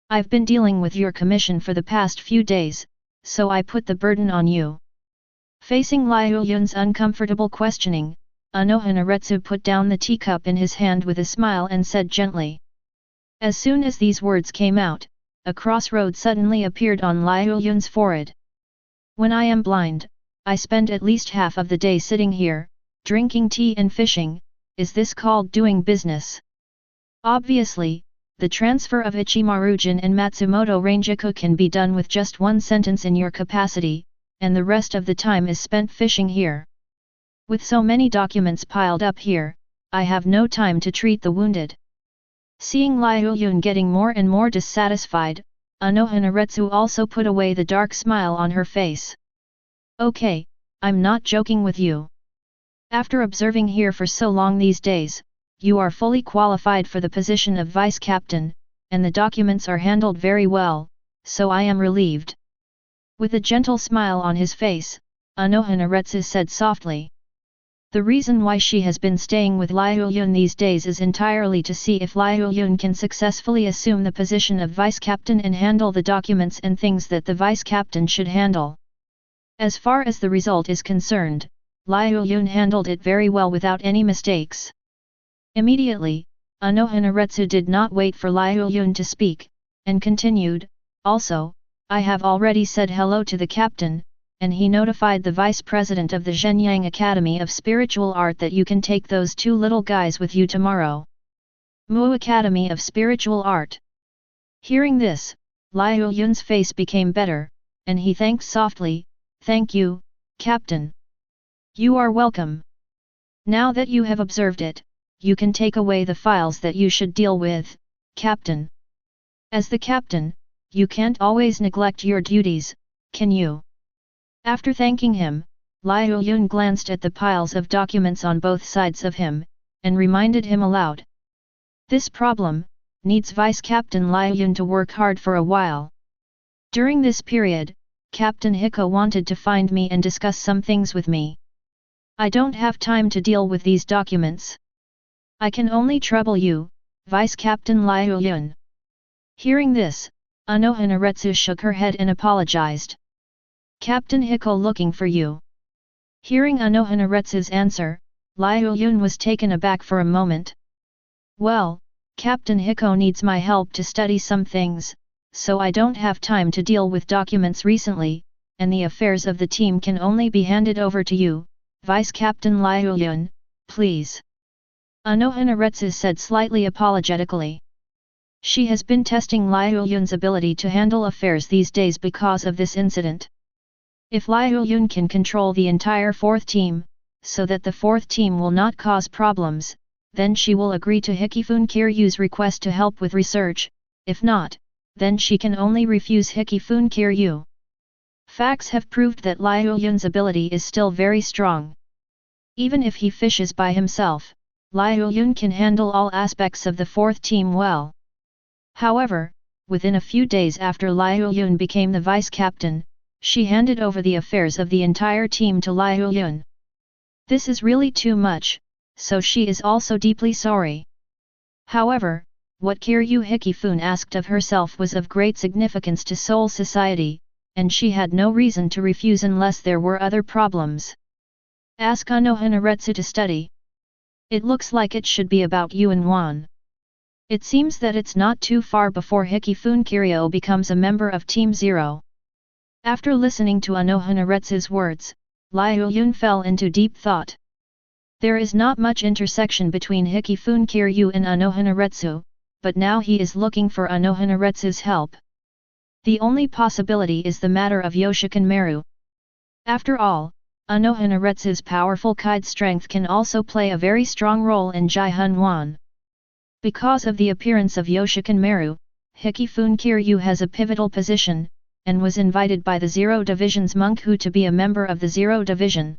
I've been dealing with your commission for the past few days, so I put the burden on you. Facing Liuyun's uncomfortable questioning, Anohanaretsu put down the teacup in his hand with a smile and said gently. As soon as these words came out, a crossroad suddenly appeared on Liuyun's forehead. When I am blind, I spend at least half of the day sitting here, drinking tea and fishing. Is this called doing business? Obviously, the transfer of Ichimarujin and Matsumoto Ranjaku can be done with just one sentence in your capacity, and the rest of the time is spent fishing here. With so many documents piled up here, I have no time to treat the wounded. Seeing Liuyun getting more and more dissatisfied, Anohanaretsu also put away the dark smile on her face. Okay, I'm not joking with you. After observing here for so long these days, you are fully qualified for the position of vice captain, and the documents are handled very well, so I am relieved. With a gentle smile on his face, Anohanaretsu said softly. The reason why she has been staying with Liuyun these days is entirely to see if Liuyun can successfully assume the position of vice captain and handle the documents and things that the vice captain should handle. As far as the result is concerned, Liuyun handled it very well without any mistakes. Immediately, Anohanaretsu did not wait for Liuyun to speak, and continued, also, I have already said hello to the captain, and he notified the vice president of the Zhenyang Academy of Spiritual Art that you can take those two little guys with you tomorrow. Mu Academy of Spiritual Art. Hearing this, Liuyun's face became better, and he thanked softly, Thank you, Captain. You are welcome. Now that you have observed it, you can take away the files that you should deal with, Captain. As the captain, you can't always neglect your duties, can you? After thanking him, Liuyun glanced at the piles of documents on both sides of him, and reminded him aloud. This problem needs Vice Captain Liuyun to work hard for a while. During this period, Captain Hiko wanted to find me and discuss some things with me. I don't have time to deal with these documents. I can only trouble you, Vice Captain Liuyun. Hearing this, Anohanaretsu shook her head and apologized. Captain Hiko looking for you. Hearing Anohanaretsu's answer, Liuyun was taken aback for a moment. Well, Captain Hiko needs my help to study some things, so I don't have time to deal with documents recently, and the affairs of the team can only be handed over to you, Vice Captain Liuyun, please. Anohanaretsu said slightly apologetically. She has been testing Liuyun's ability to handle affairs these days because of this incident. If Liuyun can control the entire fourth team, so that the fourth team will not cause problems, then she will agree to Hikifun Kiryu's request to help with research. If not, then she can only refuse Hikifun Kiryu. Facts have proved that Liuyun's ability is still very strong. Even if he fishes by himself, Liuyun can handle all aspects of the fourth team well. However, within a few days after Liuyun became the vice-captain, she handed over the affairs of the entire team to Liuyun. This is really too much, so she is also deeply sorry. However, what Kiryu Hikifun asked of herself was of great significance to Seoul society, and she had no reason to refuse unless there were other problems. Ask Anohanaretsu to study. It looks like it should be about Yuan Wan. It seems that it's not too far before Hikifun Kiryu becomes a member of Team Zero. After listening to Anohanaretsu's words, Liuyun fell into deep thought. There is not much intersection between Hikifun Kiryu and Anohanaretsu, but now he is looking for Anohanaretsu's help. The only possibility is the matter of Yoshikin Meru. After all, Anohanaretsu's powerful kite strength can also play a very strong role in Jihun Wan. Because of the appearance of Yoshikin Meru, Hikifun Kiryu has a pivotal position, and was invited by the Zero Division's Monkhu to be a member of the Zero Division.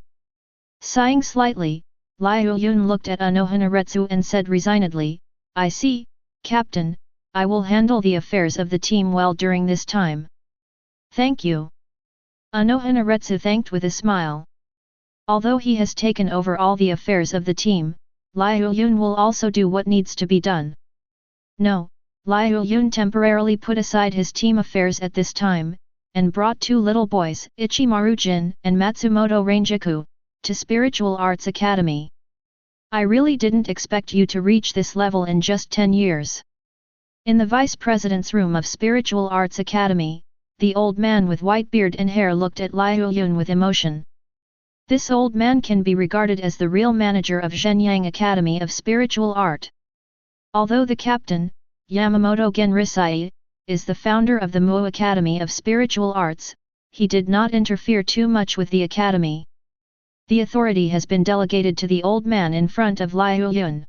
Sighing slightly, Liuyun looked at Anohanaretsu and said resignedly, "I see, Captain, I will handle the affairs of the team well during this time." "Thank you." Anohanaretsu thanked with a smile. Although he has taken over all the affairs of the team, Liuyun will also do what needs to be done. No, Liuyun temporarily put aside his team affairs at this time, and brought two little boys, Ichimaru-jin and Matsumoto Rangiku, to Spiritual Arts Academy. "I really didn't expect you to reach this level in just 10 years. In the Vice President's room of Spiritual Arts Academy, the old man with white beard and hair looked at Liuyun with emotion. This old man can be regarded as the real manager of Zhenyang Academy of Spiritual Art. Although the captain, Yamamoto Genrisai, is the founder of the Mu Academy of Spiritual Arts, he did not interfere too much with the academy. The authority has been delegated to the old man in front of Liuyun.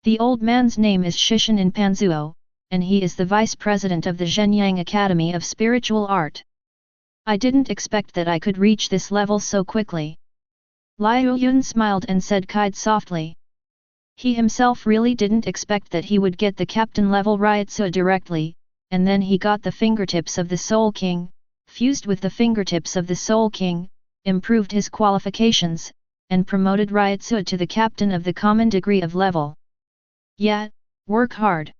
The old man's name is Shishin in Panzuo, and he is the vice president of the Zhenyang Academy of Spiritual Art. I didn't expect that I could reach this level so quickly." Liuyun smiled and said quite softly. He himself really didn't expect that he would get the captain level Ryutsu directly, and then he got the fingertips of the Soul King, fused with the fingertips of the Soul King, improved his qualifications, and promoted Ryutsu to the captain of the common degree of level. "Yeah, work hard.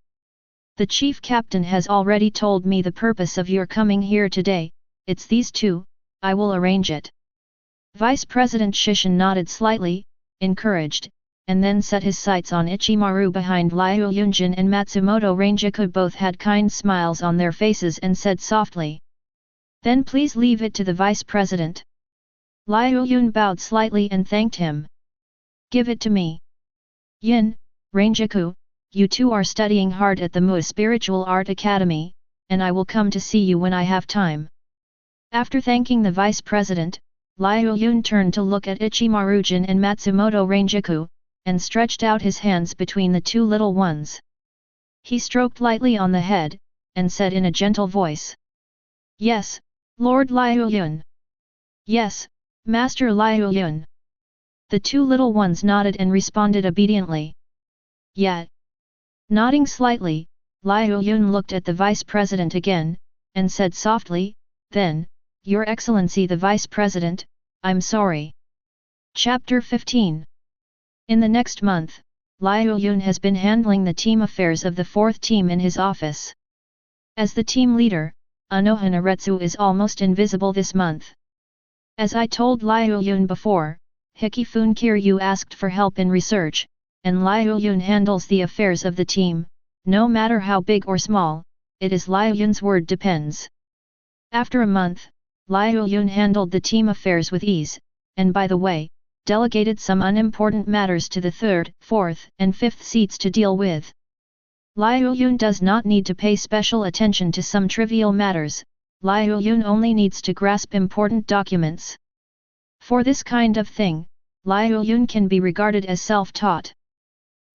The chief captain has already told me the purpose of your coming here today. It's these two, I will arrange it." Vice President Shishin nodded slightly, encouraged, and then set his sights on Ichimaru behind Liuyunjin and Matsumoto Rangiku. Both had kind smiles on their faces and said softly, "Then please leave it to the Vice President." Liuyun bowed slightly and thanked him. "Give it to me. Yin, Rangiku, you two are studying hard at the Mu Spiritual Art Academy, and I will come to see you when I have time." After thanking the vice president, Liuyun turned to look at Ichimaru-jin and Matsumoto Rangiku, and stretched out his hands between the two little ones. He stroked lightly on the head, and said in a gentle voice, "Yes, Lord Liuyun." "Yes, Master Liuyun." The two little ones nodded and responded obediently. "Yeah." Nodding slightly, Liuyun looked at the vice president again, and said softly, "Then, Your Excellency the Vice President, I'm sorry." Chapter 15. In the next month, Liuyun has been handling the team affairs of the fourth team in his office. As the team leader, Anohanaretsu is almost invisible this month. As I told Liuyun before, Hikifun Kiryu asked for help in research, and Liuyun handles the affairs of the team. No matter how big or small, it is Liuyun's word depends. After a month, Liuyun handled the team affairs with ease, and by the way, delegated some unimportant matters to the 3rd, 4th, and 5th seats to deal with. Liuyun does not need to pay special attention to some trivial matters, Liuyun only needs to grasp important documents. For this kind of thing, Liuyun can be regarded as self-taught.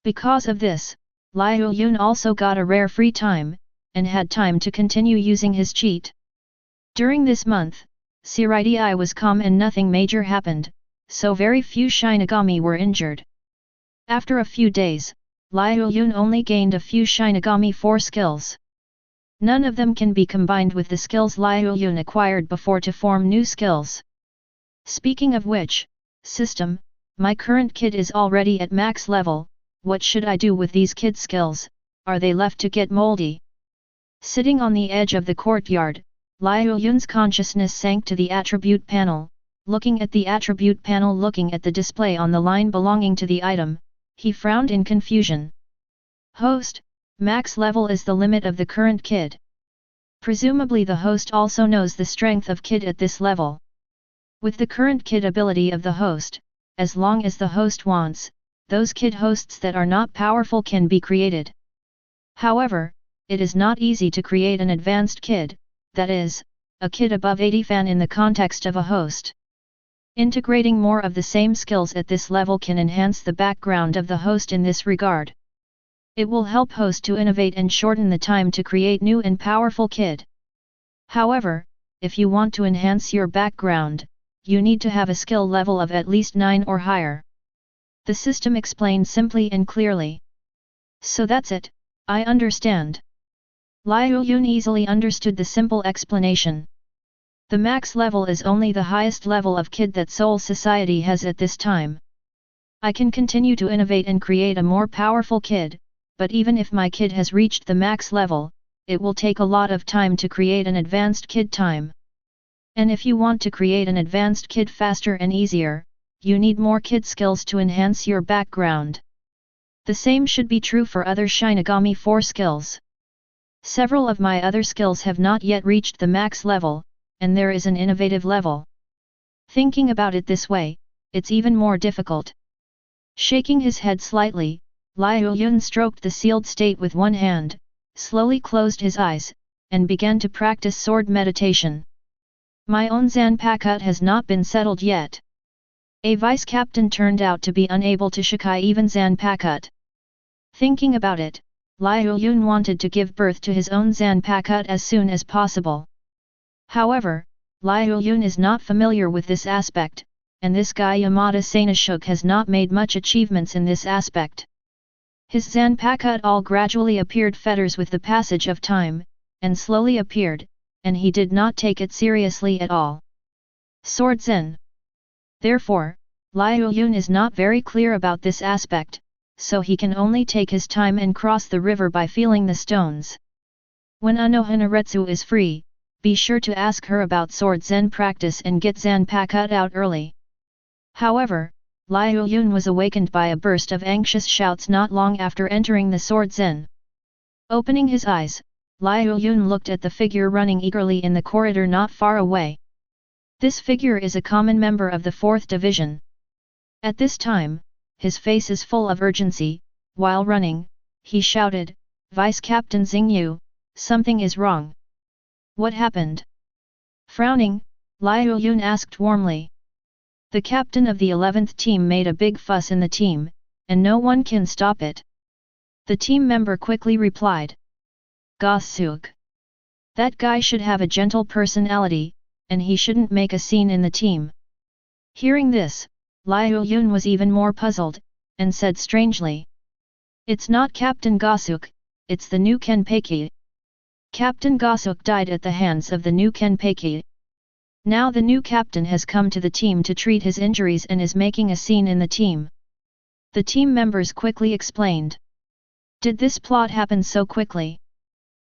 Because of this, Liuyun also got a rare free time, and had time to continue using his cheat. During this month, Siridi was calm and nothing major happened, so very few Shinigami were injured. After a few days, Liuyun only gained a few Shinigami 4 skills. None of them can be combined with the skills Liuyun acquired before to form new skills. Speaking of which, system, my current kid is already at max level, what should I do with these kid skills, are they left to get moldy? Sitting on the edge of the courtyard, Liuyun's consciousness sank to the attribute panel. Looking at the attribute panel, looking at the display on the line belonging to the item, he frowned in confusion. Host, max level is the limit of the current kid. Presumably the host also knows the strength of kid at this level. With the current kid ability of the host, as long as the host wants, those kid hosts that are not powerful can be created. However, it is not easy to create an advanced kid, that is, a kid above 80 fan in the context of a host. Integrating more of the same skills at this level can enhance the background of the host in this regard. It will help host to innovate and shorten the time to create new and powerful kid. However, if you want to enhance your background, you need to have a skill level of at least 9 or higher. The system explained simply and clearly. So that's it, I understand. Liuyun easily understood the simple explanation. The max level is only the highest level of kid that Seoul society has at this time. I can continue to innovate and create a more powerful kid, but even if my kid has reached the max level, it will take a lot of time to create an advanced kid time. And if you want to create an advanced kid faster and easier, you need more kid skills to enhance your background. The same should be true for other Shinigami 4 skills. Several of my other skills have not yet reached the max level, and there is an innovative level. Thinking about it this way, it's even more difficult. Shaking his head slightly, Liuyun stroked the sealed state with one hand, slowly closed his eyes, and began to practice sword meditation. My own Zanpakuto has not been settled yet. A vice-captain turned out to be unable to shikai even Zanpakuto. Thinking about it, Liuyun wanted to give birth to his own Zanpakuto as soon as possible. However, Liuyun is not familiar with this aspect, and this guy Yamada Sanashuk has not made much achievements in this aspect. His Zanpakuto all gradually appeared fetters with the passage of time, and slowly appeared, and he did not take it seriously at all. Sword Zen. Therefore, Liuyun is not very clear about this aspect, so he can only take his time and cross the river by feeling the stones. When Anohanaretsu is free, be sure to ask her about Sword Zen practice and get Zanpakuto out early. However, Liuyun was awakened by a burst of anxious shouts not long after entering the Sword Zen. Opening his eyes, Liuyun looked at the figure running eagerly in the corridor not far away. This figure is a common member of the 4th Division. At this time, his face is full of urgency. While running, he shouted, "Vice-Captain Xingyu, something is wrong. What happened?" Frowning, Liuyun asked warmly. The captain of the 11th team made a big fuss in the team, and no one can stop it. The team member quickly replied. Gosuk. That guy should have a gentle personality, and he shouldn't make a scene in the team. Hearing this, Liuyun was even more puzzled, and said strangely. It's not Captain Gosuk, it's the new Kenpeki. Captain Gosuk died at the hands of the new Kenpeki. Now the new captain has come to the team to treat his injuries and is making a scene in the team. The team members quickly explained. Did this plot happen so quickly?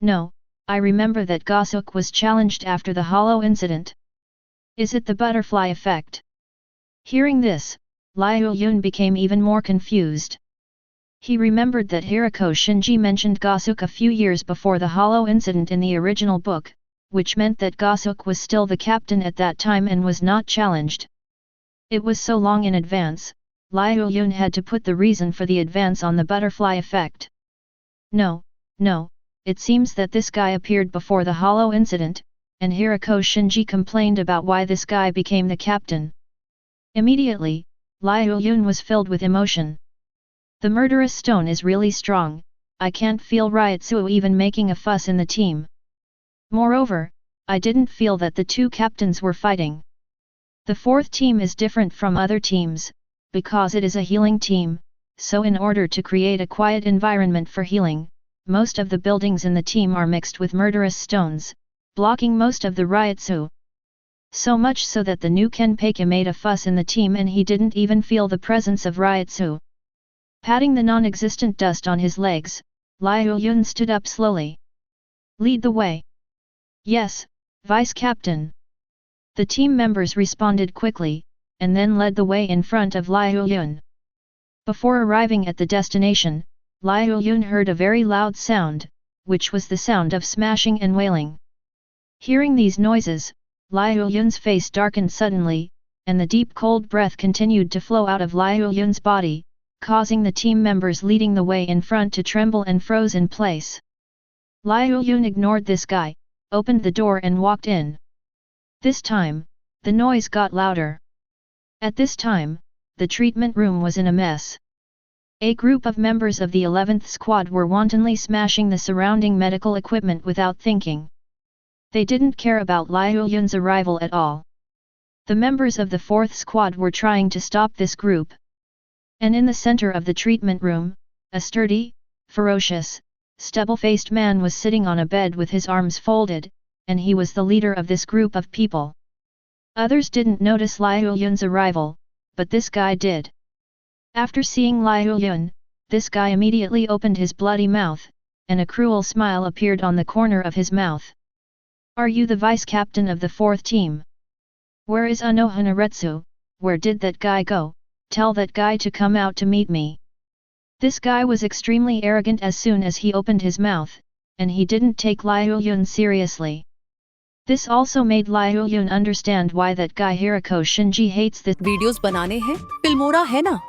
No, I remember that Gosuk was challenged after the hollow incident. Is it the butterfly effect? Hearing this, Liuyun became even more confused. He remembered that Hirako Shinji mentioned Gosuk a few years before the hollow incident in the original book, which meant that Gosuk was still the captain at that time and was not challenged. It was so long in advance, Liuyun had to put the reason for the advance on the butterfly effect. No, it seems that this guy appeared before the hollow incident, and Hirako Shinji complained about why this guy became the captain. Immediately, Liuyun was filled with emotion. The murderous stone is really strong, I can't feel Ryotsuo even making a fuss in the team. Moreover, I didn't feel that the two captains were fighting. The fourth team is different from other teams, because it is a healing team, so in order to create a quiet environment for healing, most of the buildings in the team are mixed with murderous stones, blocking most of the Ryotsu. So much so that the new Kenpeki made a fuss in the team and he didn't even feel the presence of Ryotsu. Patting the non-existent dust on his legs, Liuyun stood up slowly. Lead the way. Yes, Vice Captain. The team members responded quickly, and then led the way in front of Liuyun. Before arriving at the destination, Liuyun heard a very loud sound, which was the sound of smashing and wailing. Hearing these noises, Liuyun's face darkened suddenly, and the deep cold breath continued to flow out of Liuyun's body, causing the team members leading the way in front to tremble and froze in place. Liuyun ignored this guy, opened the door and walked in. This time, the noise got louder. At this time, the treatment room was in a mess. A group of members of the 11th squad were wantonly smashing the surrounding medical equipment without thinking. They didn't care about Liuyun's arrival at all. The members of the 4th squad were trying to stop this group. And in the center of the treatment room, a sturdy, ferocious, stubble-faced man was sitting on a bed with his arms folded, and he was the leader of this group of people. Others didn't notice Liuyun's arrival, but this guy did. After seeing Liuyun, this guy immediately opened his bloody mouth, and a cruel smile appeared on the corner of his mouth. Are you the vice captain of the 4th team? Where is Anohanaretsu? Where did that guy go? Tell that guy to come out to meet me. This guy was extremely arrogant as soon as he opened his mouth, and he didn't take Liuyun seriously. This also made Liuyun understand why that guy Hirako Shinji hates this. Videos बनाने हैं, Filmora है ना?